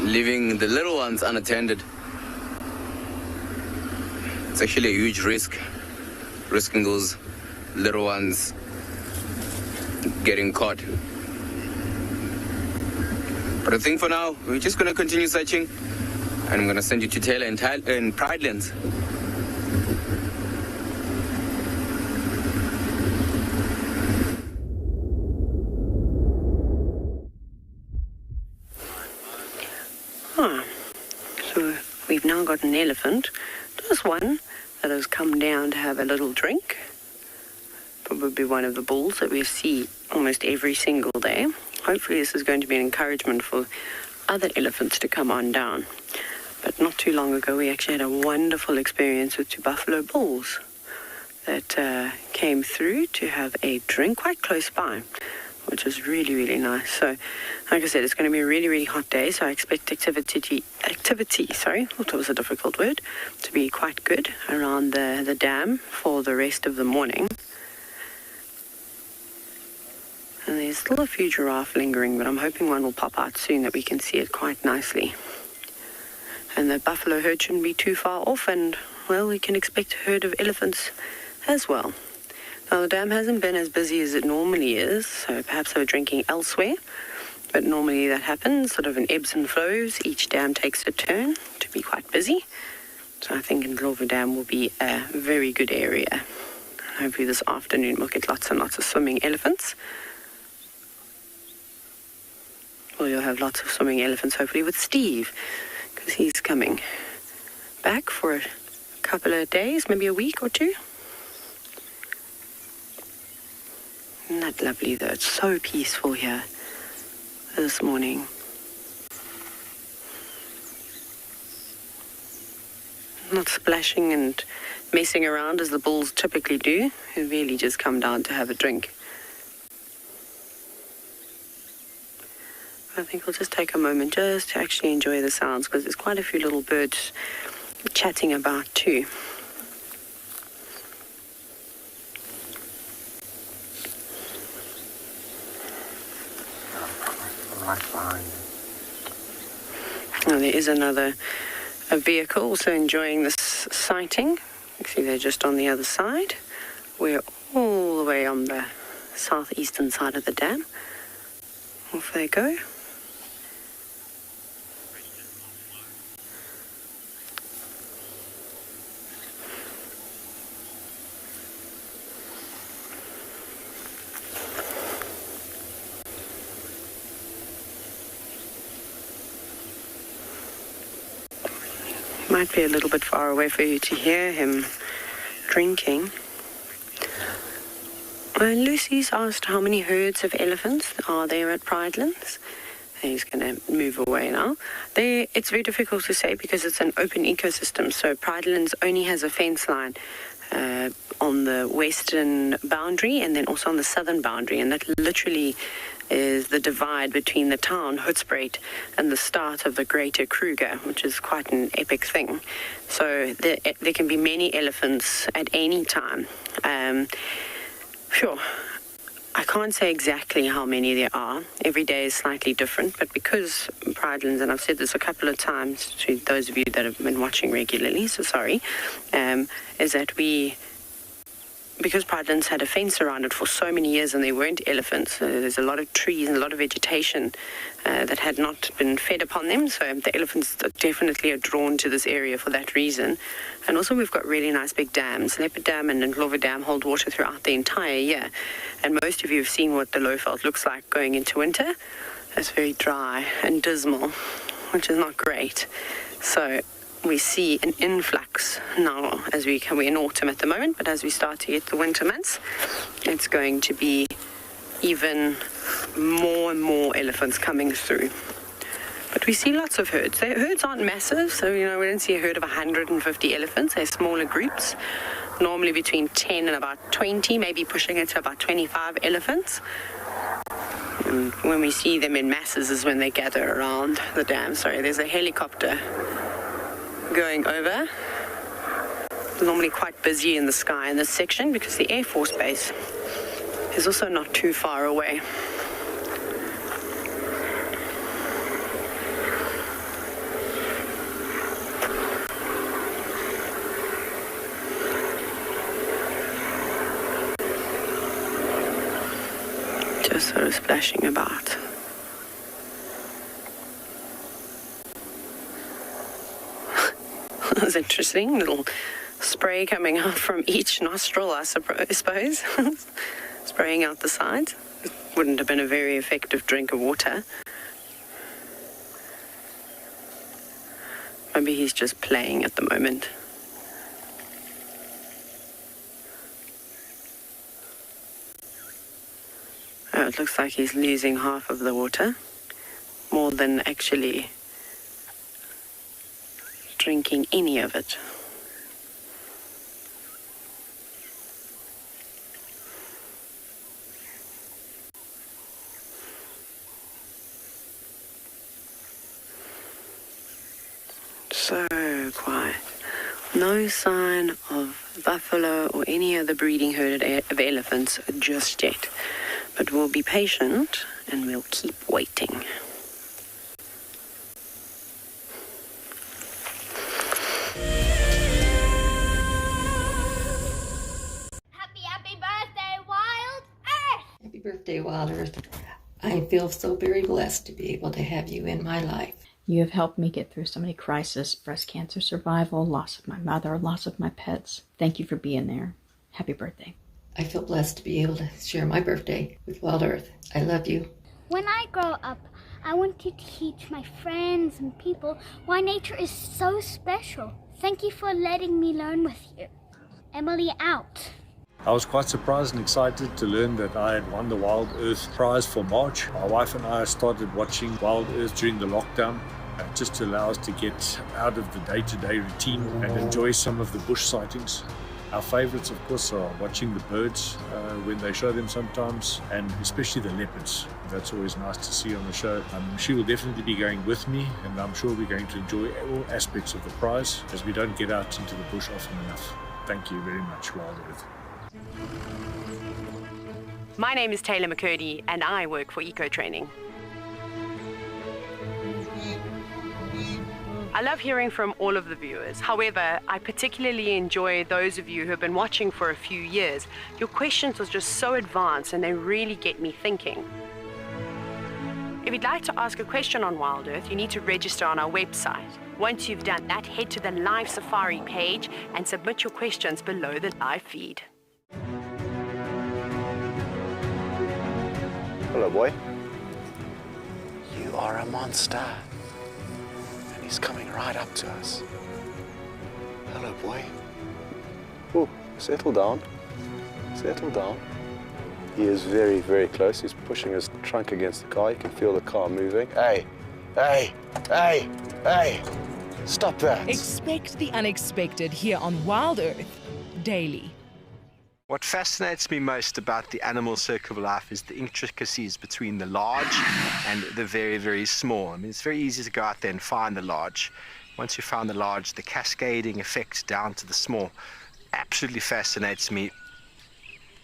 leaving the little ones unattended, it's actually a huge risk, risking those little ones getting caught. But I think for now, we're just going to continue searching, and I'm going to send you to Taylor and Pridelands. now got an elephant, just one, that has come down to have a little drink. Probably one of the bulls that we see almost every single day. Hopefully this is going to be an encouragement for other elephants to come on down. But not too long ago, we actually had a wonderful experience with 2 buffalo bulls that came through to have a drink quite close by, which was really, really nice. So, like I said, it's going to be a really, really hot day, so I expect activity, I thought it was a difficult word, to be quite good around the dam for the rest of the morning. And there's still a few giraffe lingering, but I'm hoping one will pop out soon that we can see it quite nicely. And the buffalo herd shouldn't be too far off, and, well, we can expect a herd of elephants as well. Now, the dam hasn't been as busy as it normally is, so perhaps they were drinking elsewhere. But normally that happens, sort of in ebbs and flows. Each dam takes a turn to be quite busy. So I think Ndlovu Dam will be a very good area. Hopefully this afternoon we'll get lots and lots of swimming elephants. Well, you'll have lots of swimming elephants, hopefully, with Steve, because he's coming back for a couple of days, maybe a week or 2. Isn't that lovely, though? It's so peaceful here this morning. Not splashing and messing around as the bulls typically do. They really just come down to have a drink. I think we'll just take a moment just to actually enjoy the sounds, because there's quite a few little birds chatting about too. Right behind Now there is a vehicle also enjoying this sighting. You see they're just on the other side. We're all the way on the southeastern side of the dam. Off they go. Might be a little bit far away for you to hear him drinking. Lucy's asked how many herds of elephants are there at Pridelands. He's going to move away now. It's very difficult to say because it's an open ecosystem. So Pridelands only has a fence line on the western boundary and then also on the southern boundary. And that literally is the divide between the town, Hoedspruit, and the start of the Greater Kruger, which is quite an epic thing. So there can be many elephants at any time. Sure, I can't say exactly how many there are. Every day is slightly different, but because Pridelands, and I've said this a couple of times to those of you that have been watching regularly, so sorry, is that because Pridelands had a fence around it for so many years and there weren't elephants, there's a lot of trees and a lot of vegetation that had not been fed upon them, so the elephants definitely are drawn to this area for that reason. And also we've got really nice big dams. Leopard Dam and Ndlovu Dam hold water throughout the entire year, and most of you have seen what the Lowveld looks like going into winter. It's very dry and dismal, which is not great. So we see an influx now as we're in autumn at the moment, but as we start to get the winter months, it's going to be even more and more elephants coming through. But we see lots of herds. The herds aren't massive, so we don't see a herd of 150 elephants. They're smaller groups, normally between 10 and about 20, maybe pushing it to about 25 elephants. And when we see them in masses is when they gather around the dam. Sorry, there's a helicopter going over. It's normally quite busy in the sky in this section because the Air Force Base is also not too far away. Just sort of splashing about. That's interesting. Little spray coming out from each nostril, I suppose. Spraying out the sides. It wouldn't have been a very effective drink of water. Maybe he's just playing at the moment. Oh, it looks like he's losing half of the water, more than actually drinking any of it. So quiet. No sign of buffalo or any other breeding herd of elephants just yet. But we'll be patient and we'll keep waiting. Happy birthday, Wild Earth! Happy birthday, Wild Earth. I feel so very blessed to be able to have you in my life. You have helped me get through so many crises: breast cancer survival, loss of my mother, loss of my pets. Thank you for being there. Happy birthday. I feel blessed to be able to share my birthday with Wild Earth. I love you. When I grow up, I want to teach my friends and people why nature is so special. Thank you for letting me learn with you. Emily out. I was quite surprised and excited to learn that I had won the Wild Earth prize for March. My wife and I started watching Wild Earth during the lockdown, just to allow us to get out of the day-to-day routine and enjoy some of the bush sightings. Our favorites, of course, are watching the birds when they show them sometimes, and especially the leopards. That's always nice to see on the show. She will definitely be going with me, and I'm sure we're going to enjoy all aspects of the prize, as we don't get out into the bush often enough. Thank you very much, Wild Earth. My name is Taylor McCurdy and I work for Eco Training. I love hearing from all of the viewers. However, I particularly enjoy those of you who have been watching for a few years. Your questions are just so advanced and they really get me thinking. If you'd like to ask a question on Wild Earth, you need to register on our website. Once you've done that, head to the live safari page and submit your questions below the live feed. Hello, boy. You are a monster. And he's coming right up to us. Hello, boy. Oh, settle down. Settle down. He is very, very close. He's pushing his trunk against the car. You can feel the car moving. Hey, hey, hey, hey. Stop that. Expect the unexpected here on Wild Earth daily. What fascinates me most about the animal circle of life is the intricacies between the large and the very, very small. I mean, it's very easy to go out there and find the large. Once you found the large, the cascading effect down to the small absolutely fascinates me.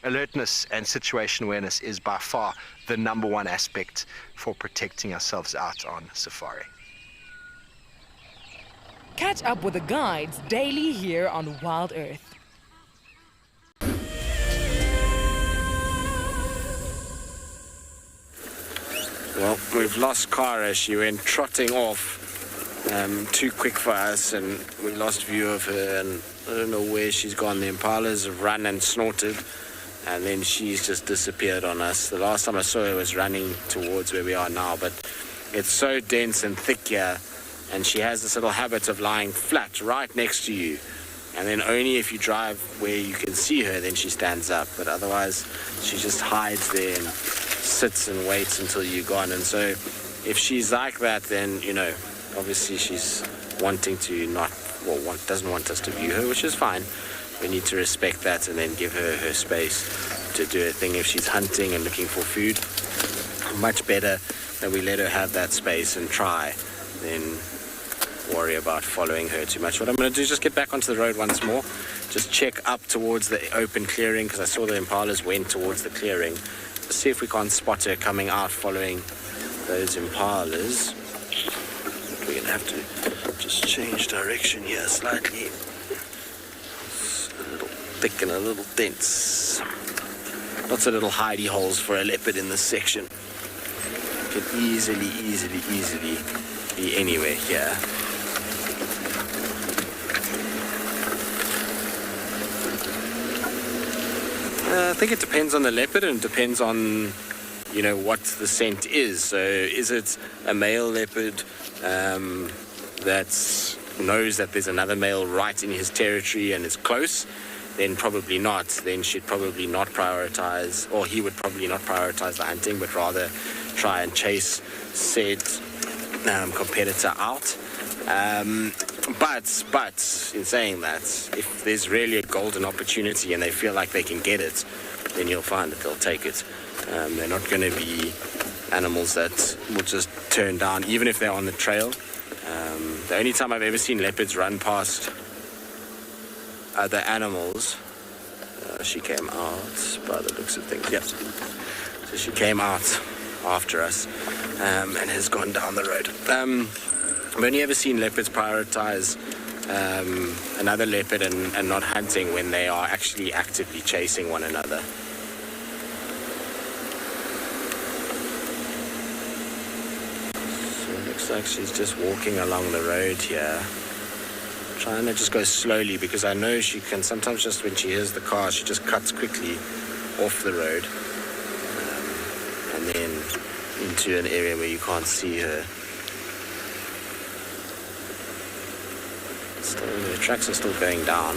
Alertness and situation awareness is by far the #1 aspect for protecting ourselves out on safari. Catch up with the guides daily here on Wild Earth. Well, we've lost Cara. She went trotting off too quick for us, and we lost view of her, and I don't know where she's gone. The impalas have run and snorted, and then she's just disappeared on us. The last time I saw her was running towards where we are now, but it's so dense and thick here, and she has this little habit of lying flat right next to you, and then only if you drive where you can see her, then she stands up, but otherwise she just hides there and sits and waits until you're gone. And so if she's like that, then, you know, obviously she's wanting to doesn't want us to view her, which is fine. We need to respect that and then give her her space to do her thing. If she's hunting and looking for food, much better that we let her have that space and try than worry about following her too much. What I'm going to do is just get back onto the road once more, just check up towards the open clearing, because I saw the impalas went towards the clearing. See if we can't spot her coming out following those impalas. We're going to have to just change direction here slightly. It's a little thick and a little dense. Lots of little hidey holes for a leopard in this section. Could easily be anywhere here. I think it depends on the leopard, and it depends on, you know, what the scent is. So is it a male leopard that's knows that there's another male right in his territory and is close, then probably not. Then she'd probably not prioritize, or he would probably not prioritize the hunting, but rather try and chase said competitor out. But in saying that, if there's really a golden opportunity and they feel like they can get it, then you'll find that they'll take it. They're not going to be animals that will just turn down, even if they're on the trail. The only time I've ever seen leopards run past other animals, she came out by the looks of things. Yep. So she came out after us and has gone down the road. I've only ever seen leopards prioritize another leopard and not hunting when they are actually actively chasing one another. So it looks like she's just walking along the road here. Trying to just go slowly because I know she can sometimes just when she hears the car, she just cuts quickly off the road and then into an area where you can't see her. Still, the tracks are still going down.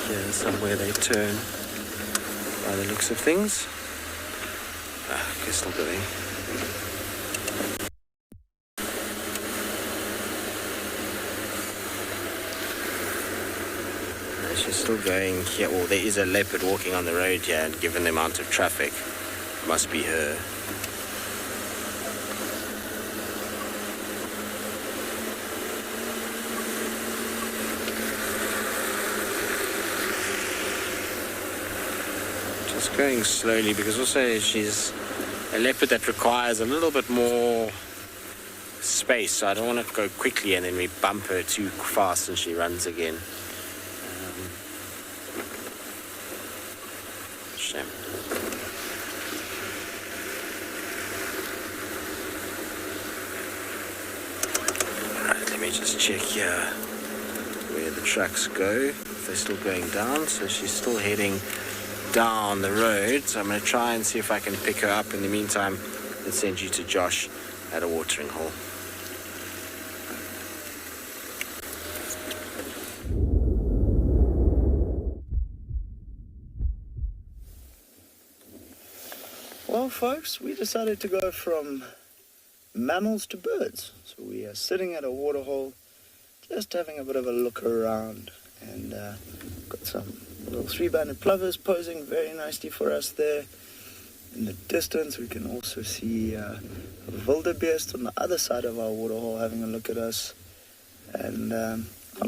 Here's somewhere they turn by the looks of things. Okay, still going. She's still going here. Well, there is a leopard walking on the road here, and given the amount of traffic, it must be her. Just going slowly because also she's a leopard that requires a little bit more space, so I don't want to go quickly and then we bump her too fast and she runs again. Shame. Alright, let me just check here where the tracks go. If they're still going down, so she's still heading down the road. So I'm going to try and see if I can pick her up. In the meantime, let's send you to Josh at a watering hole. Well, folks, we decided to go from mammals to birds. So we are sitting at a waterhole, just having a bit of a look around, and got some little three-banded plovers posing very nicely for us there. In the distance, we can also see a wildebeest on the other side of our waterhole having a look at us, and our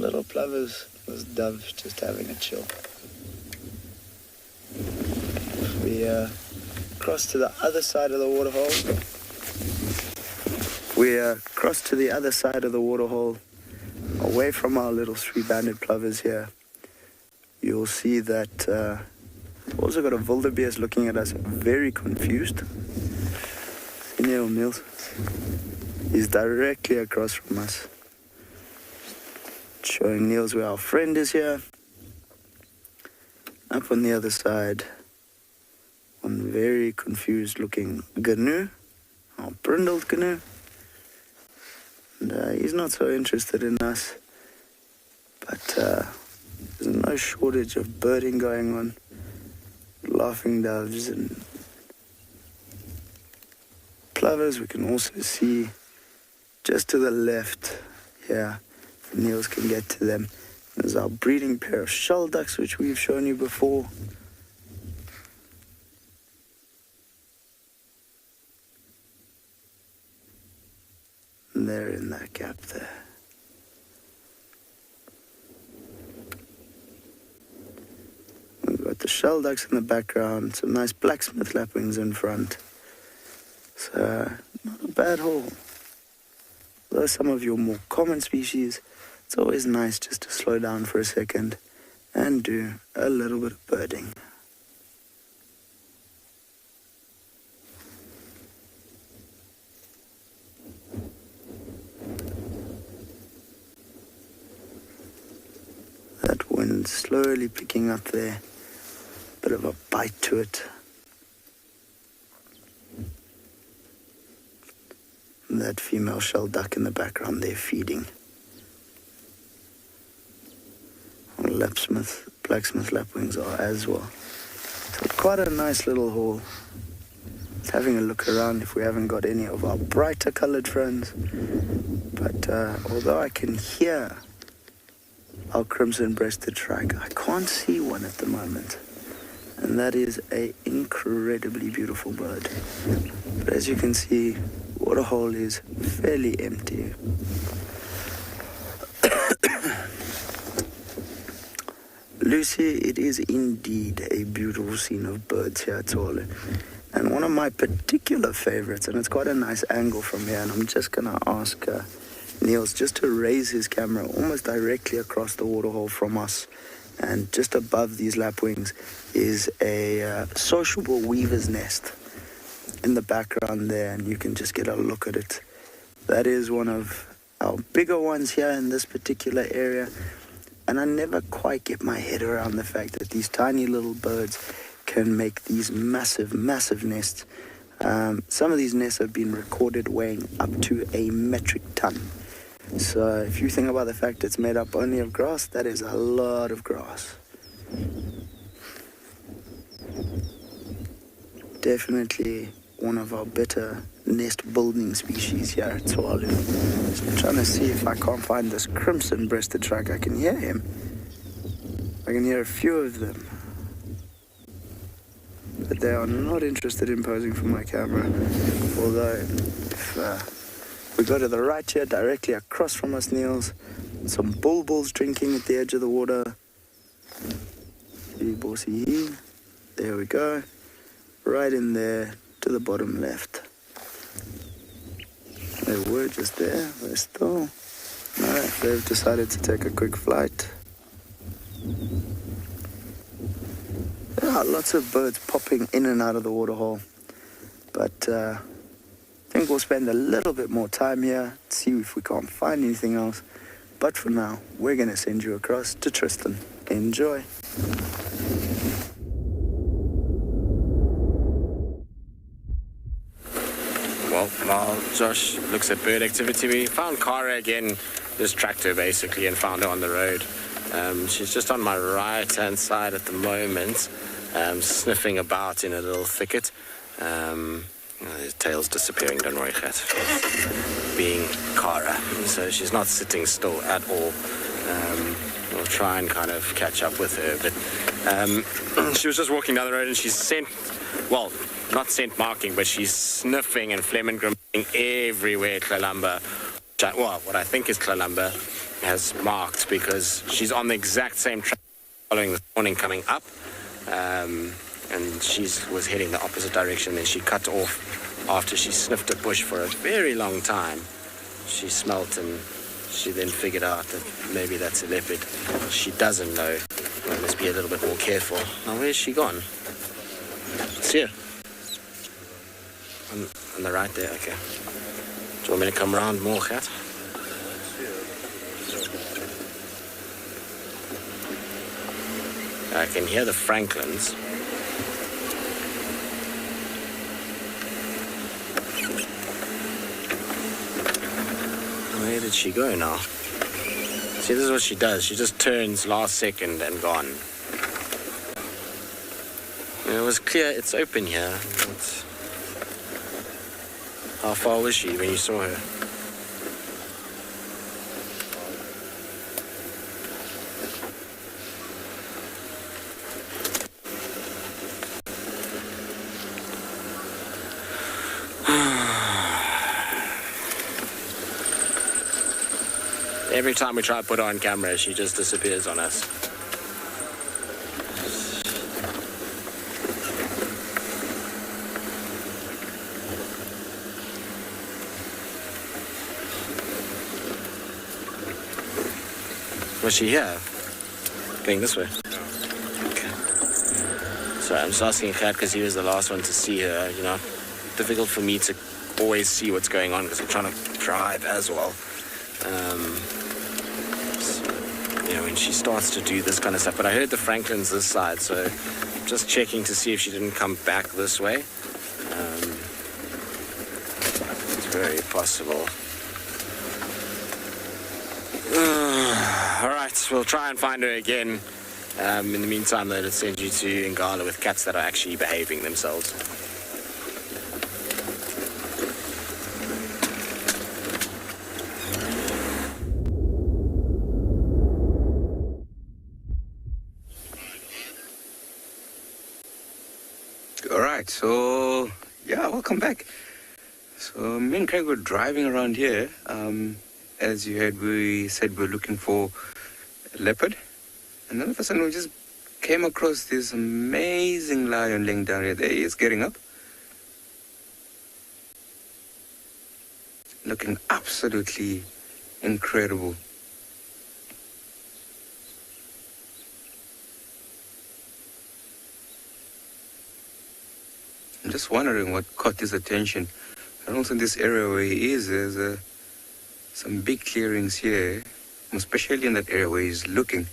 little plovers, those doves, just having a chill. We cross to the other side of the waterhole. We cross to the other side of the waterhole, away from our little three-banded plovers here. You'll see that we've also got a wildebeest looking at us, very confused. See Niels? He's directly across from us. Showing Niels where our friend is here. Up on the other side, one very confused looking gnu, our brindled gnu. And he's not so interested in us, but there's no shortage of birding going on. Laughing doves and plovers. We can also see just to the left here, if Niels can get to them. There's our breeding pair of shell ducks, which we've shown you before. And they're in that gap there. We've got the shell ducks in the background, some nice blacksmith lapwings in front. So, not a bad haul. Though some of your more common species, it's always nice just to slow down for a second and do a little bit of birding. That wind slowly picking up there. Bit of a bite to it. that female shell duck in the background there feeding. Blacksmith lapwings are as well. So quite a nice little haul. Just having a look around if we haven't got any of our brighter colored friends. But although I can hear our crimson-breasted shrike, I can't see one at the moment. And that is an incredibly beautiful bird. But as you can see, waterhole is fairly empty. Lucy, it is indeed a beautiful scene of birds here at Tswalu. And one of my particular favorites, and it's quite a nice angle from here, and I'm just going to ask Niels just to raise his camera almost directly across the waterhole from us. And just above these lapwings is a sociable weaver's nest in the background there, and you can just get a look at it. That is one of our bigger ones here in this particular area. And I never quite get my head around the fact that these tiny little birds can make these massive, massive nests. Some of these nests have been recorded weighing up to a metric ton. So if you think about the fact it's made up only of grass, that is a lot of grass. Definitely one of our better nest building species here at Tswalu. So I'm trying to see if I can't find this crimson-breasted shrike. I can hear him. I can hear a few of them. But they are not interested in posing for my camera. Although, if we go to the right here, directly across from us, Niels, some bulbuls drinking at the edge of the water. See, bossy. There we go. Right in there to the bottom left. They were just there. They're still. No, they've decided to take a quick flight. There are lots of birds popping in and out of the waterhole. But I think we'll spend a little bit more time here, see if we can't find anything else. But for now, we're going to send you across to Tristan. Enjoy. Well, while Josh looks at bird activity, we found Cara again, this tractor basically, and found her on the road. She's just on my right-hand side at the moment, sniffing about in a little thicket. His tail's disappearing, don't worry, Kat. Being Cara, so she's not sitting still at all. We'll try and kind of catch up with her, but she was just walking down the road and she's not scent marking, but she's sniffing and phlegm gripping everywhere Kalamba, well, what I think is Kalamba, has marked, because she's on the exact same track following this morning coming up, and she was heading the opposite direction. Then she cut off after she sniffed a bush for a very long time. She smelt and she then figured out that maybe that's a leopard. She doesn't know. I must be a little bit more careful. Now, where's she gone? See her. On the right there, okay. Do you want me to come around more, Kat? I can hear the Franklins. Where did she go now? See, this is what she does. She just turns last second and gone. It was clear it's open here. How far was she when you saw her? Every time we try to put her on camera, she just disappears on us. Was she here? Going this way? Okay. Sorry, I'm just asking Kat because he was the last one to see her. You know, difficult for me to always see what's going on because I'm trying to drive as well. You know, when she starts to do this kind of stuff. But I heard the Franklins this side, so just checking to see if she didn't come back this way. It's Very possible. All right, we'll try and find her again. In the meantime, though, let's send you to Ngala with cats that are actually behaving themselves. All right, so yeah, welcome back. So me and Craig were driving around here. As you heard, we said we're looking for a leopard, and then all of a sudden we just came across this amazing lion laying down here. There he is, getting up, looking absolutely incredible. I'm just wondering what caught his attention. And also in this area where he is, there's some big clearings here, especially in that area where he's looking.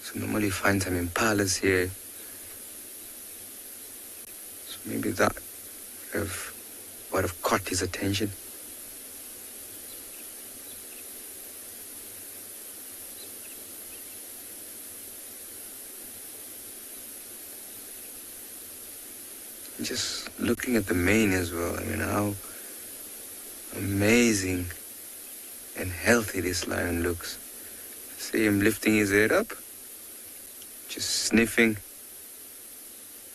So normally you find some impalas here. So maybe that would have caught his attention. Just looking at the mane as well, I mean, how amazing and healthy this lion looks. See him lifting his head up, just sniffing.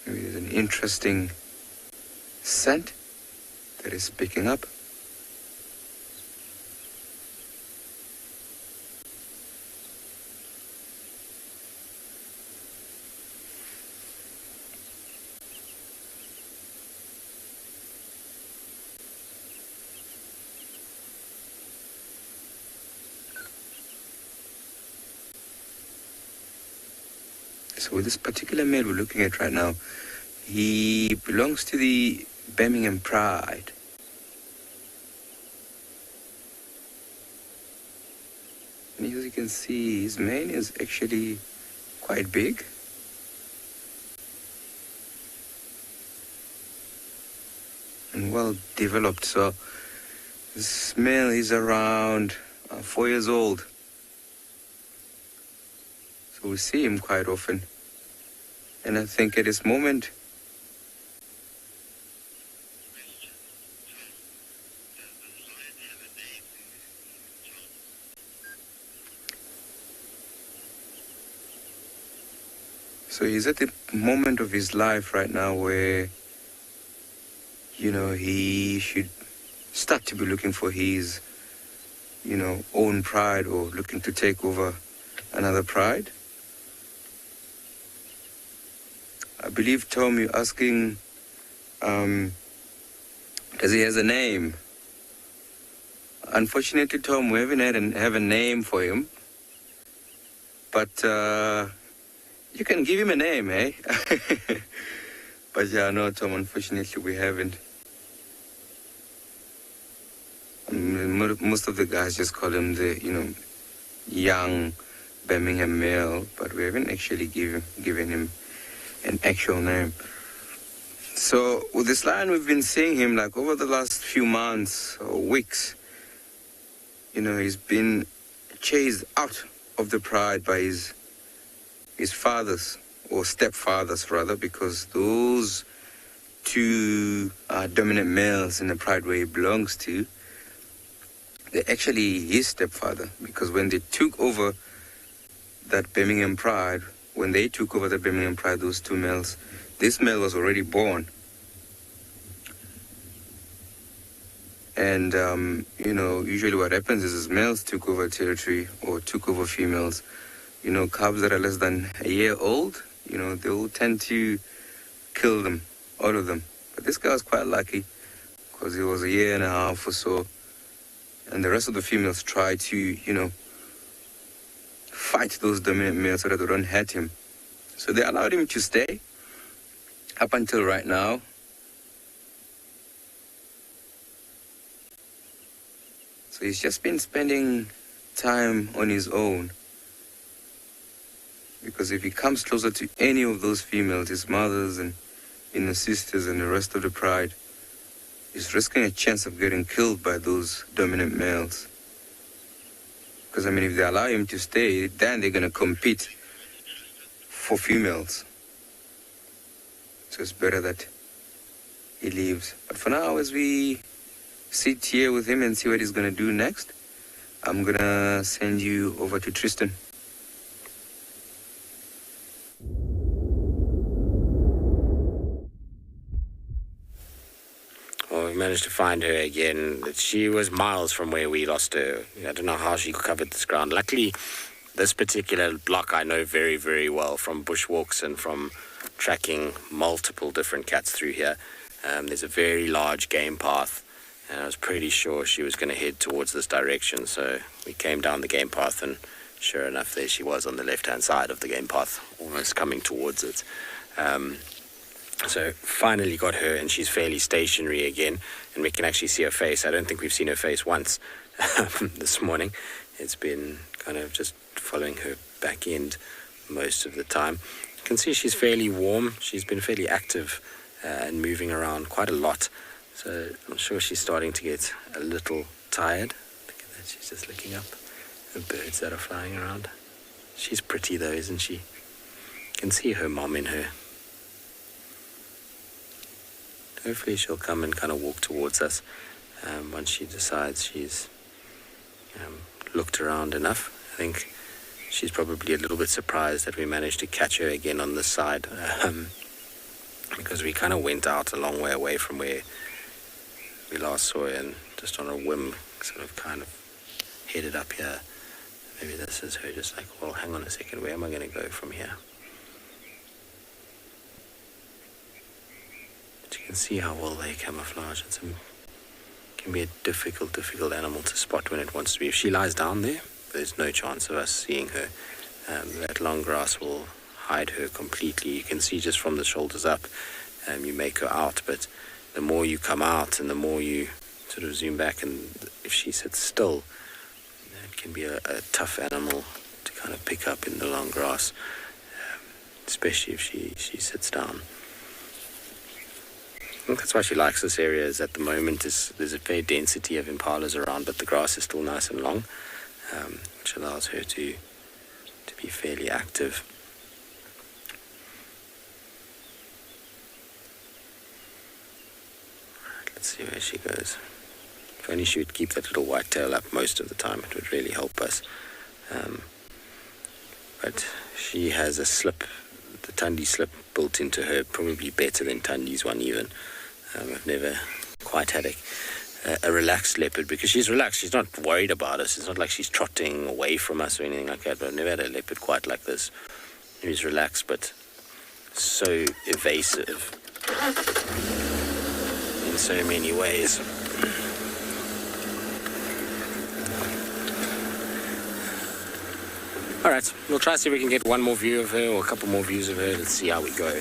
Maybe there's an interesting scent that is picking up. So with this particular male we're looking at right now, he belongs to the Birmingham Pride. And as you can see, his mane is actually quite big. And well developed. So this male is around 4 years old. So we see him quite often. And I think at this moment, so he's at the moment of his life right now where, you know, he should start to be looking for his, you know, own pride, or looking to take over another pride. I believe, Tom, you're asking, does he has a name? Unfortunately, Tom, we haven't have a name for him. But you can give him a name, eh? But yeah, no, Tom, unfortunately, we haven't. Most of the guys just call him the, you know, young Birmingham male, but we haven't actually given him an actual name. So with this lion, we've been seeing him like over the last few months or weeks. You know, he's been chased out of the pride by his fathers, or stepfathers rather, because those two dominant males in the pride where he belongs to, they're actually his stepfather, because when they took over that Birmingham pride, those two males, this male was already born. And, you know, usually what happens is males took over territory or took over females. You know, calves that are less than a year old, you know, they will tend to kill them, all of them. But this guy was quite lucky because he was a year and a half or so. And the rest of the females tried to, you know, fight those dominant males so that they don't hurt him. So they allowed him to stay up until right now. So he's just been spending time on his own. Because if he comes closer to any of those females, his mothers and, you know, sisters and the rest of the pride, he's risking a chance of getting killed by those dominant males. Because, I mean, if they allow him to stay, then they're going to compete for females. So it's better that he leaves. But for now, as we sit here with him and see what he's going to do next, I'm going to send you over to Tristan. Well, we managed to find her again. She was miles from where we lost her. I don't know how she covered this ground. Luckily, this particular block I know very, very well from bushwalks and from tracking multiple different cats through here. There's a very large game path, and I was pretty sure she was going to head towards this direction. So we came down the game path, and sure enough, there she was on the left-hand side of the game path, almost coming towards it. So finally got her, and she's fairly stationary again, and we can actually see her face. I don't think we've seen her face once this morning. It's been kind of just following her back end most of the time. You can see she's fairly warm. She's been fairly active and moving around quite a lot. So I'm sure she's starting to get a little tired. Look at that, she's just looking up at birds that are flying around. She's pretty though, isn't she? You can see her mom in her. Hopefully she'll come and kind of walk towards us once she decides she's looked around enough. I think she's probably a little bit surprised that we managed to catch her again on this side because we kind of went out a long way away from where we last saw her, and just on a whim sort of kind of headed up here. Maybe this is her just like, well, hang on a second, where am I going to go from here? But you can see how well they camouflage. It can be a difficult animal to spot when it wants to be. If she lies down there, there's no chance of us seeing her. That long grass will hide her completely. You can see just from the shoulders up, you make her out, but the more you come out and the more you sort of zoom back, and if she sits still, it can be a tough animal to kind of pick up in the long grass, especially if she sits down. I think that's why she likes this area, is at the moment there's a fair density of impalas around, but the grass is still nice and long, which allows her to be fairly active. Alright, let's see where she goes. If only she would keep that little white tail up most of the time, it would really help us. But she has a slip, the Tundi slip built into her, probably better than Tundi's one even. I've never quite had a relaxed leopard, because she's relaxed. She's not worried about us. It's not like she's trotting away from us or anything like that. But I've never had a leopard quite like this. She's relaxed, but so evasive in so many ways. All right, we'll try to see if we can get one more view of her or a couple more views of her. Let's see how we go.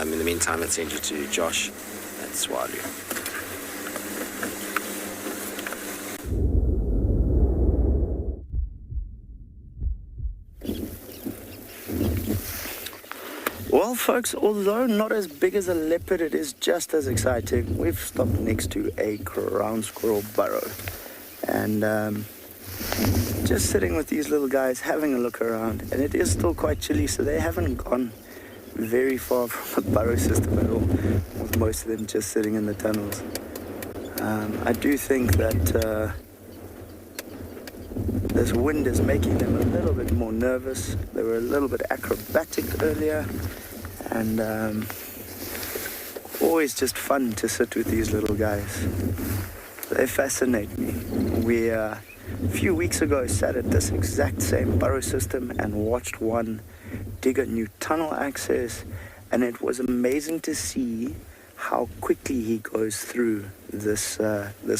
In the meantime, let's send you to Josh at Tswalu. Well, folks, although not as big as a leopard, it is just as exciting. We've stopped next to a ground squirrel burrow, and just sitting with these little guys, having a look around, and it is still quite chilly, so they haven't gone very far from the burrow system at all, with most of them just sitting in the tunnels. I do think that this wind is making them a little bit more nervous. They were a little bit acrobatic earlier, and always just fun to sit with these little guys. They fascinate me. We a few weeks ago sat at this exact same burrow system and watched one dig a new tunnel access, and it was amazing to see how quickly he goes through this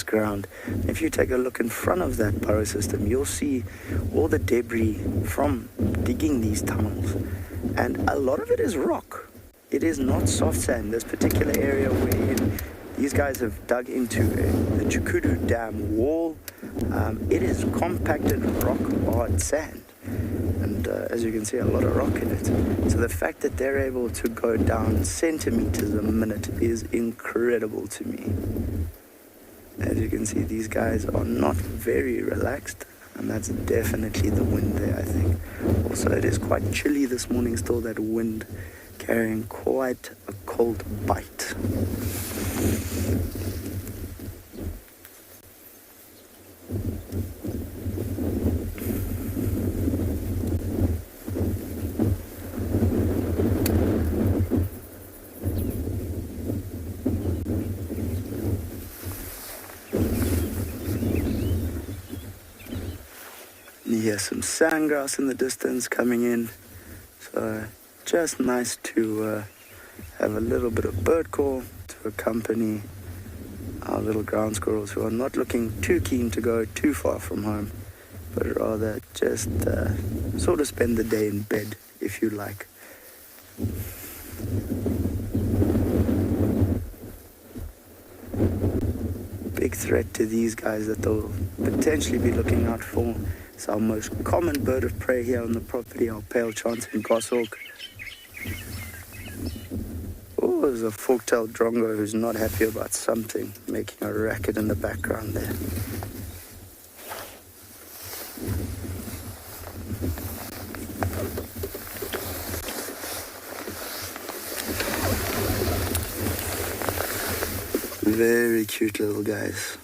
ground. If you take a look in front of that burrow system, you'll see all the debris from digging these tunnels, and a lot of it is rock. It is not soft sand. This particular area we're in, these guys have dug into the Tswalu Dam wall. It is compacted rock-hard sand, and as you can see, a lot of rock in it. So the fact that they're able to go down centimeters a minute is incredible to me. As you can see, these guys are not very relaxed, and that's definitely the wind there, I think. Also, it is quite chilly this morning still, that wind carrying quite a cold bite. You hear some sandgrouse in the distance coming in, so just nice to have a little bit of bird call to accompany our little ground squirrels who are not looking too keen to go too far from home, but rather just sort of spend the day in bed, if you like. Big threat to these guys that they'll potentially be looking out for. It's our most common bird of prey here on the property, our pale-chanting goshawk. Oh, there's a fork-tailed drongo who's not happy about something, making a racket in the background there. Very cute little guys.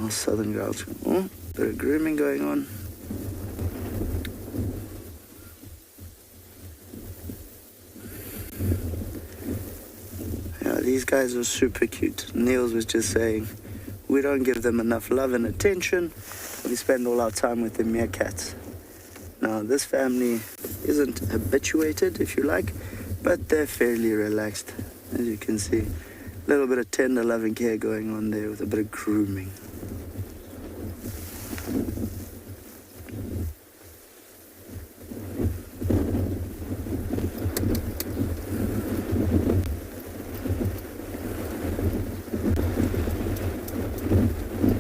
Our southern grouse. Oh, bit of grooming going on. Yeah, these guys are super cute. Niels was just saying, we don't give them enough love and attention. We spend all our time with the meerkats. Now, this family isn't habituated, if you like, but they're fairly relaxed, as you can see. A little bit of tender loving care going on there with a bit of grooming.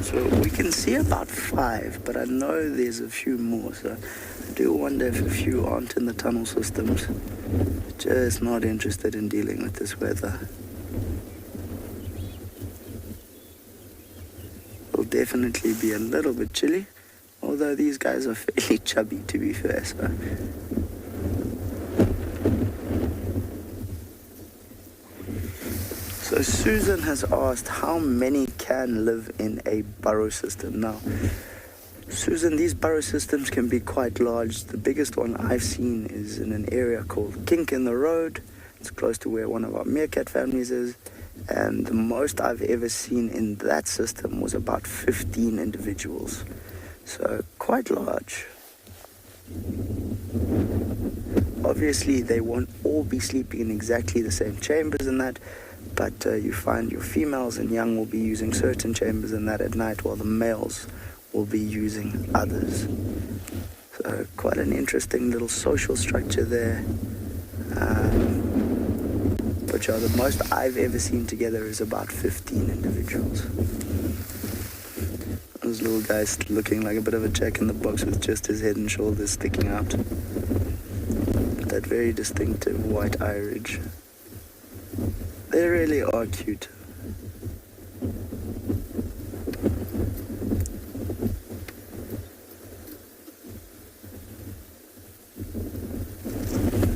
So we can see about 5, but I know there's a few more, so I do wonder if a few aren't in the tunnel systems. Just not interested in dealing with this weather. Will definitely be a little bit chilly, although these guys are fairly chubby, to be fair, so. So Susan has asked how many can live in a burrow system. Now, Susan, these burrow systems can be quite large. The biggest one I've seen is in an area called Kink in the Road. It's close to where one of our meerkat families is. And the most I've ever seen in that system was about 15 individuals. So quite large. Obviously, they won't all be sleeping in exactly the same chambers and that, but you find your females and young will be using certain chambers and that at night, while the males will be using others. So quite an interesting little social structure there. But yeah, the most I've ever seen together is about 15 individuals. This little guy's looking like a bit of a jack-in-the-box with just his head and shoulders sticking out. That very distinctive white eye ridge. They really are cute.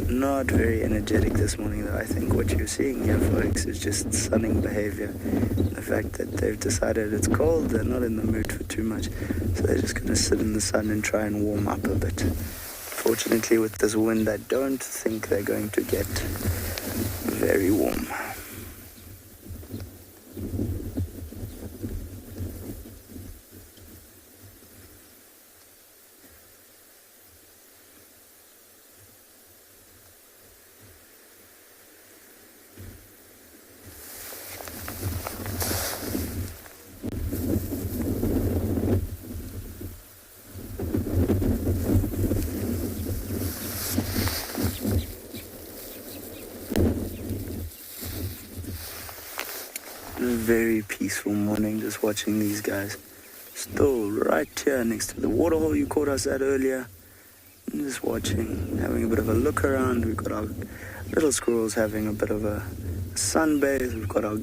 Not very energetic this morning, though. I think what you're seeing here, folks, is just sunning behavior. The fact that they've decided it's cold, they're not in the mood for too much, so they're just going to sit in the sun and try and warm up a bit. Fortunately, with this wind, I don't think they're going to get very warm. Very peaceful morning, just watching these guys. Still right here next to the waterhole you caught us at earlier. Just watching, having a bit of a look around. We've got our little squirrels having a bit of a sunbathe. We've got our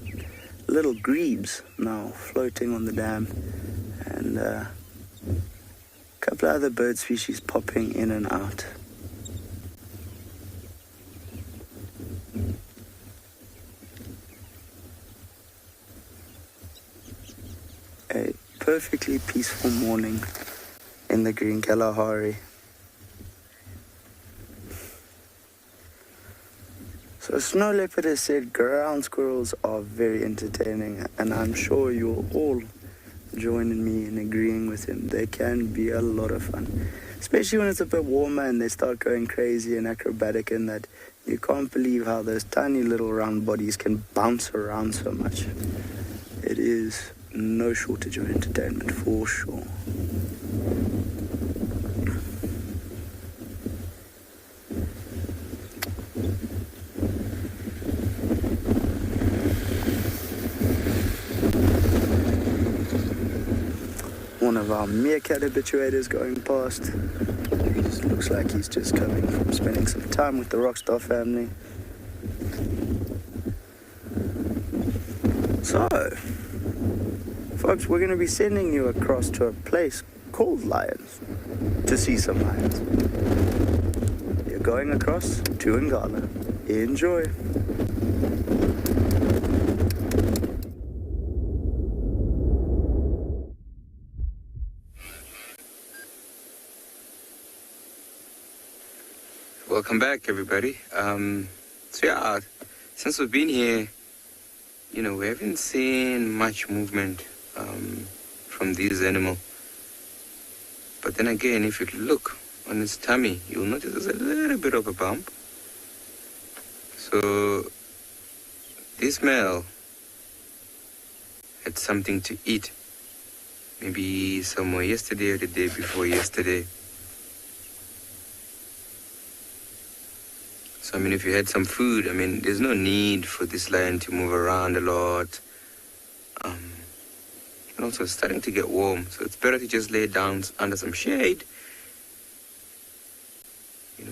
little grebes now floating on the dam, and a couple of other bird species popping in and out. A perfectly peaceful morning in the Green Kalahari. So Snow Leopard has said ground squirrels are very entertaining, and I'm sure you'll all join me in agreeing with him. They can be a lot of fun, especially when it's a bit warmer and they start going crazy and acrobatic, and that you can't believe how those tiny little round bodies can bounce around so much. It is no shortage of entertainment for sure. One of our meerkat habituators going past. It looks like he's just coming from spending some time with the Rockstar family. So, folks, we're going to be sending you across to a place called Lions to see some lions. You're going across to Ngala. Enjoy. Welcome back, everybody. So yeah, since we've been here, we haven't seen much movement from these animals. But then again, if you look on its tummy, you'll notice there's a little bit of a bump. So this male had something to eat, maybe somewhere yesterday or the day before yesterday. So, if you had some food, there's no need for this lion to move around a lot. And also, it's starting to get warm, so it's better to just lay down under some shade,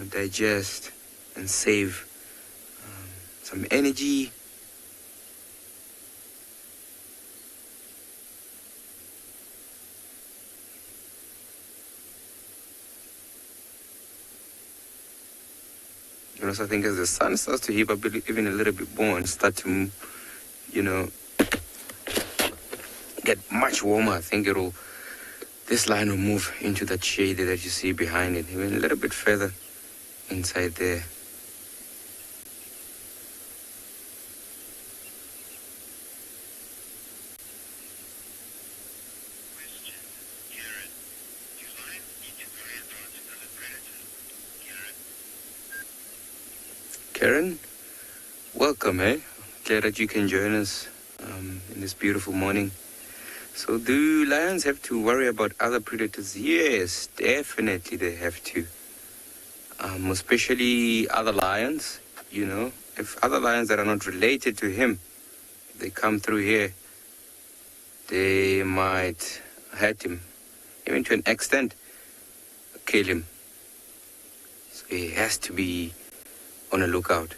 digest and save some energy. So I think as the sun starts to heat up even a little bit more and start to, get much warmer, I think this line will move into that shade that you see behind it, even a little bit further inside there. Karen, welcome, Glad that you can join us in this beautiful morning. So do lions have to worry about other predators? Yes, definitely they have to. Especially other lions, If other lions that are not related to him, if they come through here, they might hurt him, even to an extent, kill him. So he has to be on a lookout.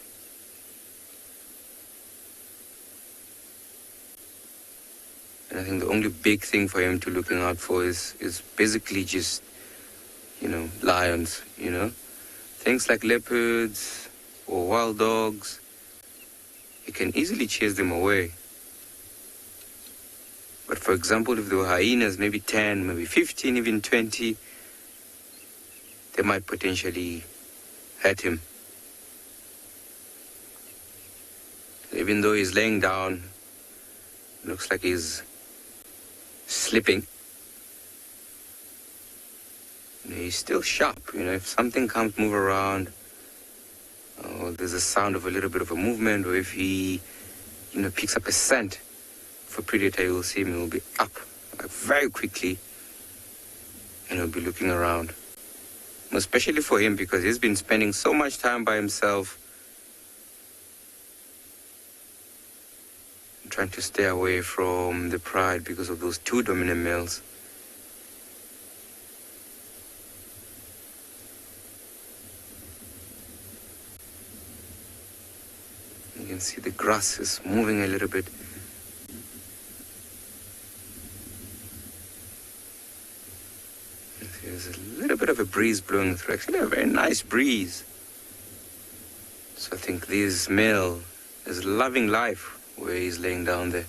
And I think the only big thing for him to looking out for is basically just, lions, Things like leopards or wild dogs, he can easily chase them away. But for example, if there were hyenas, maybe 10, maybe 15, even 20, they might potentially hurt him. Even though he's laying down, looks like he's sleeping. He's still sharp. If something comes move around, or there's a sound of a little bit of a movement, or if he, picks up a scent for predator, you'll see him, he'll be up very quickly, and he'll be looking around. Especially for him, because he's been spending so much time by himself, trying to stay away from the pride because of those two dominant males. You can see the grass is moving a little bit breeze blowing through. Actually, a very nice breeze. So I think this male is loving life where he's laying down there.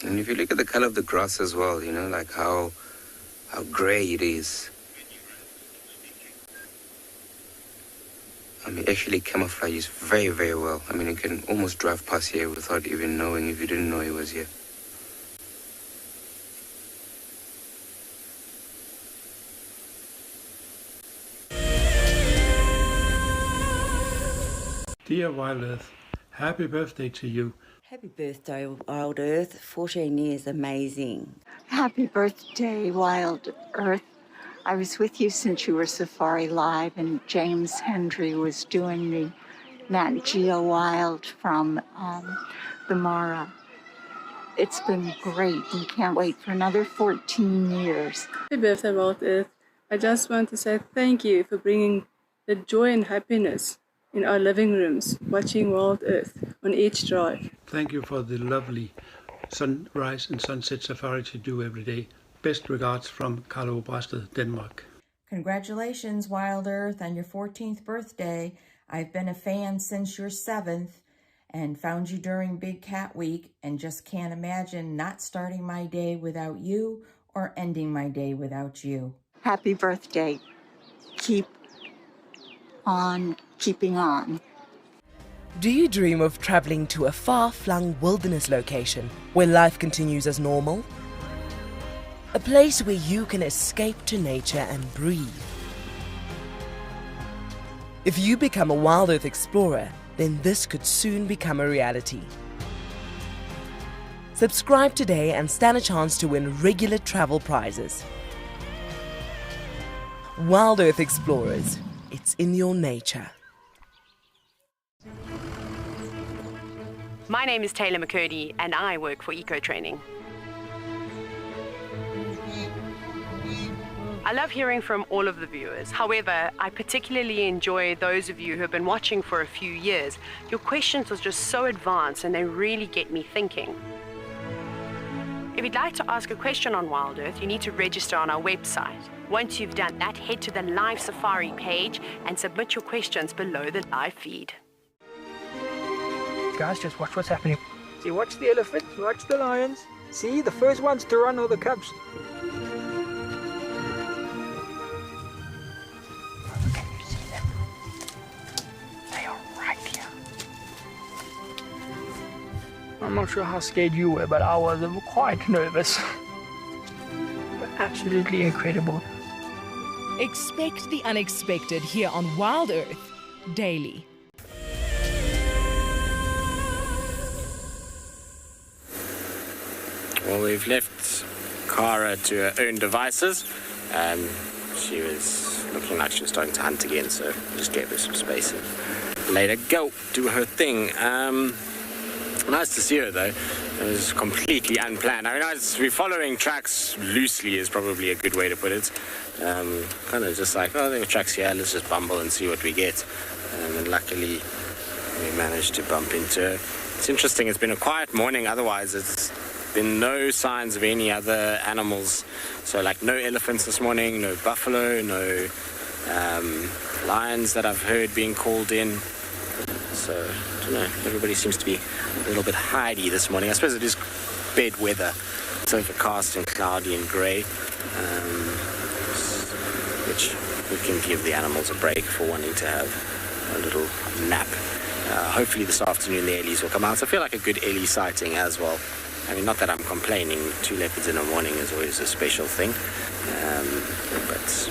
And if you look at the color of the grass as well, you know, like how gray it is. I mean, actually camouflages very, very well. I mean, you can almost drive past here without even knowing if you didn't know he was here. Dear Wild Earth, happy birthday to you. Happy birthday, Wild Earth. 14 years, amazing. Happy birthday, Wild Earth. I was with you since you were Safari Live and James Hendry was doing the Nat Geo Wild from the Mara. It's been great. We can't wait for another 14 years. Happy birthday, Wild Earth. I just want to say thank you for bringing the joy and happiness in our living rooms, watching Wild Earth on each drive. Thank you for the lovely sunrise and sunset safari you do every day. Best regards from Kalahari, Denmark. Congratulations, Wild Earth, on your 14th birthday. I've been a fan since your 7th and found you during Big Cat Week and just can't imagine not starting my day without you or ending my day without you. Happy birthday. Keep on keeping on. Do you dream of traveling to a far-flung wilderness location where life continues as normal? A place where you can escape to nature and breathe. If you become a Wild Earth explorer, then this could soon become a reality. Subscribe today and stand a chance to win regular travel prizes. Wild Earth Explorers, it's in your nature. My name is Taylor McCurdy and I work for Eco Training. I love hearing from all of the viewers. However, I particularly enjoy those of you who have been watching for a few years. Your questions are just so advanced and they really get me thinking. If you'd like to ask a question on Wild Earth, you need to register on our website. Once you've done that, head to the Live Safari page and submit your questions below the live feed. Guys, just watch what's happening. See, watch the elephants, watch the lions. See, the first ones to run are the cubs. Can you see them? They are right here. I'm not sure how scared you were, but I was quite nervous. Absolutely incredible. Expect the unexpected here on Wild Earth daily. Well, we've left Cara to her own devices. She was looking like she was starting to hunt again, so just gave her some space and let her go do her thing. Nice to see her, though. It was completely unplanned. I mean, we're following tracks loosely is probably a good way to put it. Kind of just like, oh, there are tracks here, let's just bumble and see what we get. And luckily, we managed to bump into her. It's interesting, it's been a quiet morning, otherwise it's been no signs of any other animals. So like no elephants this morning, no buffalo, no lions that I've heard being called in. So, I don't know, everybody seems to be a little bit hidey this morning. I suppose it is bad weather. It's overcast and cloudy and grey, which we can give the animals a break for wanting to have a little nap. Hopefully this afternoon the Ellies will come out. So I feel like a good Ellie sighting as well. I mean, not that I'm complaining, 2 leopards in the morning is always a special thing, but,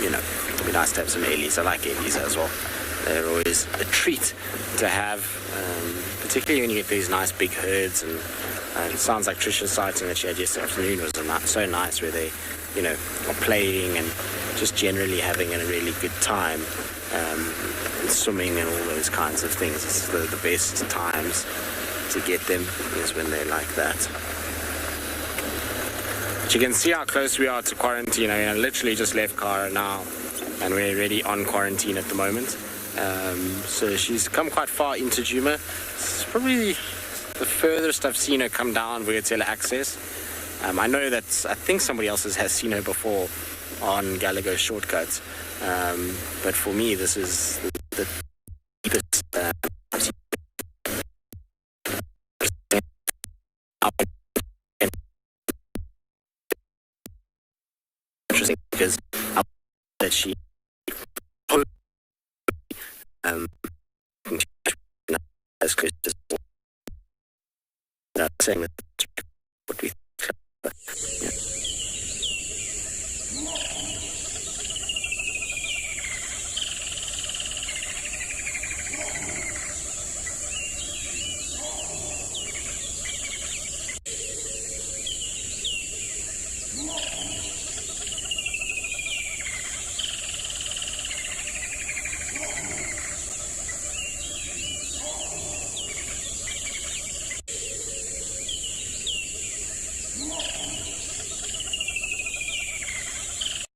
you know, it'd be nice to have some Ellies. I like Ellies as well. They're always a treat to have, particularly when you get these nice big herds. And it sounds like Trisha's sighting that she had yesterday afternoon was so nice, where they, you know, are playing and just generally having a really good time, and swimming and all those kinds of things. It's the best times to get them is when they're like that. But you can see how close we are to quarantine. I mean, I literally just left Cara now, and we're already on quarantine at the moment. So she's come quite far into Djuma. It's probably the furthest I've seen her come down Vugatela access. I know that I think somebody else has seen her before on Gallagher shortcuts. But for me, this is the deepest interesting because that she as close as saying that what we